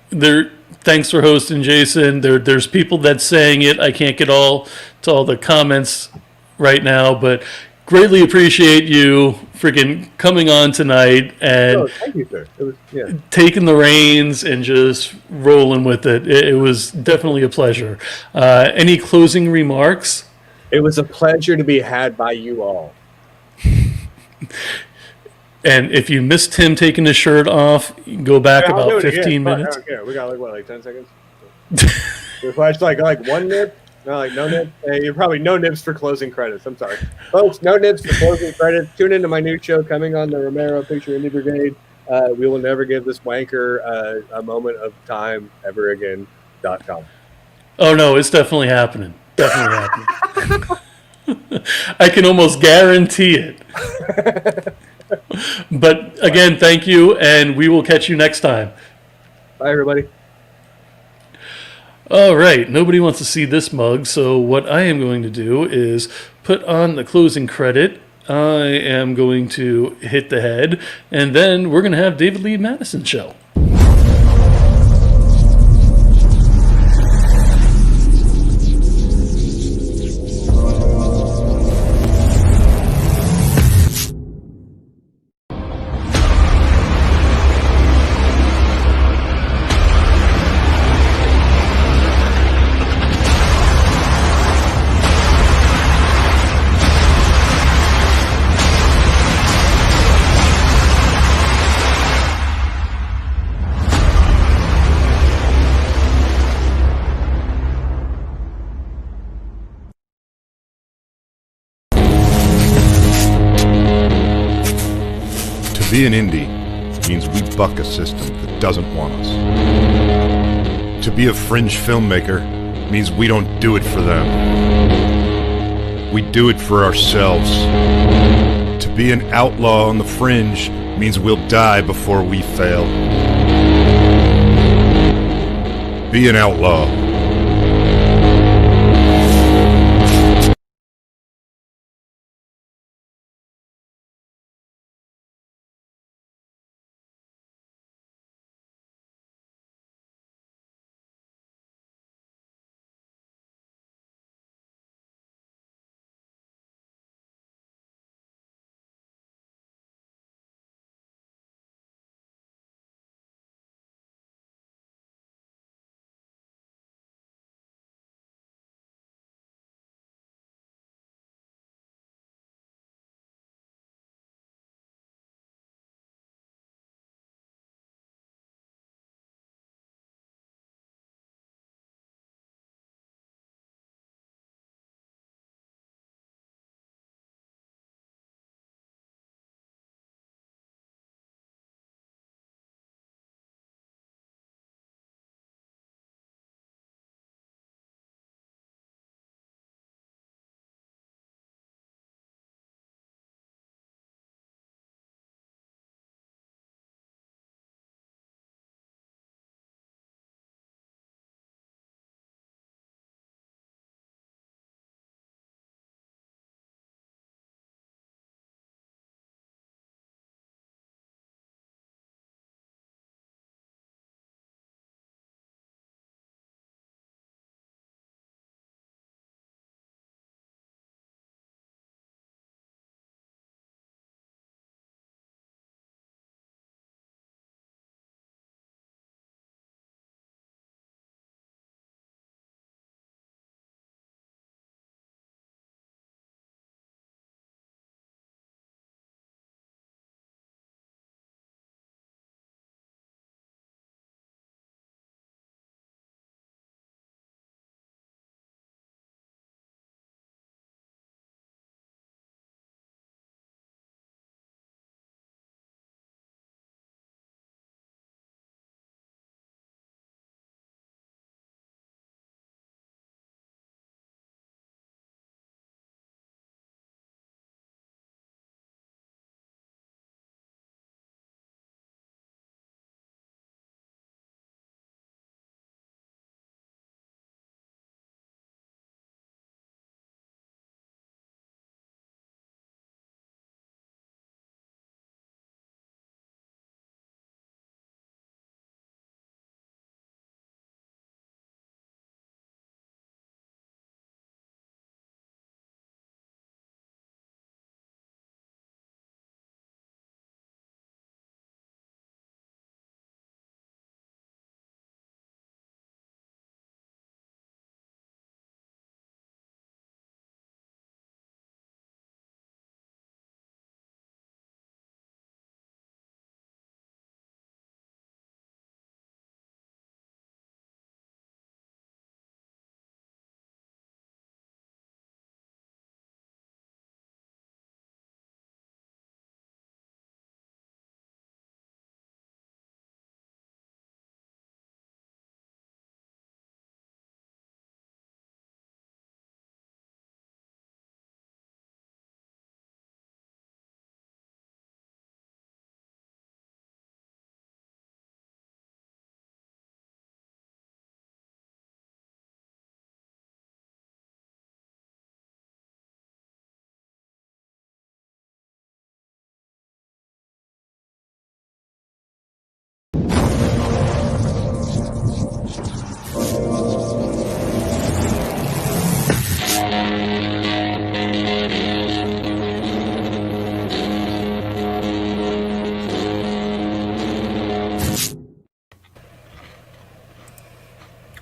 thanks for hosting, Jason. There's people that's saying it. I can't get all to all the comments right now, but greatly appreciate you freaking coming on tonight and Oh, thank you, sir. It was taking the reins and just rolling with it. It was definitely a pleasure. Any closing remarks? It was a pleasure to be had by you all. And if you missed him taking his shirt off, go back Yeah, I'll do about it again. 15 Fuck, minutes. I don't care. We got like 10 seconds. If I just like one nip, no nip. Hey, you're probably no nips for closing credits. I'm sorry, folks. No nips for closing credits. Tune into my new show coming on the Romero Picture Indie Brigade. We will never give this wanker a moment of time ever again.com. Oh no, it's definitely happening. Definitely happening. I can almost guarantee it. But again, thank you, and we will catch you next time. Bye, everybody. All right, nobody wants to see this mug, so what I am going to do is put on the closing credit. I am going to hit the head, and then we're going to have David Lee Madison show. To be an indie means we buck a system that doesn't want us. To be a fringe filmmaker means we don't do it for them. We do it for ourselves. To be an outlaw on the fringe means we'll die before we fail. Be an outlaw.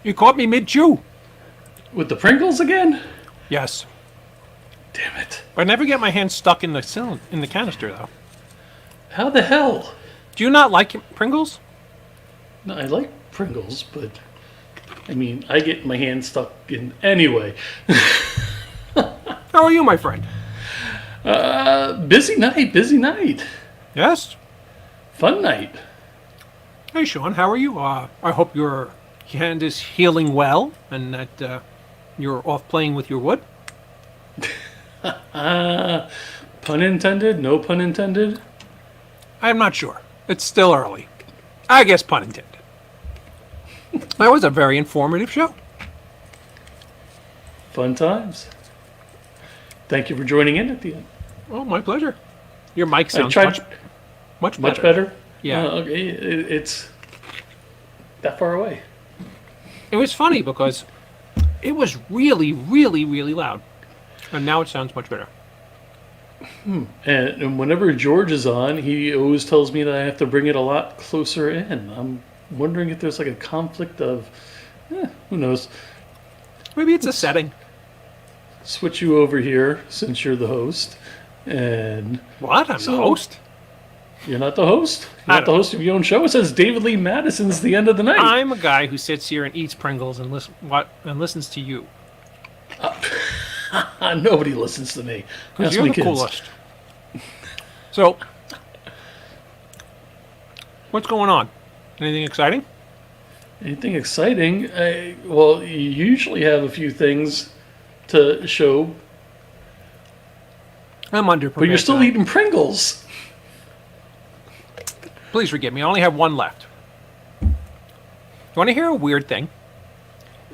You caught me mid-chew. With the Pringles again? Yes. Damn it. I never get my hand stuck in the canister, though. How the hell? Do you not like Pringles? No, I like Pringles, but I mean, I get my hand stuck in anyway. How are you, my friend? Busy night. Yes. Fun night. Hey, Sean, how are you? I hope your hand is healing well and that you're off playing with your wood. Pun intended? No pun intended? I'm not sure. It's still early. I guess pun intended. That was a very informative show. Fun times. Thank you for joining in at the end. Oh, my pleasure. Your mic sounds much Much better? Yeah. Okay. It's that far away. It was funny because it was really, really, really loud. And now it sounds much better. And whenever George is on, he always tells me that I have to bring it a lot closer in. I'm wondering if there's like a conflict of, who knows. Maybe it's a setting. Switch you over here since you're the host. And What? I'm the host? You're not the host? You're not the host of your own show? It says David Lee Madison's the end of the night. I'm a guy who sits here and eats Pringles and listens to you. Nobody listens to me. Because That's you're my the kids. coolest. So, what's going on? Anything exciting? Anything exciting? Well, you usually have a few things to show, I'm underprepared. but you're still tonight. eating Pringles. Please forgive me. I only have one left. You want to hear a weird thing?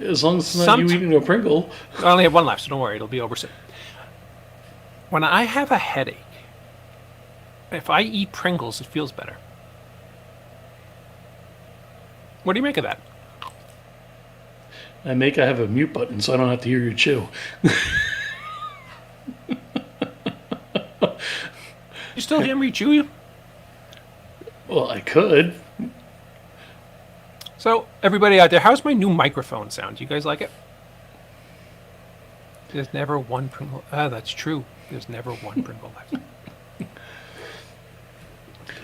As long as it's not you eating a Pringle. I only have one left, so don't worry. It'll be over soon. When I have a headache, if I eat Pringles, it feels better. What do you make of that? I have a mute button so I don't have to hear you chew. You still hear me chew? Well, I could. So, everybody out there, how's my new microphone sound? Do you guys like it? There's never one Pringle. That's true. There's never one Pringle left.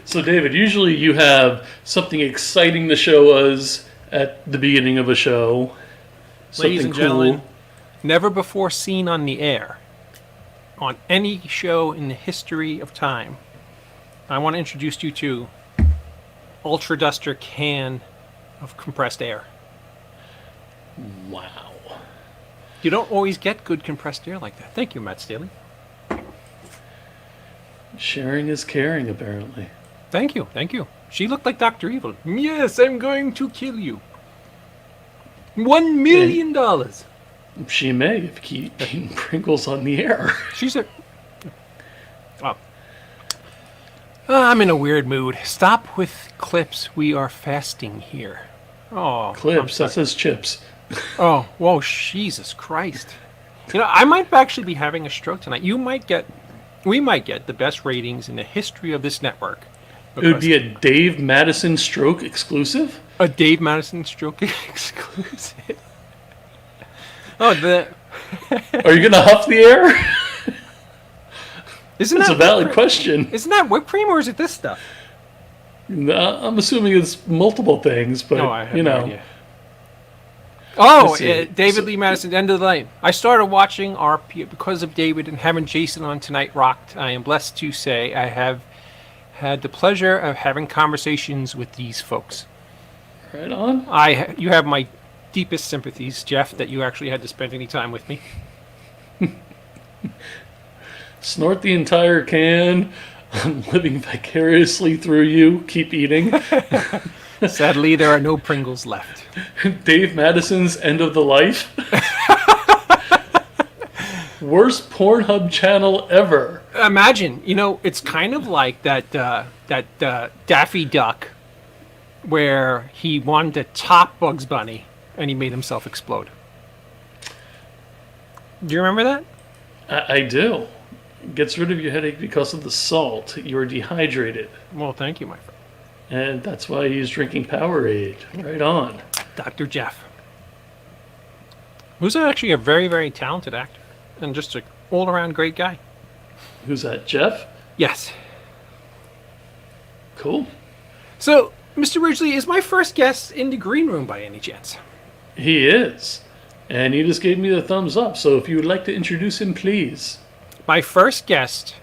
So, David, usually you have something exciting to show us at the beginning of a show. Ladies Something and gentlemen, cool. never before seen on the air, on any show in the history of time, I want to introduce you to Ultra Duster can of compressed air. Wow. You don't always get good compressed air like that. Thank you, Matt Staley. Sharing is caring, apparently. Thank you, thank you. She looked like Dr. Evil. Yes, I'm going to kill you. $1 million. She may if you keep eating Pringles on the air. She's a... Oh. I'm in a weird mood. Stop with clips. We are fasting here. Oh, Clips, that says chips. Oh, whoa, Jesus Christ. You know, I might actually be having a stroke tonight. We might get the best ratings in the history of this network. It would be a Dave Madison stroke exclusive? A Dave Madison stroke exclusive. Oh, Are you going to huff the air? Isn't That's that a valid whipped question. Isn't that whipped cream or is it this stuff? I'm assuming it's multiple things, but, I have you no know. idea. Oh, Let's see. David Lee Madison, End of the Lane. I started watching RPIB because of David and having Jason on tonight rocked. I am blessed to say I have had the pleasure of having conversations with these folks. Right on. You have my deepest sympathies, Jeff, that you actually had to spend any time with me. Snort the entire can. I'm living vicariously through you. Keep eating. Sadly, there are no Pringles left. Dave Madison's End of the Life. Worst Pornhub channel ever. Imagine, it's kind of like that Daffy Duck where he wanted to top Bugs Bunny and he made himself explode. Do you remember that? I do. Gets rid of your headache because of the salt. You're dehydrated. Well, thank you, my friend. And that's why he's drinking Powerade. Right on. Dr. Jeff. Who's actually a very, very talented actor and just an all-around great guy. Who's that, Jeff? Yes. Cool. So, Mr. Ridgely, is my first guest in the green room by any chance? He is. And he just gave me the thumbs up, so if you would like to introduce him, please. My first guest,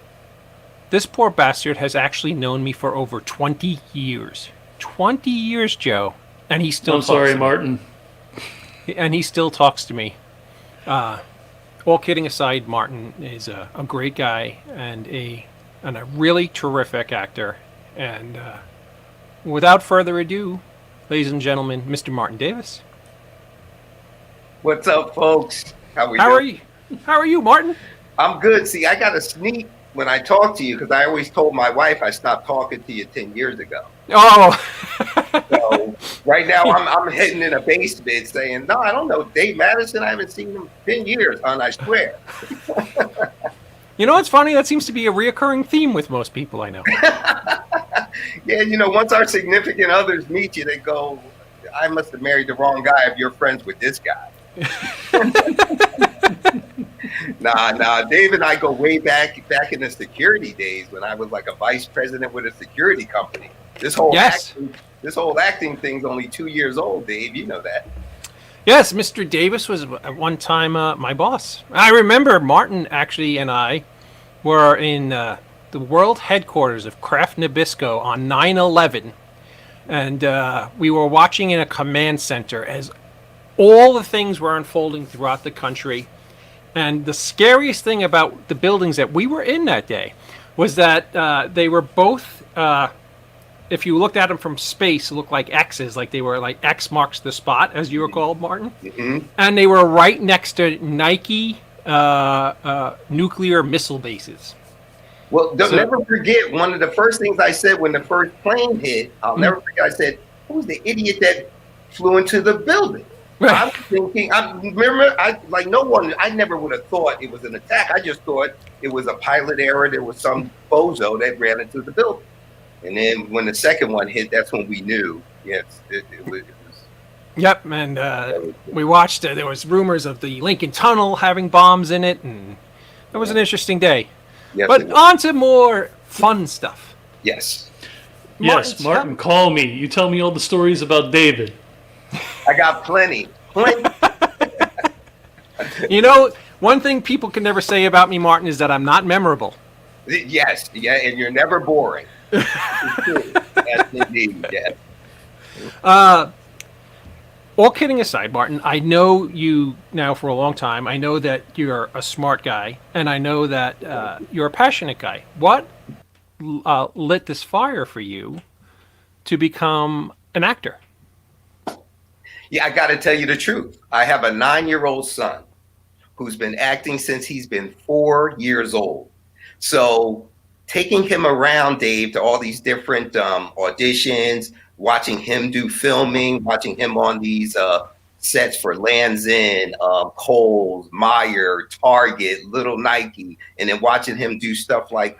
this poor bastard has actually known me for over 20 years. 20 years, Joe. And he still I'm sorry, Martin. And he still talks to me. All kidding aside, Martin is a great guy and a really terrific actor. And without further ado, ladies and gentlemen, Mr. Martin Davis. What's up, folks? How How are you? How are you, Martin? I'm good. See, I got to sneak when I talk to you because I always told my wife I stopped talking to you 10 years ago. Oh. So right now I'm hitting in a basement saying, no, I don't know Dave Madison. I haven't seen him 10 years, hon, I swear. You know what's funny? That seems to be a reoccurring theme with most people I know. Yeah, you know, once our significant others meet you, they go, I must have married the wrong guy if you're friends with this guy. Nah. Dave and I go way back in the security days when I was like a vice president with a security company. This whole acting thing's only 2 years old, Dave. You know that. Yes, Mr. Davis was at one time my boss. I remember Martin actually and I were in the world headquarters of Kraft Nabisco on 9/11, and we were watching in a command center as all the things were unfolding throughout the country. And the scariest thing about the buildings that we were in that day was that they were both, if you looked at them from space, looked like X's, like they were like X marks the spot, as you were called, Martin. Mm-hmm. And they were right next to Nike nuclear missile bases. Well, never forget, one of the first things I said when the first plane hit, I'll never forget, I said, who's the idiot that flew into the building? Right. I'm thinking, I never would have thought it was an attack. I just thought it was a pilot error. There was some bozo that ran into the building. And then when the second one hit, that's when we knew, yes, it was. Yep, and we watched, there was rumors of the Lincoln Tunnel having bombs in it, and it was an interesting day. Yes, but on to more fun stuff. Yes. Yes, Martin, call me. You tell me all the stories about David. I got plenty. You know, one thing people can never say about me, Martin, is that I'm not memorable. Yes, yeah, and you're never boring. Yes, indeed, yes. All kidding aside, Martin, I know you now for a long time. I know that you're a smart guy, and I know that you're a passionate guy. What lit this fire for you to become an actor? Yeah, I got to tell you the truth. I have a 9-year-old son who's been acting since he's been 4 years old. So taking him around, Dave, to all these different auditions, watching him do filming, watching him on these sets for Land's End, Kohl's, Meyer, Target, Little Nike, and then watching him do stuff like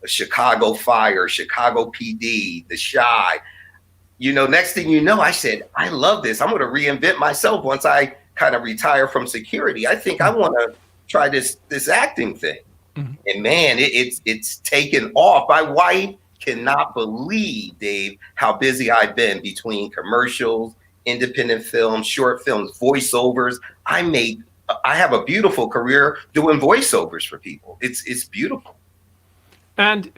Chicago Fire, Chicago PD, The Chi. You know, next thing you know, I said, I love this. I'm going to reinvent myself once I kind of retire from security. I think I want to try this acting thing. Mm-hmm. And man, it's taken off. My wife cannot believe, Dave, how busy I've been between commercials, independent films, short films, voiceovers. I have a beautiful career doing voiceovers for people. It's beautiful. And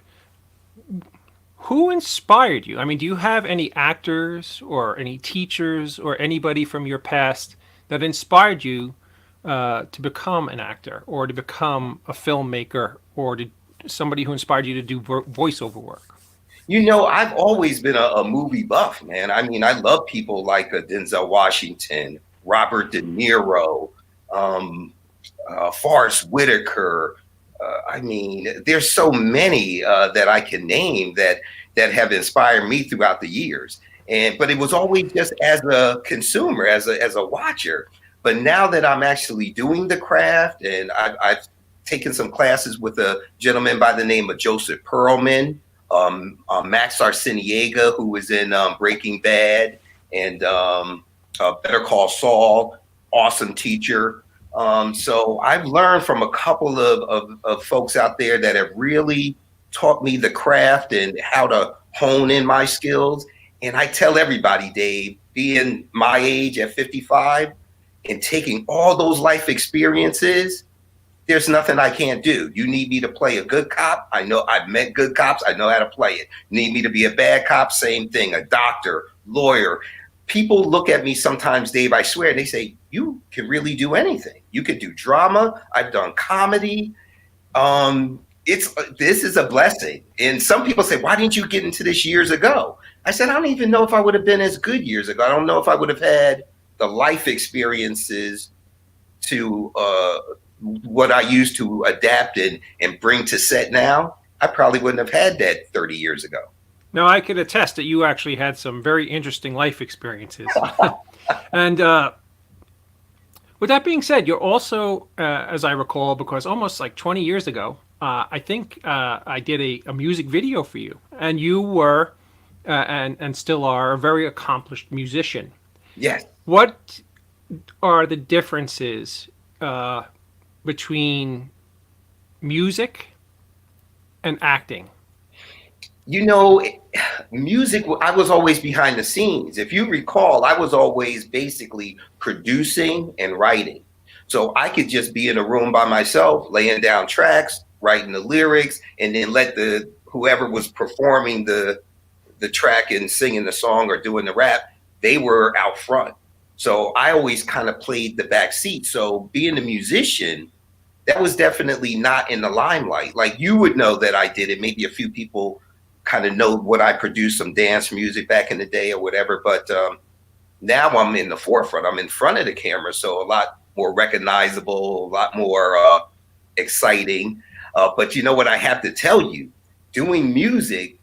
who inspired you? I mean, do you have any actors or any teachers or anybody from your past that inspired you to become an actor or to become a filmmaker or somebody who inspired you to do voiceover work? You know, I've always been a movie buff, man. I mean, I love people like Denzel Washington, Robert De Niro, Forrest Whitaker. I mean, there's so many that I can name that have inspired me throughout the years. But it was always just as a consumer, as a watcher. But now that I'm actually doing the craft, and I've taken some classes with a gentleman by the name of Joseph Perlman, Max Arciniega, who was in Breaking Bad and Better Call Saul. awesome teacher. So I've learned from a couple of folks out there that have really taught me the craft and how to hone in my skills. And I tell everybody, Dave, being my age at 55 and taking all those life experiences, there's nothing I can't do. You need me to play a good cop. I know I've met good cops. I know how to play it. Need me to be a bad cop? Same thing. A doctor, lawyer. People look at me sometimes, Dave, I swear, and they say, you can really do anything. You could do drama. I've done comedy. This is a blessing. And some people say, why didn't you get into this years ago? I said, I don't even know if I would have been as good years ago. I don't know if I would have had the life experiences to what I used to adapt and bring to set now. I probably wouldn't have had that 30 years ago. Now, I could attest that you actually had some very interesting life experiences. And with that being said, you're also, as I recall, because almost like 20 years ago, I think I did a music video for you. And you were, and still are, a very accomplished musician. Yes. What are the differences between music and acting? You know, music, I was always behind the scenes. If you recall, I was always basically producing and writing. So I could just be in a room by myself, laying down tracks, writing the lyrics, and then let whoever was performing the track and singing the song or doing the rap, they were out front. So I always kind of played the back seat. So being a musician, that was definitely not in the limelight. Like you would know that I did it. Maybe a few people kind of know what I produced, some dance music back in the day or whatever. But now I'm in the forefront. I'm in front of the camera. So a lot more recognizable, a lot more exciting. But you know what I have to tell you, doing music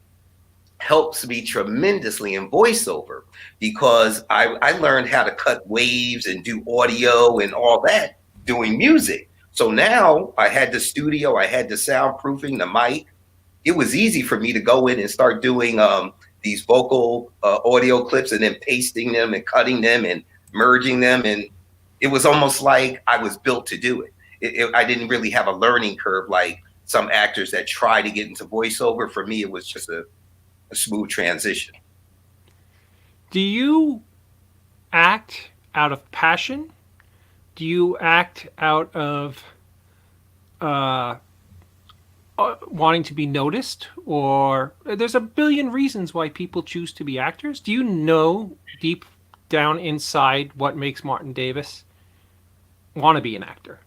helps me tremendously in voiceover because I learned how to cut waves and do audio and all that doing music. So now I had the studio, I had the soundproofing, the mic. It was easy for me to go in and start doing these vocal audio clips and then pasting them and cutting them and merging them. And it was almost like I was built to do it. I didn't really have a learning curve like some actors that try to get into voiceover. For me, it was just a smooth transition. Do you act out of passion? Do you act out of wanting to be noticed? Or there's a billion reasons why people choose to be actors. Do you know deep down inside what makes Martin Davis want to be an actor?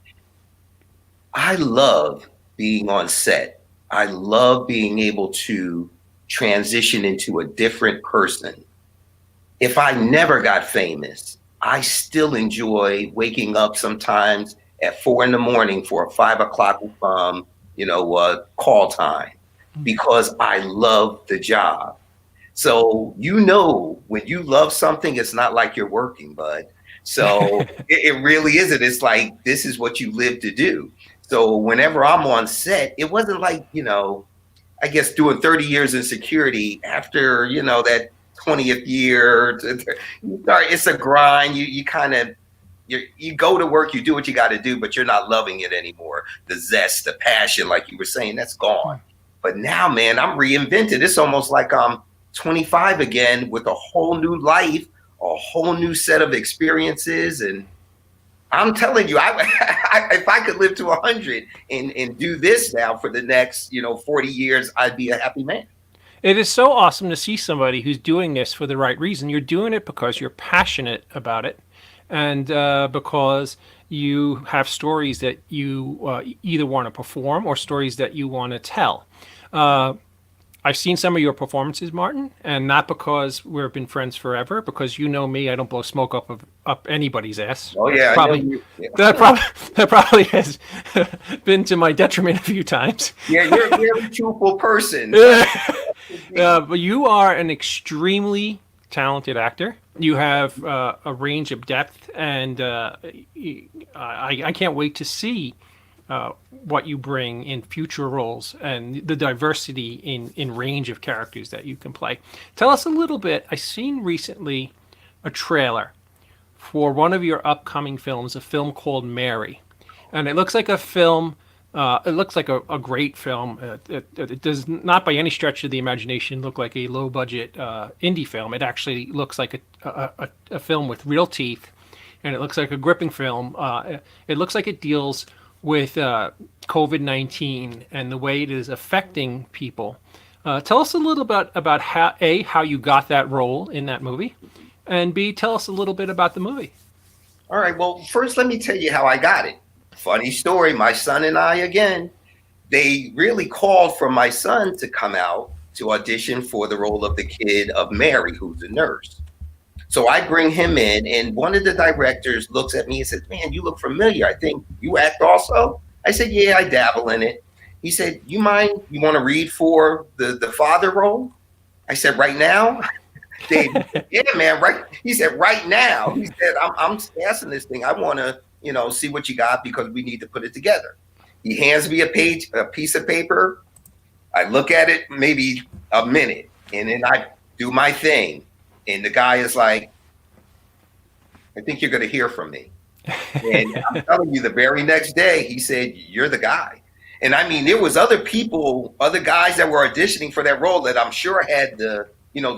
I love being on set. I love being able to transition into a different person. If I never got famous, I still enjoy waking up sometimes at 4 a.m. for a 5 o'clock, call time because I love the job. So, when you love something, it's not like you're working, bud. So it really isn't. It's like, this is what you live to do. So whenever I'm on set, it wasn't like, I guess doing 30 years in security after, that 20th year, it's a grind. You go to work, you do what you got to do, but you're not loving it anymore. The zest, the passion, like you were saying, that's gone. But now, man, I'm reinvented. It's almost like I'm 25 again with a whole new life, a whole new set of experiences. And I'm telling you, if I could live to 100 and do this now for the next, 40 years, I'd be a happy man. It is so awesome to see somebody who's doing this for the right reason. You're doing it because you're passionate about it, and because you have stories that you either want to perform or stories that you want to tell. I've seen some of your performances, Martin, and not because we've been friends forever, because you know me, I don't blow smoke up anybody's ass. Oh yeah, that probably has been to my detriment a few times. Yeah, you're a very truthful person. But you are an extremely talented actor. You have a range of depth, and I can't wait to see what you bring in future roles and the diversity in range of characters that you can play. Tell us a little bit. I seen recently a trailer for one of your upcoming films, a film called Mary. And it looks like a film, it looks like a great film. It does not by any stretch of the imagination look like a low-budget indie film. It actually looks like a film with real teeth, and it looks like a gripping film. It looks like it deals with COVID-19 and the way it is affecting people. Tell us a little bit about how you got that role in that movie, and B, tell us a little bit about the movie. All right. Well, first, let me tell you how I got it. Funny story. My son and I, again, they really called for my son to come out to audition for the role of the kid of Mary, who's a nurse. So I bring him in, and one of the directors looks at me and says, "Man, you look familiar. I think you act also." I said, "Yeah, I dabble in it." He said, "You mind? You want to read for the father role?" I said, "Right now?" Dave, yeah, man, right. He said, "Right now." He said, I'm asking this thing. I want to, see what you got because we need to put it together. He hands me a piece of paper. I look at it maybe a minute, and then I do my thing. And the guy is like, "I think you're going to hear from me." And I'm telling you, the very next day, he said, "You're the guy." And I mean, there was other people, other guys that were auditioning for that role that I'm sure had the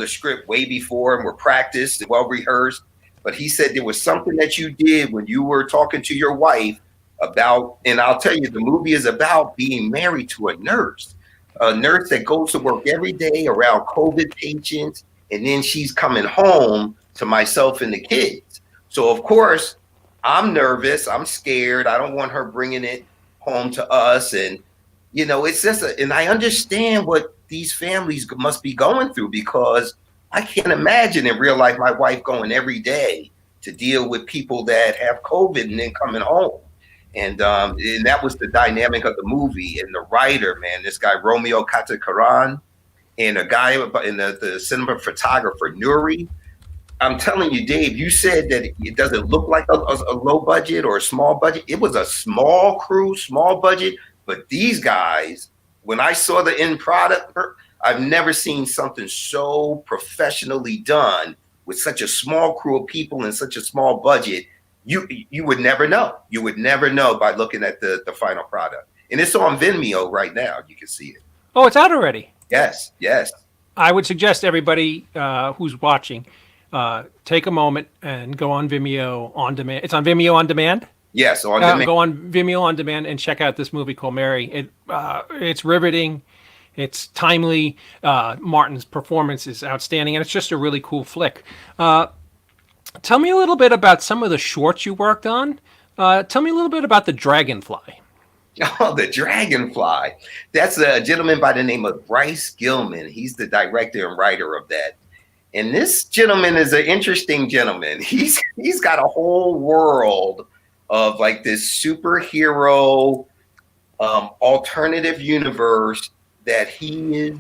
script way before and were practiced and well rehearsed. But he said there was something that you did when you were talking to your wife about, and I'll tell you, the movie is about being married to a nurse that goes to work every day around COVID patients. And then she's coming home to myself and the kids. So of course, I'm nervous. I'm scared. I don't want her bringing it home to us. And, it's just, and I understand what these families must be going through, because I can't imagine in real life my wife going every day to deal with people that have COVID and then coming home. And that was the dynamic of the movie. And the writer, man, this guy, Romero Katakaran, and a guy in the cinema photographer, Nuri. I'm telling you, Dave, you said that it doesn't look like a low budget or a small budget. It was a small crew, small budget. But these guys, when I saw the end product, I've never seen something so professionally done with such a small crew of people and such a small budget. You would never know. You would never know by looking at the final product. And it's on Vimeo right now. You can see it. Oh, it's out already. Yes. I would suggest everybody who's watching take a moment and go on Vimeo on demand. It's on Vimeo on demand. Yes, on demand. Go on Vimeo on demand and check out this movie called Mary. It's riveting. It's timely. Martin's performance is outstanding, and it's just a really cool flick. Tell me a little bit about some of the shorts you worked on. Tell me a little bit about The Dragonfly. Oh, The Dragonfly. That's a gentleman by the name of Bryce Gilman. He's the director and writer of that. And this gentleman is an interesting gentleman. He's got a whole world of like this superhero alternative universe that he is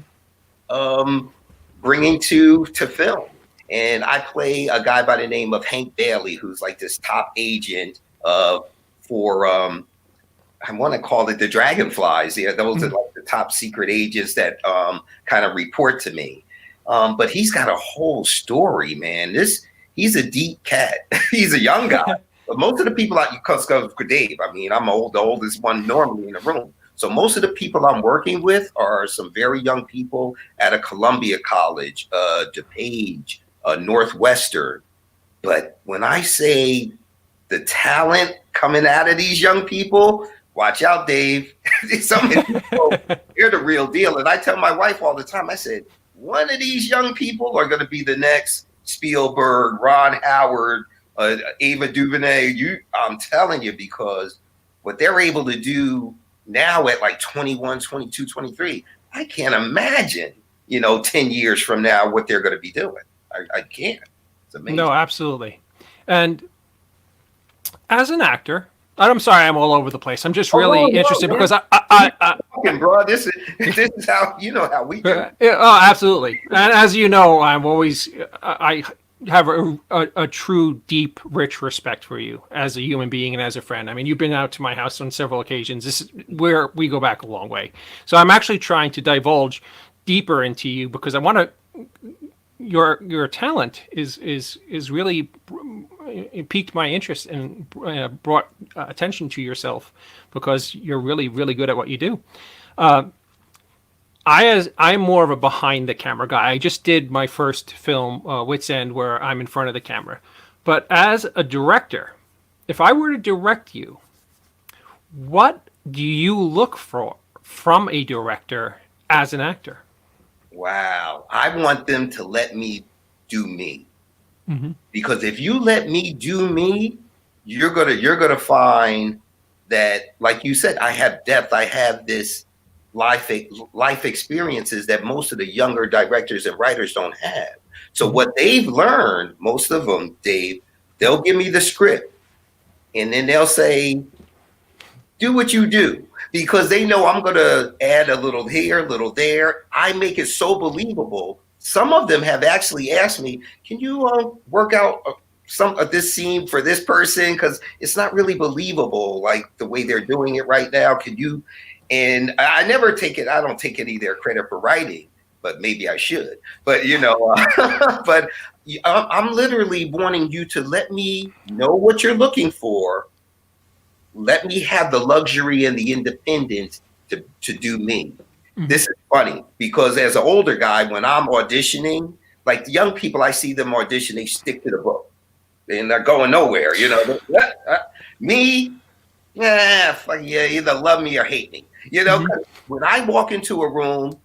bringing to film. And I play a guy by the name of Hank Bailey, who's like this top agent for I want to call it the Dragonflies. Yeah, those are like the top secret agents that kind of report to me. But he's got a whole story, man. He's a deep cat. He's a young guy. But most of the people because of Dave, I mean, I'm the oldest one normally in the room. So most of the people I'm working with are some very young people at a Columbia College, DePage, Northwestern. But when I say the talent coming out of these young people, watch out, Dave. Some of these people, they're the real deal. And I tell my wife all the time, I said, one of these young people are going to be the next Spielberg, Ron Howard, Ava DuVernay. I'm telling you, because what they're able to do now at like 21, 22, 23, I can't imagine, 10 years from now what they're going to be doing. I can't. It's amazing. No, absolutely. And as an actor, I'm sorry, I'm all over the place. I'm just really interested because bro, this is how how we do. Oh, absolutely. And as you know, I have a true, deep, rich respect for you as a human being and as a friend. I mean, you've been out to my house on several occasions. This is where we go back a long way. So I'm actually trying to divulge deeper into you because I want to. Your talent is really it piqued my interest and brought attention to yourself because you're really, really good at what you do. I'm more of a behind the camera guy. I just did my first film, Wits End, where I'm in front of the camera. But as a director, if I were to direct you, what do you look for from a director as an actor? Wow. I want them to let me do me. Mm-hmm. Because if you let me do me, you're gonna find that, like you said, I have depth. I have this life experiences that most of the younger directors and writers don't have. So what they've learned, most of them, Dave, they'll give me the script and then they'll say, do what you do, because they know I'm going to add a little here, a little there. I make it so believable. Some of them have actually asked me, can you work out some of this scene for this person? Because it's not really believable, like the way they're doing it right now. Can you? And I never take it. I don't take any of their credit for writing, but maybe I should. But, but I'm literally wanting you to let me know what you're looking for. Let me have the luxury and the independence to do me. Mm-hmm. This is funny because as an older guy, when I'm auditioning, like the young people, I see them audition, they stick to the book and they're going nowhere. Me, fuck yeah, either love me or hate me. Mm-hmm. When I walk into a room,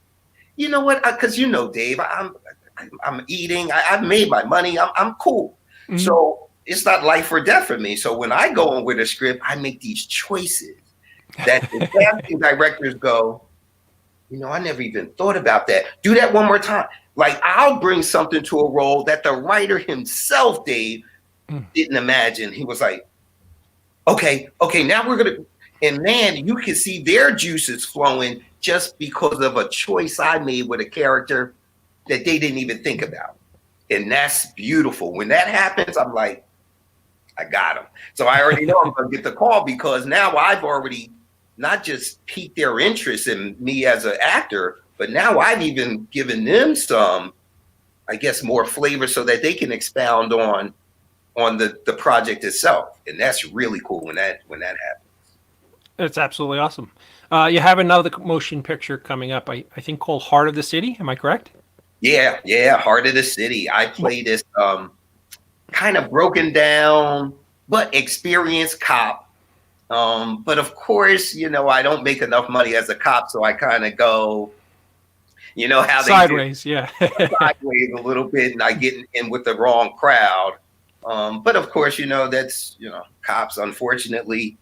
you know what? Because Dave, I'm eating. I've made my money. I'm cool. Mm-hmm. So it's not life or death for me. So when I go in with a script, I make these choices that the casting directors go, I never even thought about that. Do that one more time. Like I'll bring something to a role that the writer himself, Dave, didn't imagine. He was like, okay, now we're going to, and man, you can see their juices flowing just because of a choice I made with a character that they didn't even think about. And that's beautiful. When that happens, I'm like, I got him. So I already know I'm going to get the call because now I've already not just piqued their interest in me as an actor, but now I've even given them some, I guess, more flavor so that they can expound on the project itself. And that's really cool when that happens. It's absolutely awesome. You have another motion picture coming up, I think, called Heart of the City. Am I correct? Yeah. Heart of the City. I play this kind of broken down but experienced cop. But of course, I don't make enough money as a cop, so I kind of go, how they sideways, sideways a little bit, and I get in with the wrong crowd. But of course, that's cops. Unfortunately,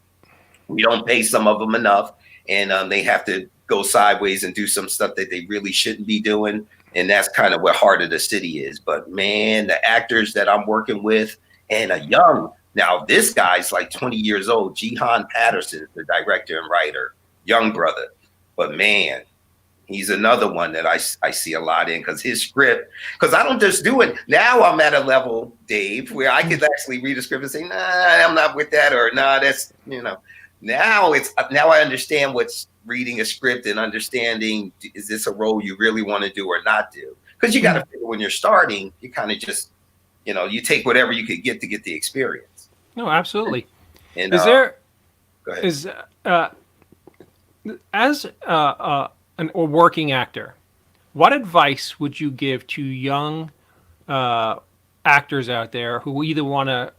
we don't pay some of them enough, and they have to go sideways and do some stuff that they really shouldn't be doing. And that's kind of what Heart of the City is. But man, the actors that I'm working with and now this guy's like 20 years old. Jehan Patterson, the director and writer, young brother. But man, he's another one that I see a lot in because his script, because I don't just do it. Now I'm at a level, Dave, where I could actually read a script and say, nah, I'm not with that. Or nah, that's, now I understand what's reading a script and understanding, is this a role you really want to do or not do? Because you got to figure when you're starting, you kind of just, you take whatever you could get to get the experience. No, absolutely. And is there, go ahead. is, as a working actor, what advice would you give to young actors out there who either want to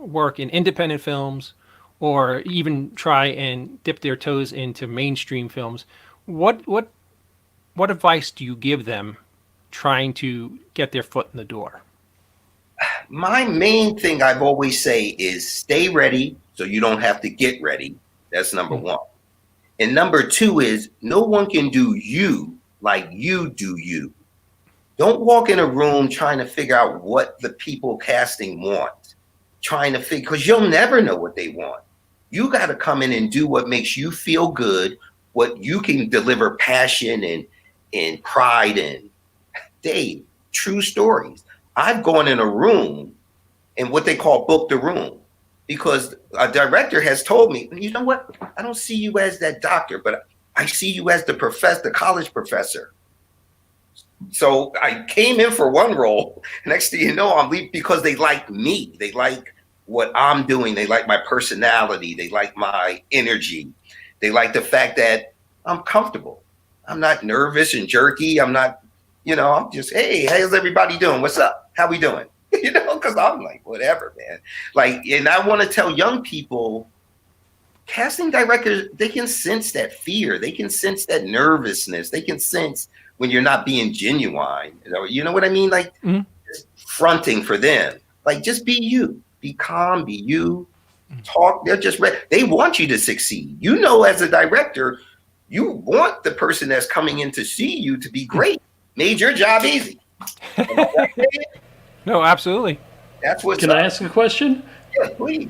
work in independent films or even try and dip their toes into mainstream films? What advice do you give them trying to get their foot in the door? My main thing I've always say is stay ready so you don't have to get ready. That's number one. And number two is no one can do you like you do you. Don't walk in a room trying to figure out what the people casting want. Because you'll never know what they want. You got to come in and do what makes you feel good, what you can deliver passion and pride in. Dave, true stories. I've gone in a room and what they call book the room because a director has told me, you know what? I don't see you as that doctor, but I see you as the college professor. So I came in for one role. Next thing you know, I'm leaving because they like me. They like what I'm doing. They like my personality. They like my energy. They like the fact that I'm comfortable. I'm not nervous and jerky. I'm not, I'm just, hey, how's everybody doing? What's up? How we doing? Because I'm like, whatever, man. Like, and I want to tell young people, casting directors, they can sense that fear. They can sense that nervousness. They can sense when you're not being genuine. You know what I mean? Like, just fronting for them. Like, just be you. Be calm. Be you. Talk. They're just they want you to succeed. As a director, you want the person that's coming in to see you to be great. Made your job easy. No, absolutely. That's what. Can I ask a question? Yeah, please.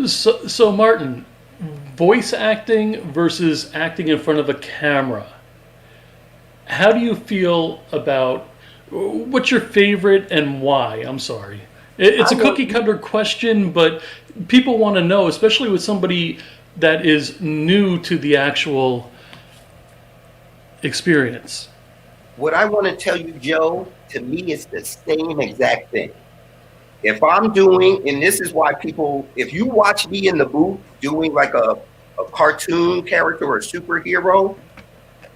So Martin, voice acting versus acting in front of a camera. How do you feel about what's your favorite and why? I'm sorry. It's a cookie cutter question, but people want to know, especially with somebody that is new to the actual experience. What I want to tell you, Joe, to me, it's the same exact thing. If I'm doing, and this is why people, if you watch me in the booth doing like a cartoon character or a superhero,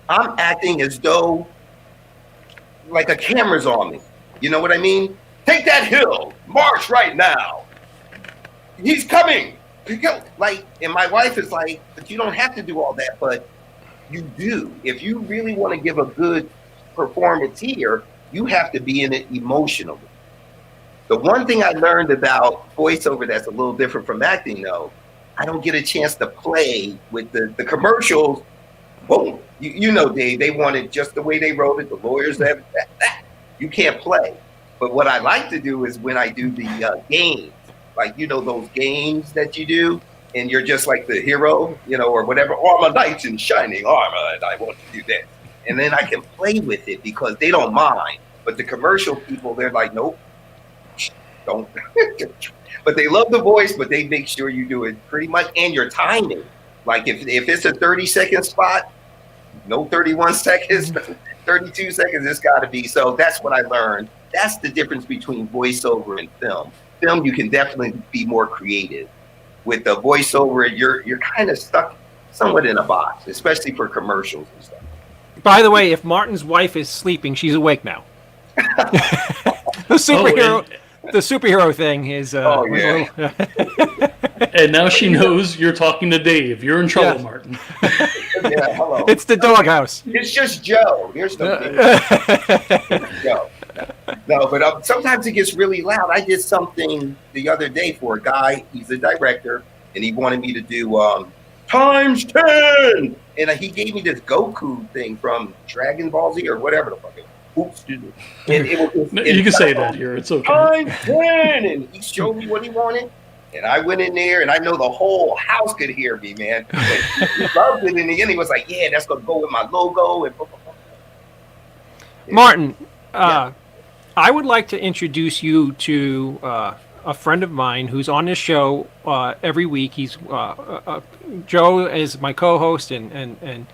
I'm acting as though like a camera's on me. You know what I mean? Take that hill, march right now. He's coming. Like, and my wife is like, but you don't have to do all that, but you do. If you really want to give a good performance here, you have to be in it emotionally. The one thing I learned about voiceover that's a little different from acting, though, I don't get a chance to play with the commercials. Boom. Dave, they wanted just the way they wrote it, the lawyers, that. You can't play. But what I like to do is when I do the games, like, those games that you do, and you're just like the hero, or whatever, armor knights in shining armor, and I want to do that. And then I can play with it because they don't mind. But the commercial people, they're like, nope, don't. But they love the voice, but they make sure you do it pretty much, and your timing. Like if it's a 30-second spot, no 31 seconds, 32 seconds, it's got to be. So that's what I learned. That's the difference between voiceover and film. Film, you can definitely be more creative. With the voiceover, you're kind of stuck somewhat in a box, especially for commercials and stuff. By the way, if Martin's wife is sleeping, she's awake now. The superhero thing is. And now she knows you're talking to Dave. You're in trouble, yeah. Martin. Yeah, hello. It's the doghouse. It's just Joe. There's no Joe. No, but sometimes it gets really loud. I did something the other day for a guy. He's a director, and he wanted me to do times 10. And he gave me this Goku thing from Dragon Ball Z or whatever the fuck it was. Oops, dude. You can say that here. It's okay. Times 10. And he showed me what he wanted. And I went in there, and I know the whole house could hear me, man. He loved it. In the end, he was like, yeah, that's going to go with my logo. And blah, blah, blah. Yeah. Martin, I would like to introduce you to a friend of mine who's on this show every week. He's Joe is my co-host, and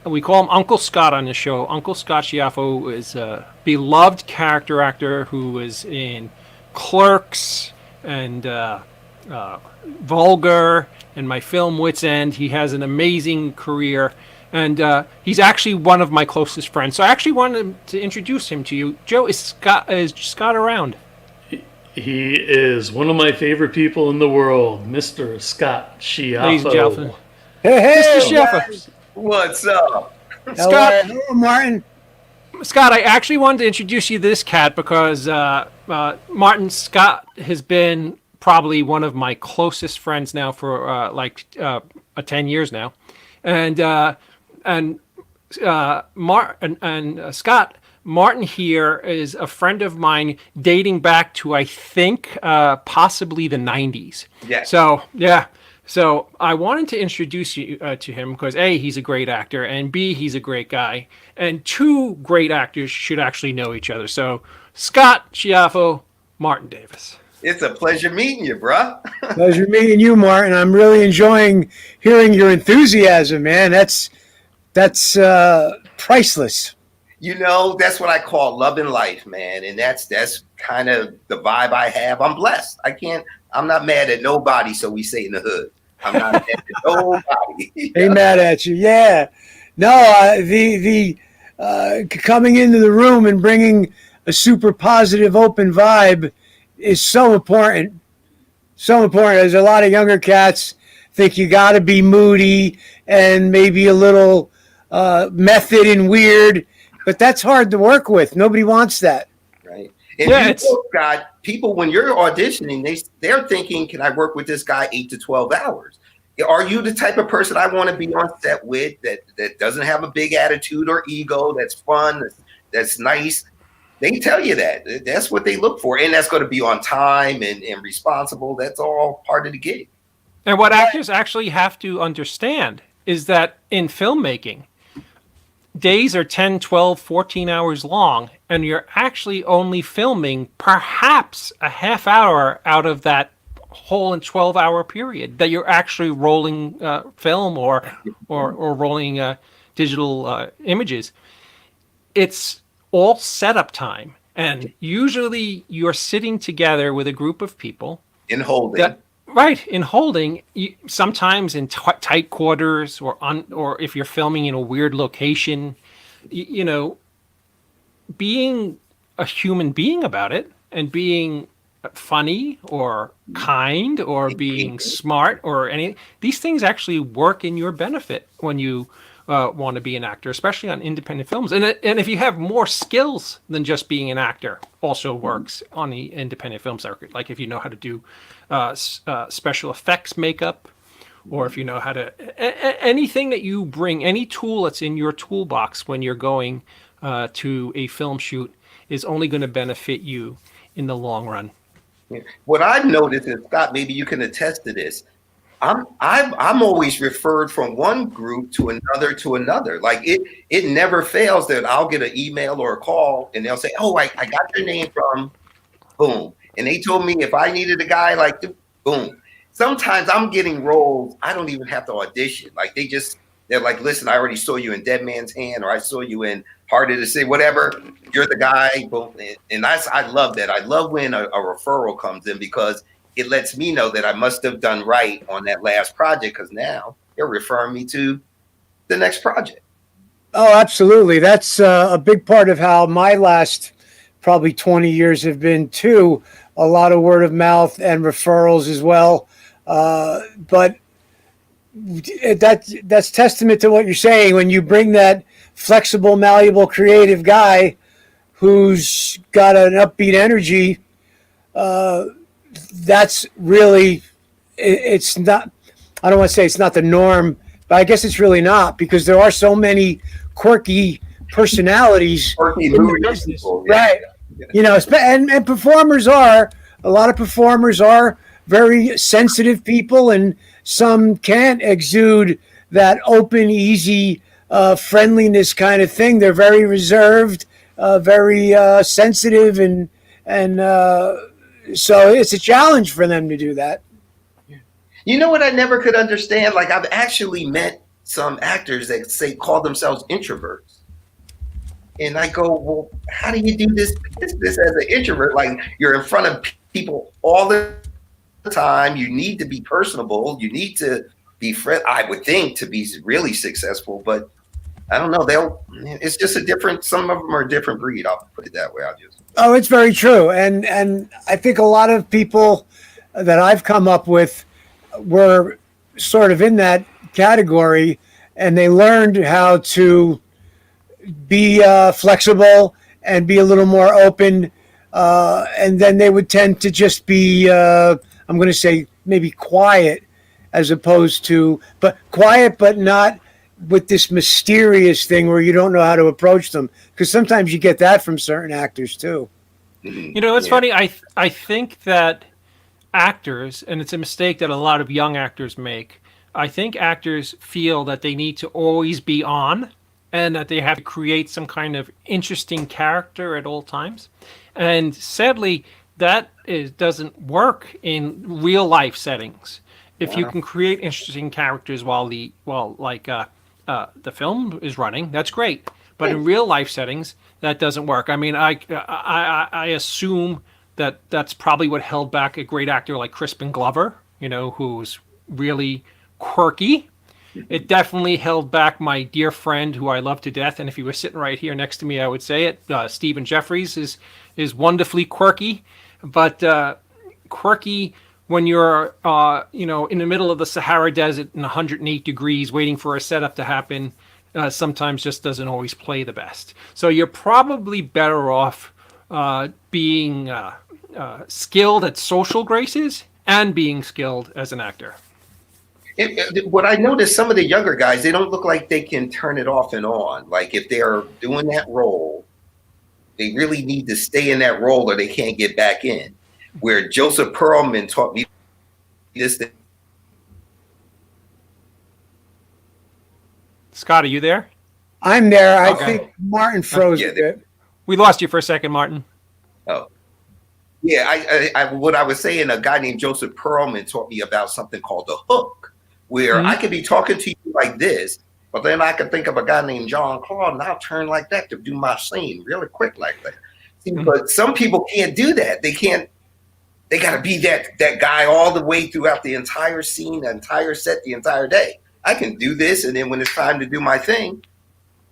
we call him Uncle Scott on the show. Uncle Scott Schiaffo is a beloved character actor who was in Clerks and Vulgar and my film Wits End. He has an amazing career, and he's actually one of my closest friends. So I actually wanted to introduce him to you. Joe, is Scott around? He is one of my favorite people in the world, Mr. Scott Schiaffo. Ladies and gentlemen. Hey, Mr. Schiaffo. What's up? Scott. Hello, Martin. Scott, I actually wanted to introduce you to this cat because Martin Scott has been probably one of my closest friends now for 10 years now, and Scott Martin here is a friend of mine dating back to I think possibly the 90s. Yeah. So I wanted to introduce you to him because A, he's a great actor, and B, he's a great guy. And two great actors should actually know each other. So Scott Schiaffo, Martin Davis. It's a pleasure meeting you, bruh. Pleasure meeting you, Martin. I'm really enjoying hearing your enthusiasm, man. That's priceless. That's what I call love in life, man. And that's kind of the vibe I have. I'm blessed. I'm not mad at nobody, so we say in the hood. I'm not mad at nobody. They mad at you, yeah. No, the coming into the room and bringing a super positive, open vibe is so important. So important. There's a lot of younger cats think you got to be moody and maybe a little method and weird, but that's hard to work with. Nobody wants that. Right. And got people when you're auditioning, they're thinking, can I work with this guy 8 to 12 hours? Are you the type of person I want to be on set with that doesn't have a big attitude or ego, that's fun, that's nice? They tell you that. That's what they look for. And that's going to be on time and responsible. That's all part of the gig. And what actors actually have to understand is that in filmmaking, days are 10, 12, 14 hours long, and you're actually only filming perhaps a half hour out of that whole 12-hour period that you're actually rolling film or rolling digital images. It's all setup time, and usually you're sitting together with a group of people in holding. In holding, sometimes in tight quarters, or if you're filming in a weird location, you know, being a human being about it and being funny or kind or being smart or these things actually work in your benefit when you want to be an actor, especially on independent films. And if you have more skills than just being an actor, also works on the independent film circuit. Like if you know how to do special effects makeup, or if you know how to anything that you bring, any tool that's in your toolbox when you're going to a film shoot is only going to benefit you in the long run. What I've noticed, and Scott, maybe you can attest to this, I'm always referred from one group to another. Like it never fails that I'll get an email or a call and they'll say, "Oh, I got your name from boom," and they told me if I needed a guy like boom. Sometimes I'm getting roles I don't even have to audition. Like they're like, "Listen, I already saw you in Dead Man's Hand, or I saw you in Harder to Say, whatever. You're the guy." Boom. And I love that. I love when a referral comes in because it lets me know that I must have done right on that last project, because now they're referring me to the next project. Oh, absolutely. That's a big part of how my last probably 20 years have been too. A lot of word of mouth and referrals as well. But that's testament to what you're saying. When you bring that flexible, malleable, creative guy who's got an upbeat energy, that's really, it's not, I don't want to say it's not the norm, but I guess it's really not, because there are so many quirky personalities in the business, right? You know, and performers are, a lot of performers are very sensitive people, and some can't exude that open, easy, friendliness kind of thing. They're very reserved, very sensitive, and so it's a challenge for them to do that. You know what I never could understand? Like, I've actually met some actors that call themselves introverts. And I go, well, how do you do this as an introvert? Like, you're in front of people all the time. You need to be personable. You need to be friend. I would think, to be really successful, but I don't know. It's just a different, some of them are a different breed. I'll put it that way. Oh, it's very true. And I think a lot of people that I've come up with were sort of in that category, and they learned how to be flexible and be a little more open. And then they would tend to just be, I'm going to say maybe quiet, as opposed to, but quiet, but not with this mysterious thing where you don't know how to approach them. Because sometimes you get that from certain actors too. You know, it's funny. I think that actors, and it's a mistake that a lot of young actors make, I think actors feel that they need to always be on, and that they have to create some kind of interesting character at all times. And sadly, that doesn't work in real life settings. If you can create interesting characters while the film is running, that's great. But in real life settings, that doesn't work. I mean, I assume that's probably what held back a great actor like Crispin Glover, who's really quirky. It definitely held back my dear friend who I love to death, and if he was sitting right here next to me, I would say it. Stephen Jeffries is wonderfully quirky, but quirky when you're in the middle of the Sahara Desert in 108 degrees waiting for a setup to happen, sometimes just doesn't always play the best. So you're probably better off being skilled at social graces and being skilled as an actor. What I noticed, some of the younger guys, they don't look like they can turn it off and on. Like if they're doing that role, they really need to stay in that role or they can't get back in. Where Joseph Perlman taught me this. Scott, are you there? I'm there. I think Martin froze a bit. We lost you for a second, Martin. Oh. Yeah, I what I was saying, a guy named Joseph Perlman taught me about something called a hook, where I could be talking to you like this, but then I could think of a guy named John Claude, and I'll turn like that to do my scene really quick like that. See, but some people can't do that. They can't. They got to be that guy all the way throughout the entire scene, the entire set, the entire day. I can do this, and then when it's time to do my thing,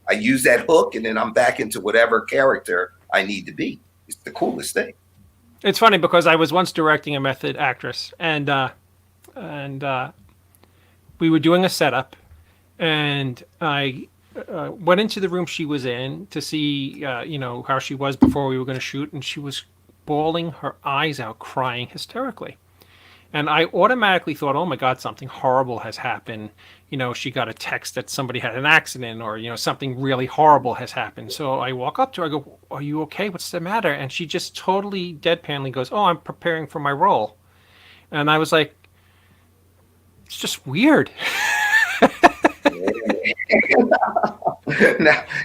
I use that hook, and then I'm back into whatever character I need to be. It's the coolest thing. It's funny because I was once directing a method actress, and we were doing a setup, and I went into the room she was in to see, how she was before we were going to shoot, and she was bawling her eyes out, crying hysterically. And I automatically thought, oh my God, something horrible has happened. She got a text that somebody had an accident or, something really horrible has happened. So I walk up to her, I go, are you okay? What's the matter? And she just totally deadpanly goes, oh, I'm preparing for my role. And I was like, it's just weird.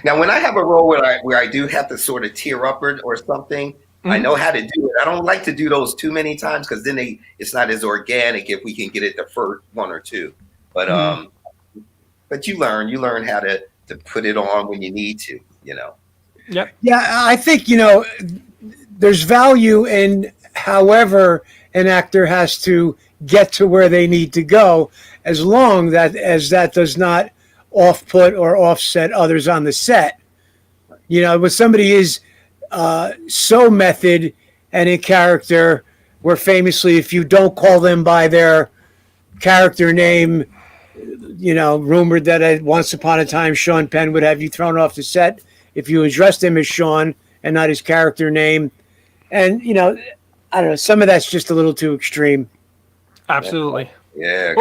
Now, when I have a role where I do have to sort of tear up or something, I know how to do it. I don't like to do those too many times because then it's not as organic if we can get it the first one or two. But but you learn how to put it on when you need to, Yep. Yeah, I think there's value in however an actor has to get to where they need to go, as long as that does not off-put or offset others on the set. When somebody is so method and in character, where famously, if you don't call them by their character name, rumored that once upon a time Sean Penn would have you thrown off the set if you addressed him as Sean and not his character name. And, I don't know, some of that's just a little too extreme. Absolutely. Yeah.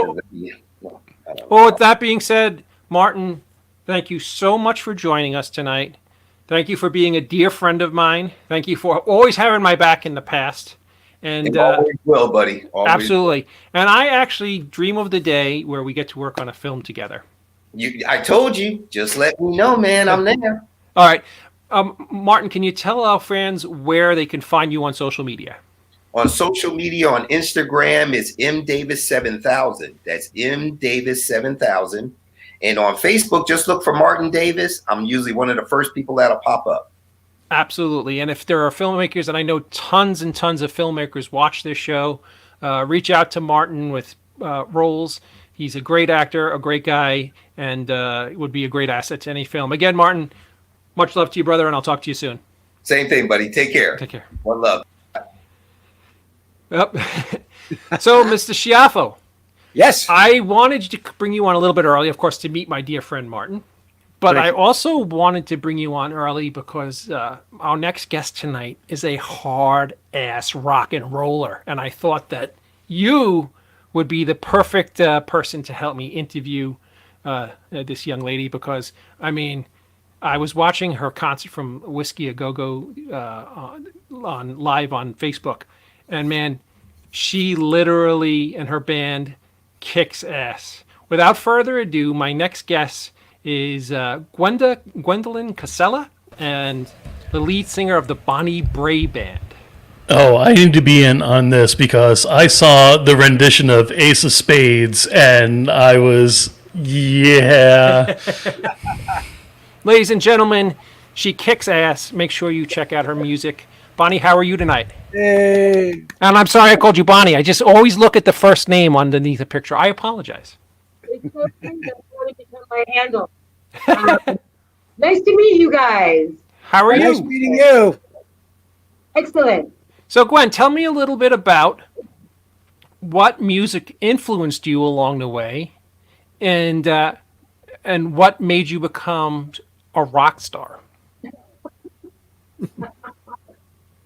Well, with that being said, Martin, thank you so much for joining us tonight. Thank you for being a dear friend of mine. Thank you for always having my back in the past. And always will, buddy. Always. Absolutely. And I actually dream of the day where we get to work on a film together. I told you. Just let me know, man. I'm there. All right. Martin, can you tell our fans where they can find you on social media? On social media, on Instagram, it's mdavis7000. That's mdavis7000. And on Facebook, just look for Martin Davis. I'm usually one of the first people that'll pop up. Absolutely. And if there are filmmakers, and I know tons and tons of filmmakers watch this show, reach out to Martin with roles. He's a great actor, a great guy, and would be a great asset to any film. Again, Martin, much love to you, brother, and I'll talk to you soon. Same thing, buddy. Take care. Take care. One love. Yep. So, Mr. Schiaffo. Yes. I wanted to bring you on a little bit early, of course, to meet my dear friend Martin. But I also wanted to bring you on early because our next guest tonight is a hard-ass rock and roller. And I thought that you would be the perfect person to help me interview this young lady because, I was watching her concert from Whisky A Go-Go on live on Facebook. And, man, she literally and her band kicks ass. Without further ado, my next guest is Gwendolyn Cassella and the lead singer of the Bonnie Brae Band. Oh, I need to be in on this because I saw the rendition of Ace of Spades and I was, yeah. Ladies and gentlemen, she kicks ass. Make sure you check out her music. Bonnie, how are you tonight? Hey. And I'm sorry I called you Bonnie. I just always look at the first name underneath a picture. I apologize. It's okay. That's going to become my handle. Nice to meet you guys. How are Nice you? meeting you. Excellent. So, Gwen, tell me a little bit about what music influenced you along the way, and what made you become a rock star.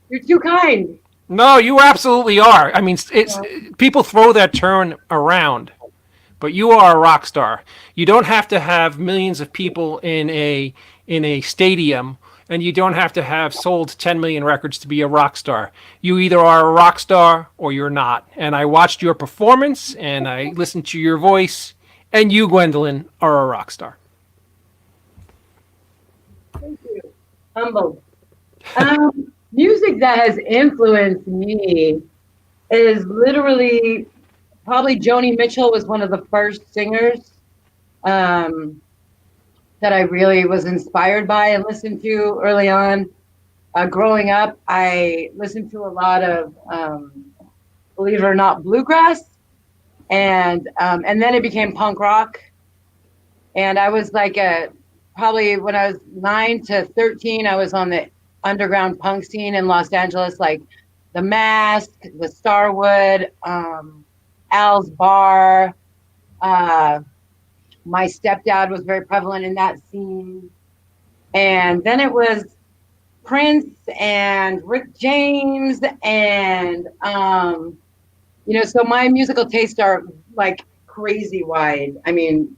You're too kind. No, you absolutely are. I mean, it's people throw that term around, but you are a rock star. You don't have to have millions of people in a stadium, and you don't have to have sold 10 million records to be a rock star. You either are a rock star or you're not. And I watched your performance, and I listened to your voice, and you, Gwendolyn, are a rock star. Thank you. Humbled. Music that has influenced me is literally probably Joni Mitchell was one of the first singers that I really was inspired by and listened to early on. Growing up, I listened to a lot of, believe it or not, bluegrass, and then it became punk rock. And I was like probably when I was 9 to 13, I was on the underground punk scene in Los Angeles, like The Mask, the Starwood, Al's Bar. My stepdad was very prevalent in that scene. And then it was Prince and Rick James and, so my musical tastes are like crazy wide. I mean,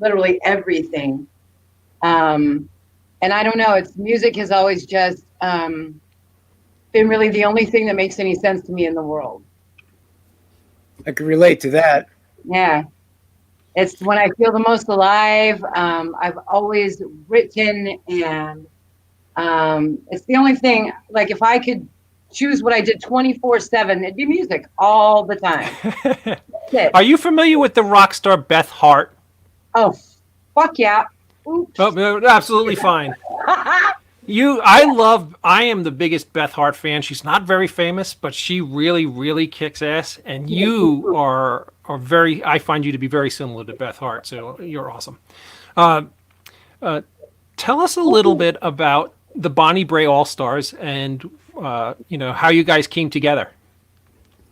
literally everything. And I don't know, music has always just been really the only thing that makes any sense to me in the world. I can relate to that. Yeah. It's when I feel the most alive. I've always written, and it's the only thing, like if I could choose what I did 24/7, it'd be music all the time. Are you familiar with the rock star Beth Hart? Oh, fuck yeah. Oops. Oh, absolutely fine. I am the biggest Beth Hart fan. She's not very famous, but she really, really kicks ass. And you are I find you to be very similar to Beth Hart. So you're awesome. Tell us a little bit about the Bonnie Brae All Stars and, how you guys came together.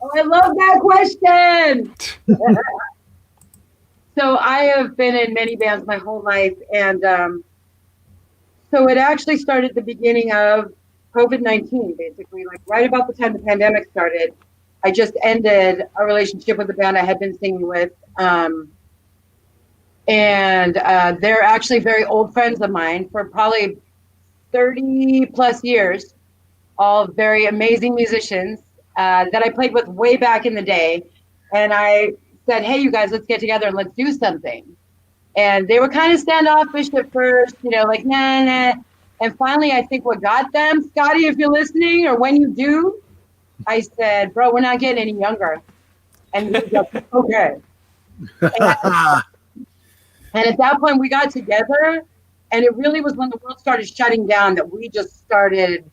Oh, I love that question. So I have been in many bands my whole life, and so it actually started at the beginning of COVID-19, basically, like right about the time the pandemic started. I just ended a relationship with a band I had been singing with, and they're actually very old friends of mine for probably 30 plus years, all very amazing musicians that I played with way back in the day, and I said, hey, you guys, let's get together and let's do something. And they were kind of standoffish at first, like, nah. And finally, I think what got them, Scotty, if you're listening, or when you do, I said, bro, we're not getting any younger. And he was like, okay. And at that point, we got together, and it really was when the world started shutting down that we just started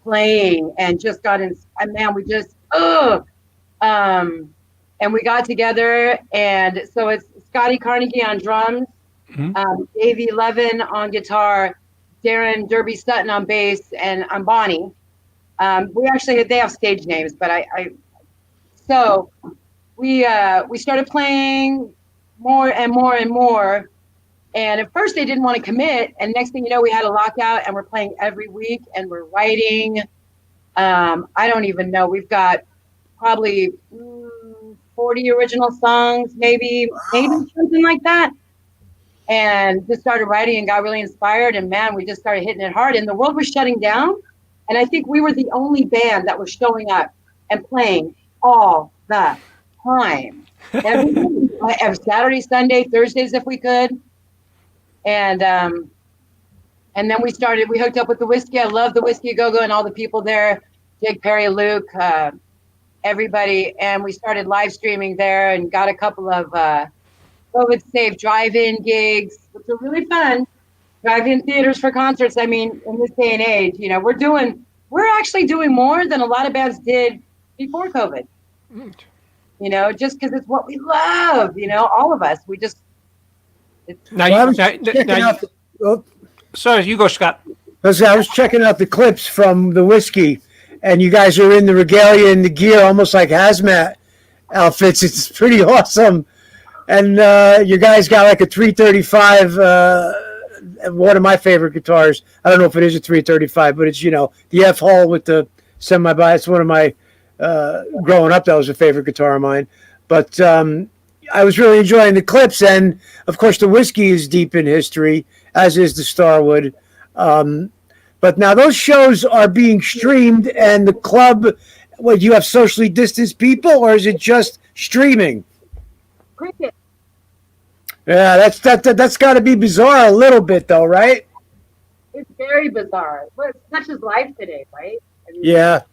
playing and just got in, and man, we just, and we got together, and so it's Scotty Carnegie on drums, Davey Levin on guitar, Darren Derby Sutton on bass, and I'm Bonnie. They have stage names, but so we started playing more and more and more. And at first they didn't want to commit, and next thing you know, we had a lockout, and we're playing every week, and we're writing. I don't even know. We've got probably 40 original songs, maybe something like that. And just started writing and got really inspired, and man, we just started hitting it hard, and the world was shutting down. And I think we were the only band that was showing up and playing all the time. Every Saturday, Sunday, Thursdays if we could. And then we hooked up with the Whiskey. I love the Whisky A Go-Go and all the people there, Jake, Perry, Luke, everybody. And we started live streaming there and got a couple of COVID-safe drive-in gigs, which are really fun. Drive-in theaters for concerts. I mean, in this day and age, we're doing we're actually doing more than a lot of bands did before COVID. You know, just because it's what we love. You know, all of us. We just. Sorry, you go, Scott. I was checking out the clips from the Whiskey, and you guys are in the regalia and the gear, almost like hazmat outfits. It's pretty awesome. And you guys got like a 335, one of my favorite guitars. I don't know if it is a 335, but it's, you know, the F Hall with the semi-bias. One of my, growing up, that was a favorite guitar of mine. But I was really enjoying the clips. And, of course, the Whiskey is deep in history, as is the Starwood. But now those shows are being streamed, and the club, what, you have socially distanced people, or is it just streaming? Cricket. Yeah, that's got to be bizarre a little bit, though, right? It's very bizarre. But it's such as life today, right? I mean, Yeah.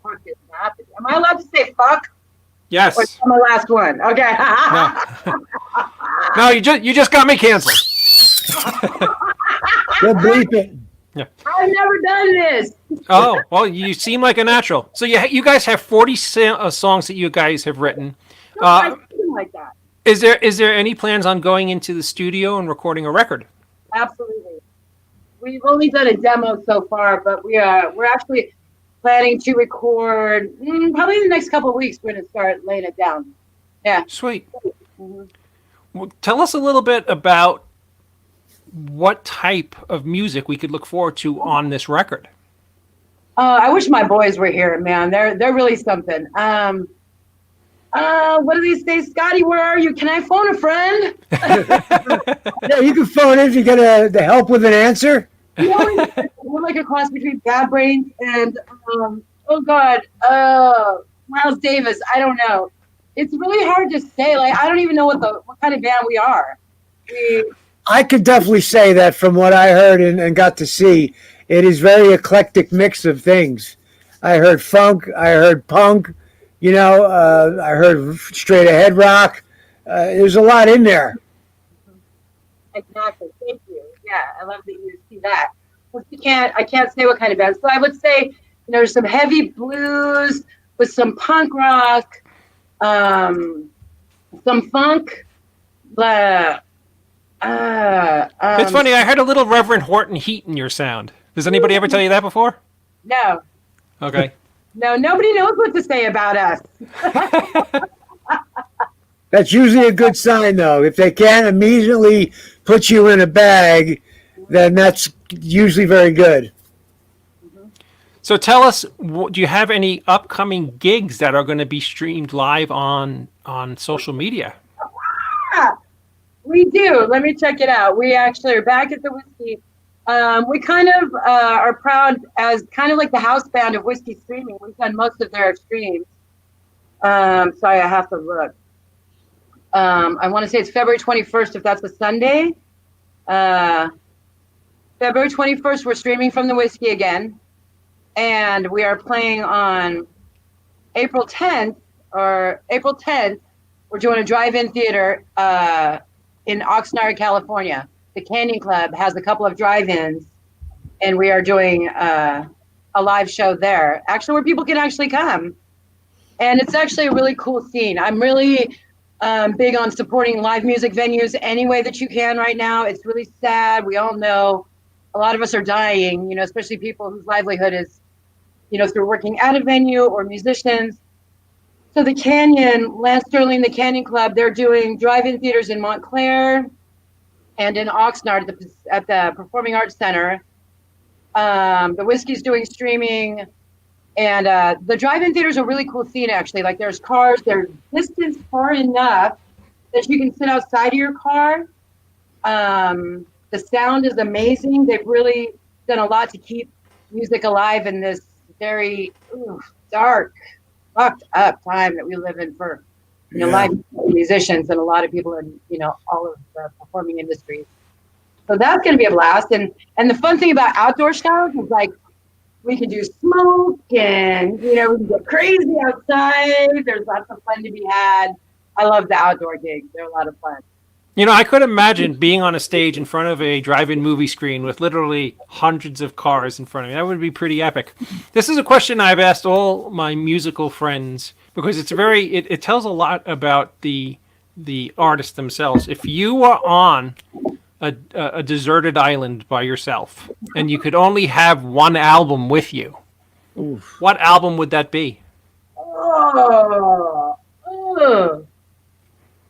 fuck is happening. Am I allowed to say fuck? Yes. Or is that my last one? Okay. No, you just got me canceled. Good bleeping. Yeah. I've never done this. Oh, well, you seem like a natural. So you guys have 40 songs that you guys have written. Something like that. Is there any plans on going into the studio and recording a record? Absolutely. We've only done a demo so far, but we're actually planning to record probably in the next couple of weeks. We're going to start laying it down. Yeah. Sweet. Well, tell us a little bit about what type of music we could look forward to on this record. I wish my boys were here, man. They're really something. What do they say, Scotty? Where are you? Can I phone a friend? Yeah, you can phone in if you get the help with an answer. We're like a cross between Bad Brains and Miles Davis. I don't know. It's really hard to say. Like, I don't even know what kind of band we are. I could definitely say that from what I heard and got to see. It is very eclectic mix of things. I heard funk. I heard punk. You know, I heard straight ahead rock. There's a lot in there. Exactly. Thank you. Yeah, I love that you see that. I can't say what kind of band. So I would say, you know, there's some heavy blues with some punk rock, some funk. It's funny. I heard a little Reverend Horton Heat in your sound. Does anybody ever tell you that before? No. Okay. No, nobody knows what to say about us. That's usually a good sign, though. If they can't immediately put you in a bag, then that's usually very good. So tell us, do you have any upcoming gigs that are going to be streamed live on social media? We do. Let me check it out. We actually are back at the Whiskey. We kind of are proud as kind of like the house band of Whiskey streaming. We've done most of their streams. Sorry, I have to look. I want to say it's February 21st, if that's a Sunday. February 21st, we're streaming from the Whiskey again. And we are playing on April 10th. We're doing a drive-in theater in Oxnard, California. The Canyon Club has a couple of drive-ins, and we are doing a live show there, actually, where people can actually come. And it's actually a really cool scene. I'm really big on supporting live music venues any way that you can right now. It's really sad. We all know a lot of us are dying, you know, especially people whose livelihood is, you know, through working at a venue or musicians. So the Canyon, Lance Sterling, the Canyon Club, they're doing drive-in theaters in Montclair and in Oxnard at the Performing Arts Center. The Whiskey's doing streaming. And the drive-in theater's a really cool scene, actually. Like, there's cars, they're distanced far enough that you can sit outside of your car. The sound is amazing. They've really done a lot to keep music alive in this very dark, fucked up time that we live in for, you know, live musicians and a lot of people in, you know, all of the performing industries. So that's going to be a blast. And the fun thing about outdoor shows is, like, we can do smoke and, you know, we can get crazy outside. There's lots of fun to be had. I love the outdoor gigs. They're a lot of fun. You know, I could imagine being on a stage in front of a drive-in movie screen with literally hundreds of cars in front of me. That would be pretty epic. This is a question I've asked all my musical friends because it's it tells a lot about the artists themselves. If you were on a deserted island by yourself and you could only have one album with you, what album would that be?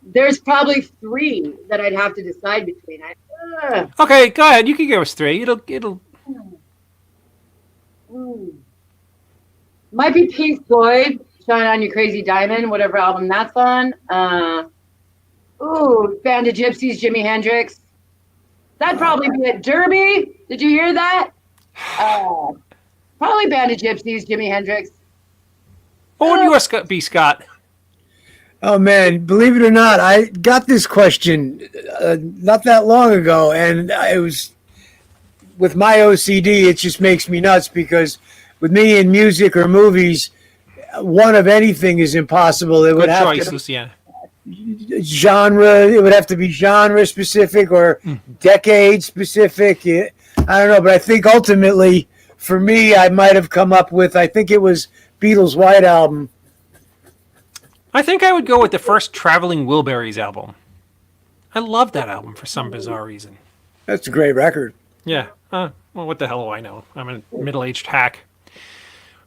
There's probably 3 that I'd have to decide between. Okay, go ahead. You can give us 3. It'll. Might be Pink Floyd, Shine On You Crazy Diamond, whatever album that's on. Band of Gypsies, Jimi Hendrix. That'd probably be it. Derby, did you hear that? Probably Band of Gypsies, Jimi Hendrix. What would yours be, Scott? Oh man, believe it or not, I got this question not that long ago, and it was with my OCD. It just makes me nuts because with me in music or movies, one of anything is impossible. It would have choices, yeah. Genre. It would have to be genre specific or decade specific. I don't know, but I think ultimately, for me, I might have come up with. I think it was Beatles' White Album. I think I would go with the first Traveling Wilburys album. I love that album for some bizarre reason. That's a great record. Yeah. Well, what the hell do I know? I'm a middle-aged hack.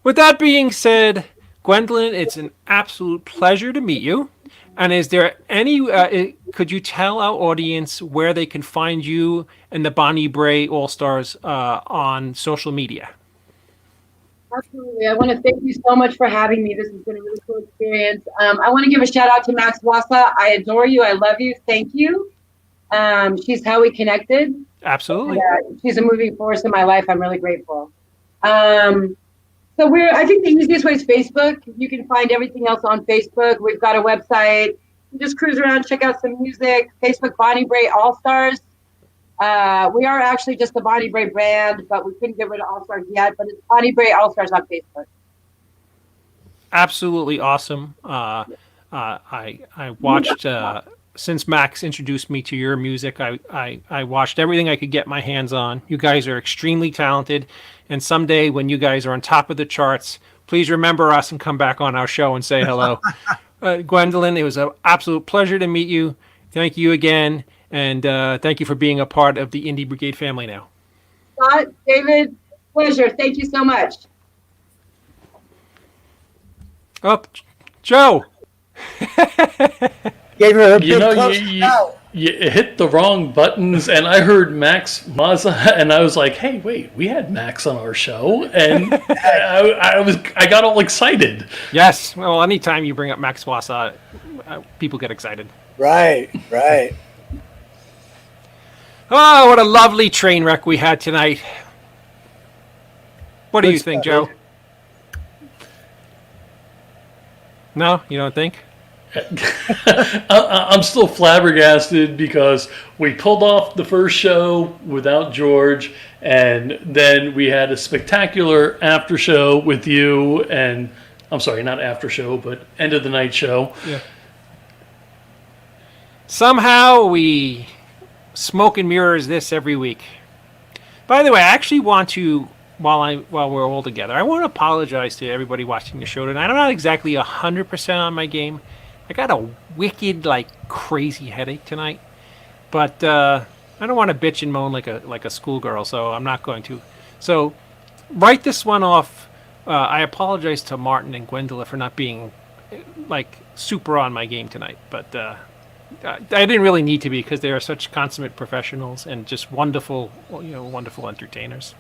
With that being said, Gwendolyn, it's an absolute pleasure to meet you. And is there any, could you tell our audience where they can find you and the Bonnie Brae All Stars on social media? Absolutely. I want to thank you so much for having me. This has been a really cool experience. I want to give a shout out to Max Wassa. I adore you. I love you. Thank you. She's how we connected. Absolutely. She's a moving force in my life. I'm really grateful. So I think the easiest way is Facebook. You can find everything else on Facebook. We've got a website. You just cruise around, check out some music. Facebook, Bonnie Brae All Stars. We are actually just the Bonnie Brae brand, but we couldn't get rid of All Stars yet. But it's Bonnie Brae All Stars on Facebook. Absolutely awesome. I watched since Max introduced me to your music. I watched everything I could get my hands on. You guys are extremely talented, and someday when you guys are on top of the charts, please remember us and come back on our show and say hello. Gwendolyn, it was an absolute pleasure to meet you. Thank you again. And thank you for being a part of the Indie Brigade family now. Scott, David, pleasure. Thank you so much. Oh, Joe. Gave her a you hit the wrong buttons, and I heard Max Mazza, and I was like, "Hey, wait, we had Max on our show," and I got all excited. Yes, well, anytime you bring up Max Wassa, people get excited. Right. Oh, what a lovely train wreck we had tonight. What do you think, Joe? No, you don't think? I'm still flabbergasted because we pulled off the first show without George, and then we had a spectacular after show with you, and I'm sorry, not after show, but end of the night show. Yeah. Somehow we smoke and mirrors this every week. By the way, I actually want to, while we're all together, I want to apologize to everybody watching the show tonight. I'm not exactly 100% on my game. I got a wicked, crazy headache tonight, but I don't want to bitch and moan like a schoolgirl, so I'm not going to. So, write this one off. I apologize to Martin and Gwendolyn for not being super on my game tonight, but I didn't really need to be because they are such consummate professionals and just wonderful entertainers.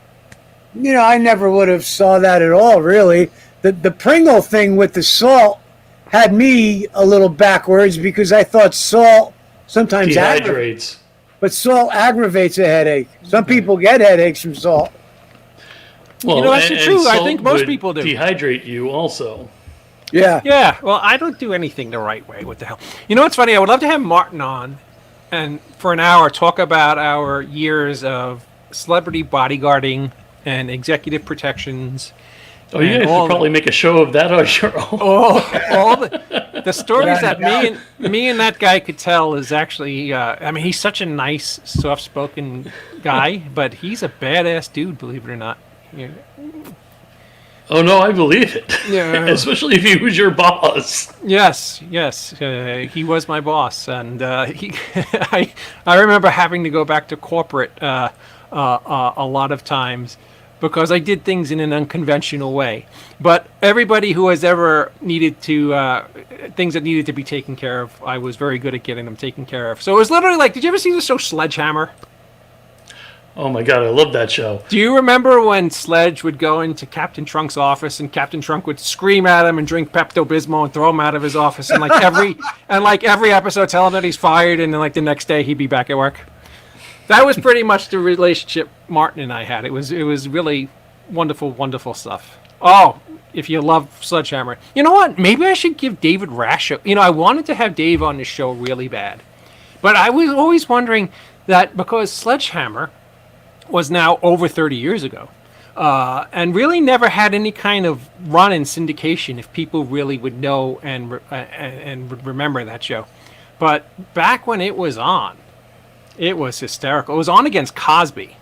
I never would have saw that at all. Really, the Pringle thing with the salt had me a little backwards because I thought salt sometimes dehydrates, but salt aggravates a headache. Some people get headaches from salt. Well, that's true. I think most people do. Dehydrate you also. Yeah. Yeah. Well, I don't do anything the right way. What the hell? You know what's funny? I would love to have Martin on and for an hour talk about our years of celebrity bodyguarding and executive protections Oh, you guys should probably make a show of that on your own. All the stories that me and that guy could tell is actually, I mean, he's such a nice, soft-spoken guy, but he's a badass dude, believe it or not. Yeah. Oh, no, I believe it. Yeah. Especially if he was your boss. Yes. He was my boss, and I remember having to go back to corporate a lot of times because I did things in an unconventional way. But everybody who has ever needed to, things that needed to be taken care of, I was very good at getting them taken care of. So it was literally like, did you ever see the show Sledgehammer? Oh my God, I love that show. Do you remember when Sledge would go into Captain Trunk's office and Captain Trunk would scream at him and drink Pepto-Bismol and throw him out of his office and every episode tell him that he's fired and then like the next day he'd be back at work? That was pretty much the relationship Martin and I had. It was really wonderful, wonderful stuff. Oh, if you love Sledgehammer. You know what? Maybe I should give David Rash I wanted to have Dave on the show really bad. But I was always wondering that because Sledgehammer was now over 30 years ago and really never had any kind of run in syndication if people really would know and would remember that show. But back when it was on, it was hysterical. It was on against Cosby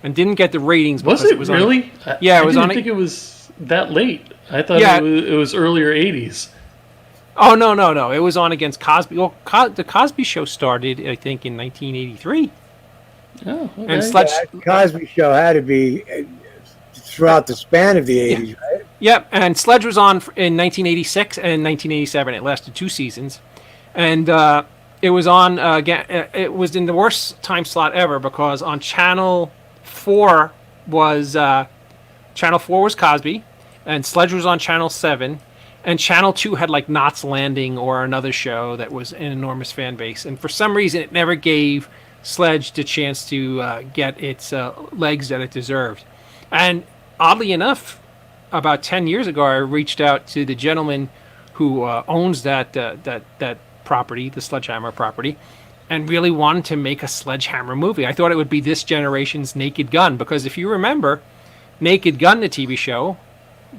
and didn't get the ratings. Was it really? Yeah, it was on. I didn't think it was that late. I thought it was earlier 80s. Oh, no. It was on against Cosby. Well, the Cosby Show started, I think, in 1983. Oh, okay. And Sledge... The Cosby Show had to be throughout the span of the 80s, right? Yep, and Sledge was on in 1986 and 1987. It lasted 2 seasons. And it was on, again, it was in the worst time slot ever because on Channel 4 was Cosby, and Sledge was on Channel 7, and Channel 2 had like Knots Landing or another show that was an enormous fan base. And for some reason, it never gave Sledge the chance to get its legs that it deserved. And oddly enough, about 10 years ago, I reached out to the gentleman who owns that property, the Sledgehammer property, and really wanted to make a Sledgehammer movie. I thought it would be this generation's Naked Gun, because if you remember, Naked Gun, the TV show,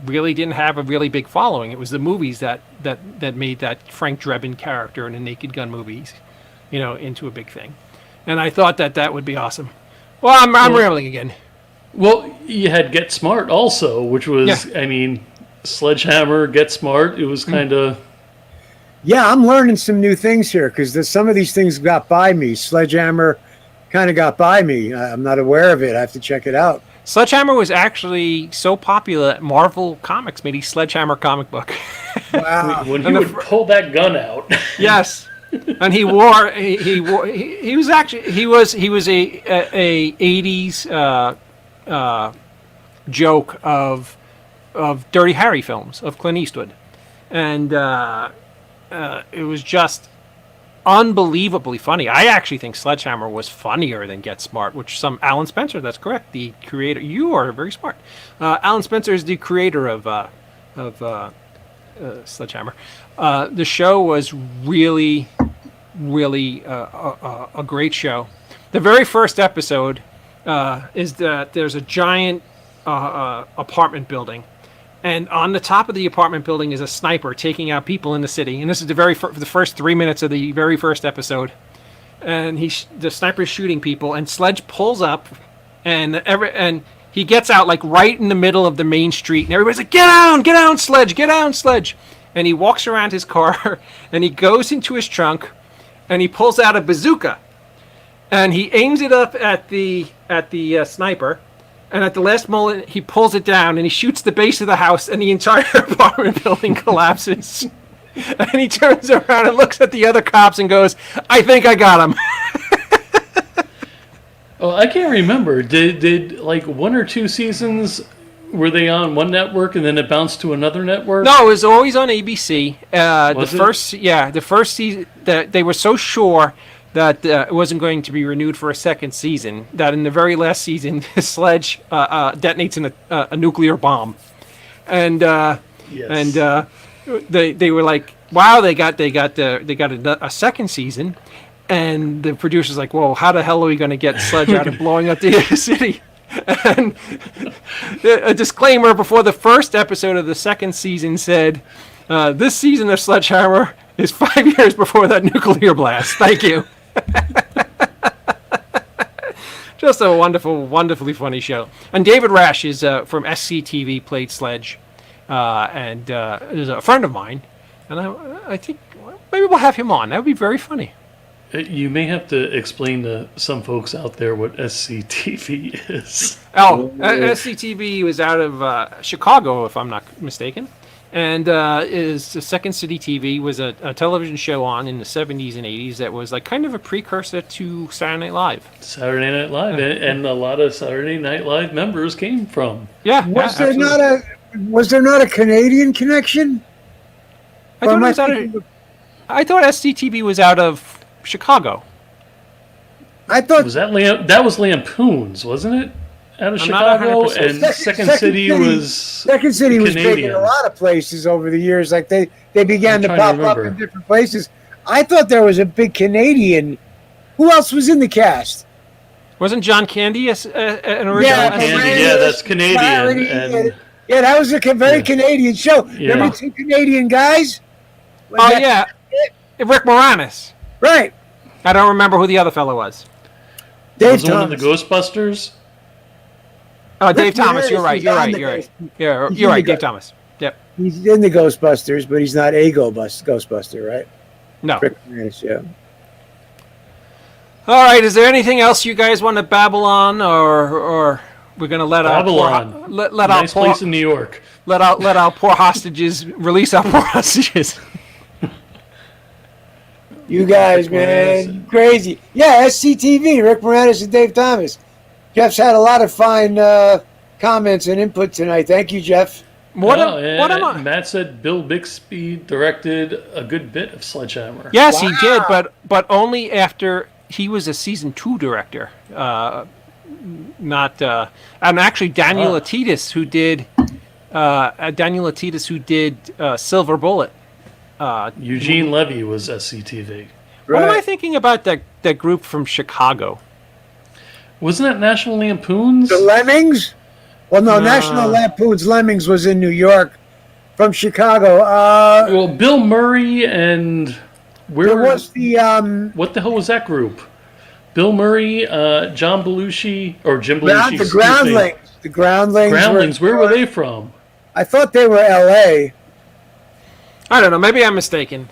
really didn't have a really big following. It was the movies that made that Frank Drebin character in the Naked Gun movies, into a big thing. And I thought that would be awesome. Well, I'm rambling again. Well, you had Get Smart also, which was, Sledgehammer, Get Smart. It was kind of... Yeah, I'm learning some new things here because some of these things got by me. Sledgehammer kind of got by me. I'm not aware of it. I have to check it out. Sledgehammer was actually so popular that Marvel Comics made a Sledgehammer comic book. Wow. When he would pull that gun out. Yes. And he was a 80s joke of Dirty Harry films of Clint Eastwood. And it was just unbelievably funny. I actually think Sledgehammer was funnier than Get Smart, which Alan Spencer, that's correct, the creator. You are very smart. Alan Spencer is the creator of Sledgehammer. The show was really, really a great show. The very first episode is that there's a giant apartment building. And on the top of the apartment building is a sniper taking out people in the city. And this is the first 3 minutes of the very first episode. And the sniper's shooting people, and Sledge pulls up, and he gets out like right in the middle of the main street, and everybody's like, "Get down, Sledge, get down, Sledge!" And he walks around his car, and he goes into his trunk, and he pulls out a bazooka, and he aims it up at the sniper. And at the last moment, he pulls it down and he shoots the base of the house, and the entire apartment building collapses. And he turns around and looks at the other cops and goes, "I think I got him." Oh, I can't remember. Did like 1 or 2 seasons, were they on one network and then it bounced to another network? No, it was always on ABC. The first season, they were so sure that it wasn't going to be renewed for a second season, that in the very last season, Sledge detonates a nuclear bomb, and they were like, "Wow, they got a second season," and the producer's like, "Well, how the hell are we going to get Sledge out of blowing up the city?" And a disclaimer before the first episode of the second season said, this season of Sledgehammer is 5 years before that nuclear blast. Thank you. Just a wonderful, wonderfully funny show. And David Rash is from SCTV, played Sledge, and is a friend of mine. And I think maybe we'll have him on. That would be very funny. You may have to explain to some folks out there what SCTV is. Oh, SCTV was out of Chicago, if I'm not mistaken. And is the Second City TV was a television show on in the 70s and 80s that was like kind of a precursor to Saturday Night Live. Saturday Night Live, and a lot of Saturday Night Live members came from. Yeah, Was there not a Canadian connection? I thought SCTV was out of Chicago. I thought that was Lampoons, wasn't it? Out of Chicago, and Second City was big in a lot of places over the years. Like they began to pop up in different places. I thought there was a big Canadian. Who else was in the cast? Wasn't John Candy an original? Yeah, that's Canadian. Yeah, that was a very Canadian show. Yeah. Remember two Canadian guys? Yeah, Rick Moranis. Right. I don't remember who the other fellow was. Was one of the Ghostbusters? Oh, Dave Thomas. You're right. Yeah, you're right. Dave Thomas. Yep. He's in the Ghostbusters, but he's not a Ghostbuster, right? No. Rick Moranis, yeah. All right. Is there anything else you guys want to babble on, or we're going to let Babylon? Nice place in New York. Let our poor hostages release our poor hostages. You guys, man, crazy. Yeah, SCTV, Rick Moranis and Dave Thomas. Jeff's had a lot of fine comments and input tonight. Thank you, Jeff. What am I? Matt said Bill Bixby directed a good bit of Sledgehammer. Yes, he did, but only after he was a season 2 director. And actually Daniel Atitis, who did Silver Bullet. Eugene Levy was SCTV. What am I thinking about that group from Chicago? Wasn't that National Lampoons? The Lemmings? Well, no, National Lampoons Lemmings was in New York. From Chicago. Well, Bill Murray and there was the what the hell was that group? Bill Murray, John Belushi, or Jim Belushi. The Groundlings. The Groundlings. Groundlings. Where were they from? I thought they were L.A. I don't know. Maybe I'm mistaken.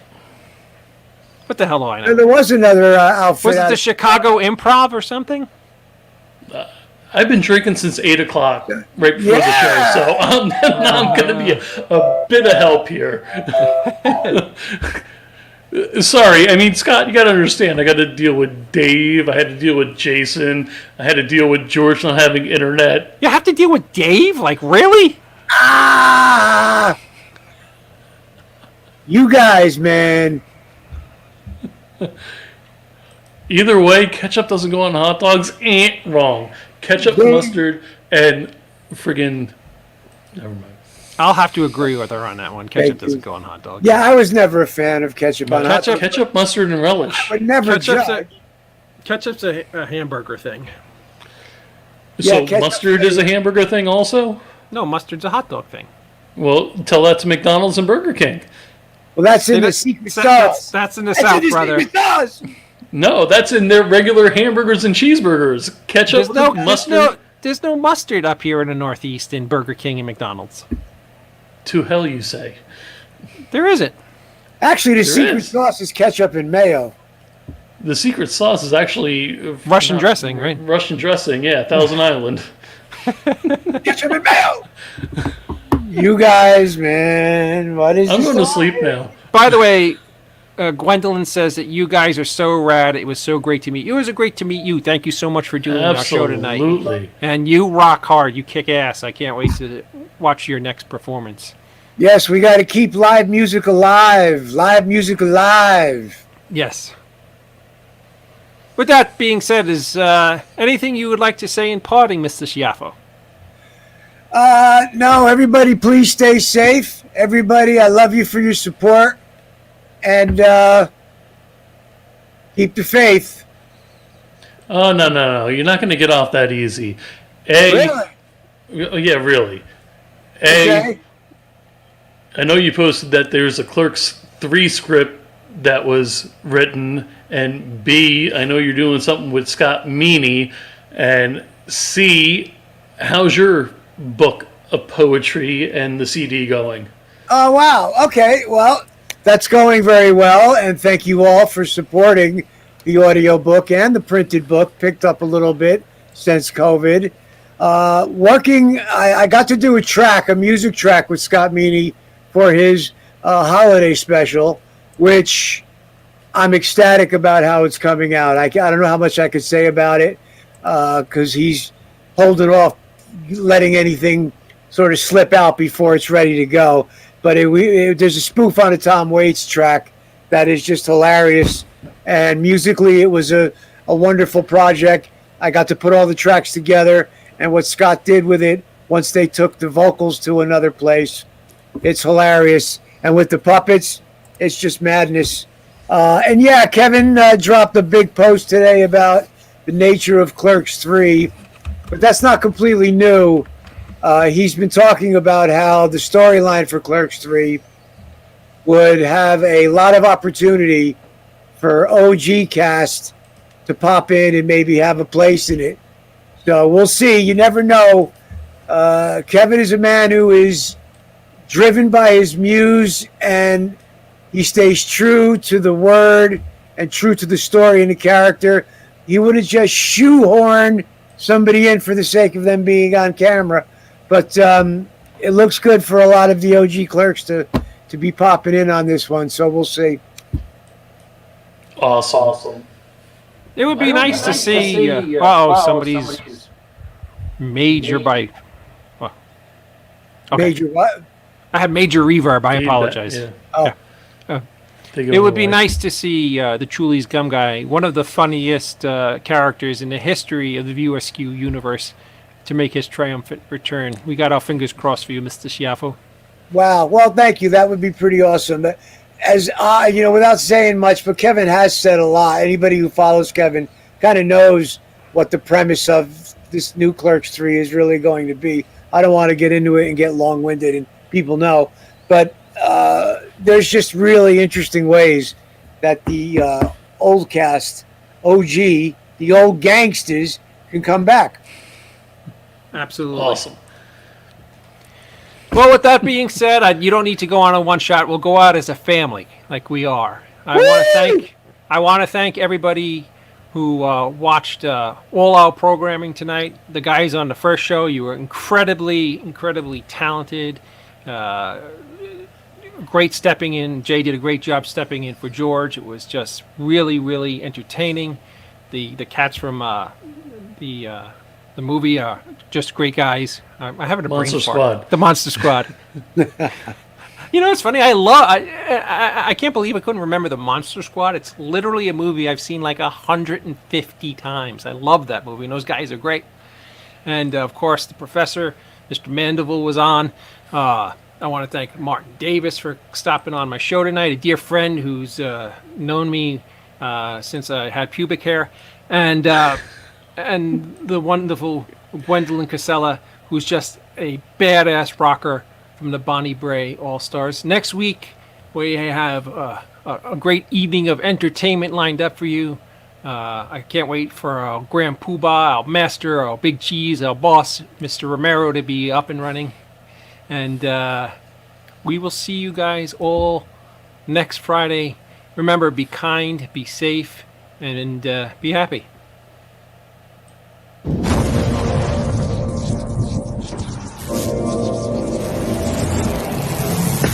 What the hell do I know? There was another outfit. Was it the Chicago Improv or something? I've been drinking since 8 o'clock right before the show, so I'm going to be a bit of help here. Sorry, I mean, Scott, you got to understand, I got to deal with Dave, I had to deal with Jason, I had to deal with George not having internet. You have to deal with Dave? Like, really? You guys, man. Either way, ketchup doesn't go on hot dogs. Wrong. Ketchup, mustard, and friggin'... Never mind. I'll have to agree with her on that one. Ketchup doesn't go on hot dogs. Yeah, I was never a fan of ketchup on hot dogs. Ketchup, mustard, and relish. But never Ketchup's a hamburger thing. So mustard is a hamburger thing also? No, mustard's a hot dog thing. Well, tell that to McDonald's and Burger King. Well, that's in the secret sauce. That's in the South, brother. No, that's in their regular hamburgers and cheeseburgers. Ketchup, mustard. There's no mustard up here in the Northeast in Burger King and McDonald's. To hell, you say? There isn't. Actually, the secret sauce is ketchup and mayo. The secret sauce is actually Russian dressing, right? Russian dressing, yeah, Thousand Island. Ketchup and mayo. You guys, man, what is? I'm going to sleep now. By the way, Gwendolyn says that you guys are so rad. It was so great to meet you. It was great to meet you. Thank you so much for doing our show tonight. Absolutely. And you rock hard. You kick ass. I can't wait to watch your next performance. Yes, we got to keep live music alive. Live music alive. Yes. With that being said, is anything you would like to say in parting, Mr. Schiaffo? No, everybody, please stay safe. Everybody, I love you for your support. And keep the faith. Oh, no. You're not going to get off that easy. Yeah, really. Okay. I know you posted that there's a Clerks 3 script that was written, and B, I know you're doing something with Scott Meany, and C, how's your book of poetry and the CD going? Oh, wow. Okay. Well, that's going very well, and thank you all for supporting the audiobook and the printed book. Picked up a little bit since COVID. I got to do a music track with Scott Meany for his holiday special, which I'm ecstatic about how it's coming out. I don't know how much I could say about it because he's holding off letting anything sort of slip out before it's ready to go. But there's a spoof on a Tom Waits track that is just hilarious. And musically, it was a wonderful project. I got to put all the tracks together, and what Scott did with it once they took the vocals to another place, it's hilarious. And with the puppets, it's just madness. And yeah, Kevin dropped a big post today about the nature of Clerks 3, but that's not completely new. He's been talking about how the storyline for Clerks 3 would have a lot of opportunity for OG cast to pop in and maybe have a place in it. So we'll see. You never know. Kevin is a man who is driven by his muse, and he stays true to the word and true to the story and the character. He wouldn't just shoehorn somebody in for the sake of them being on camera. But it looks good for a lot of the OG Clerks to be popping in on this one. So we'll see. Awesome. It would be nice to see. Somebody's major bite. Well, okay. Major what? I had major reverb. I apologize. Yeah. Oh. It would be nice to see the Chuli's Gum Guy, one of the funniest characters in the history of the Viewer Skew universe, to make his triumphant return. We got our fingers crossed for you, Mr. Schiaffo. Wow. Well, thank you. That would be pretty awesome. As without saying much, but Kevin has said a lot. Anybody who follows Kevin kind of knows what the premise of this new Clerks 3 is really going to be. I don't want to get into it and get long-winded, and people know, but there's just really interesting ways that the old cast, OG, the old gangsters, can come back. Absolutely. Awesome. Well, with that being said, you don't need to go on a one shot. We'll go out as a family, like we are. I want to thank everybody who watched all our programming tonight. The guys on the first show, you were incredibly talented. Great stepping in. Jay did a great job stepping in for George. It was just really entertaining. The cats from the movie are just great guys. I'm having a Monster brain fart. Squad. The Monster Squad. You know, it's funny. I can't believe I couldn't remember the Monster Squad. It's literally a movie I've seen like 150 times. I love that movie, and those guys are great. And of course, the professor, Mr. Mandeville, was on. I want to thank Martin Davis for stopping on my show tonight. A dear friend who's known me since I had pubic hair, and the wonderful Gwendolyn Cassella, who's just a badass rocker from the Bonnie Brae All Stars. Next week, we have a great evening of entertainment lined up for you. I can't wait for our Grand Poobah, our master, our Big Cheese, our boss, Mr. Romero, to be up and running. And we will see you guys all next Friday. Remember, be kind, be safe, and be happy.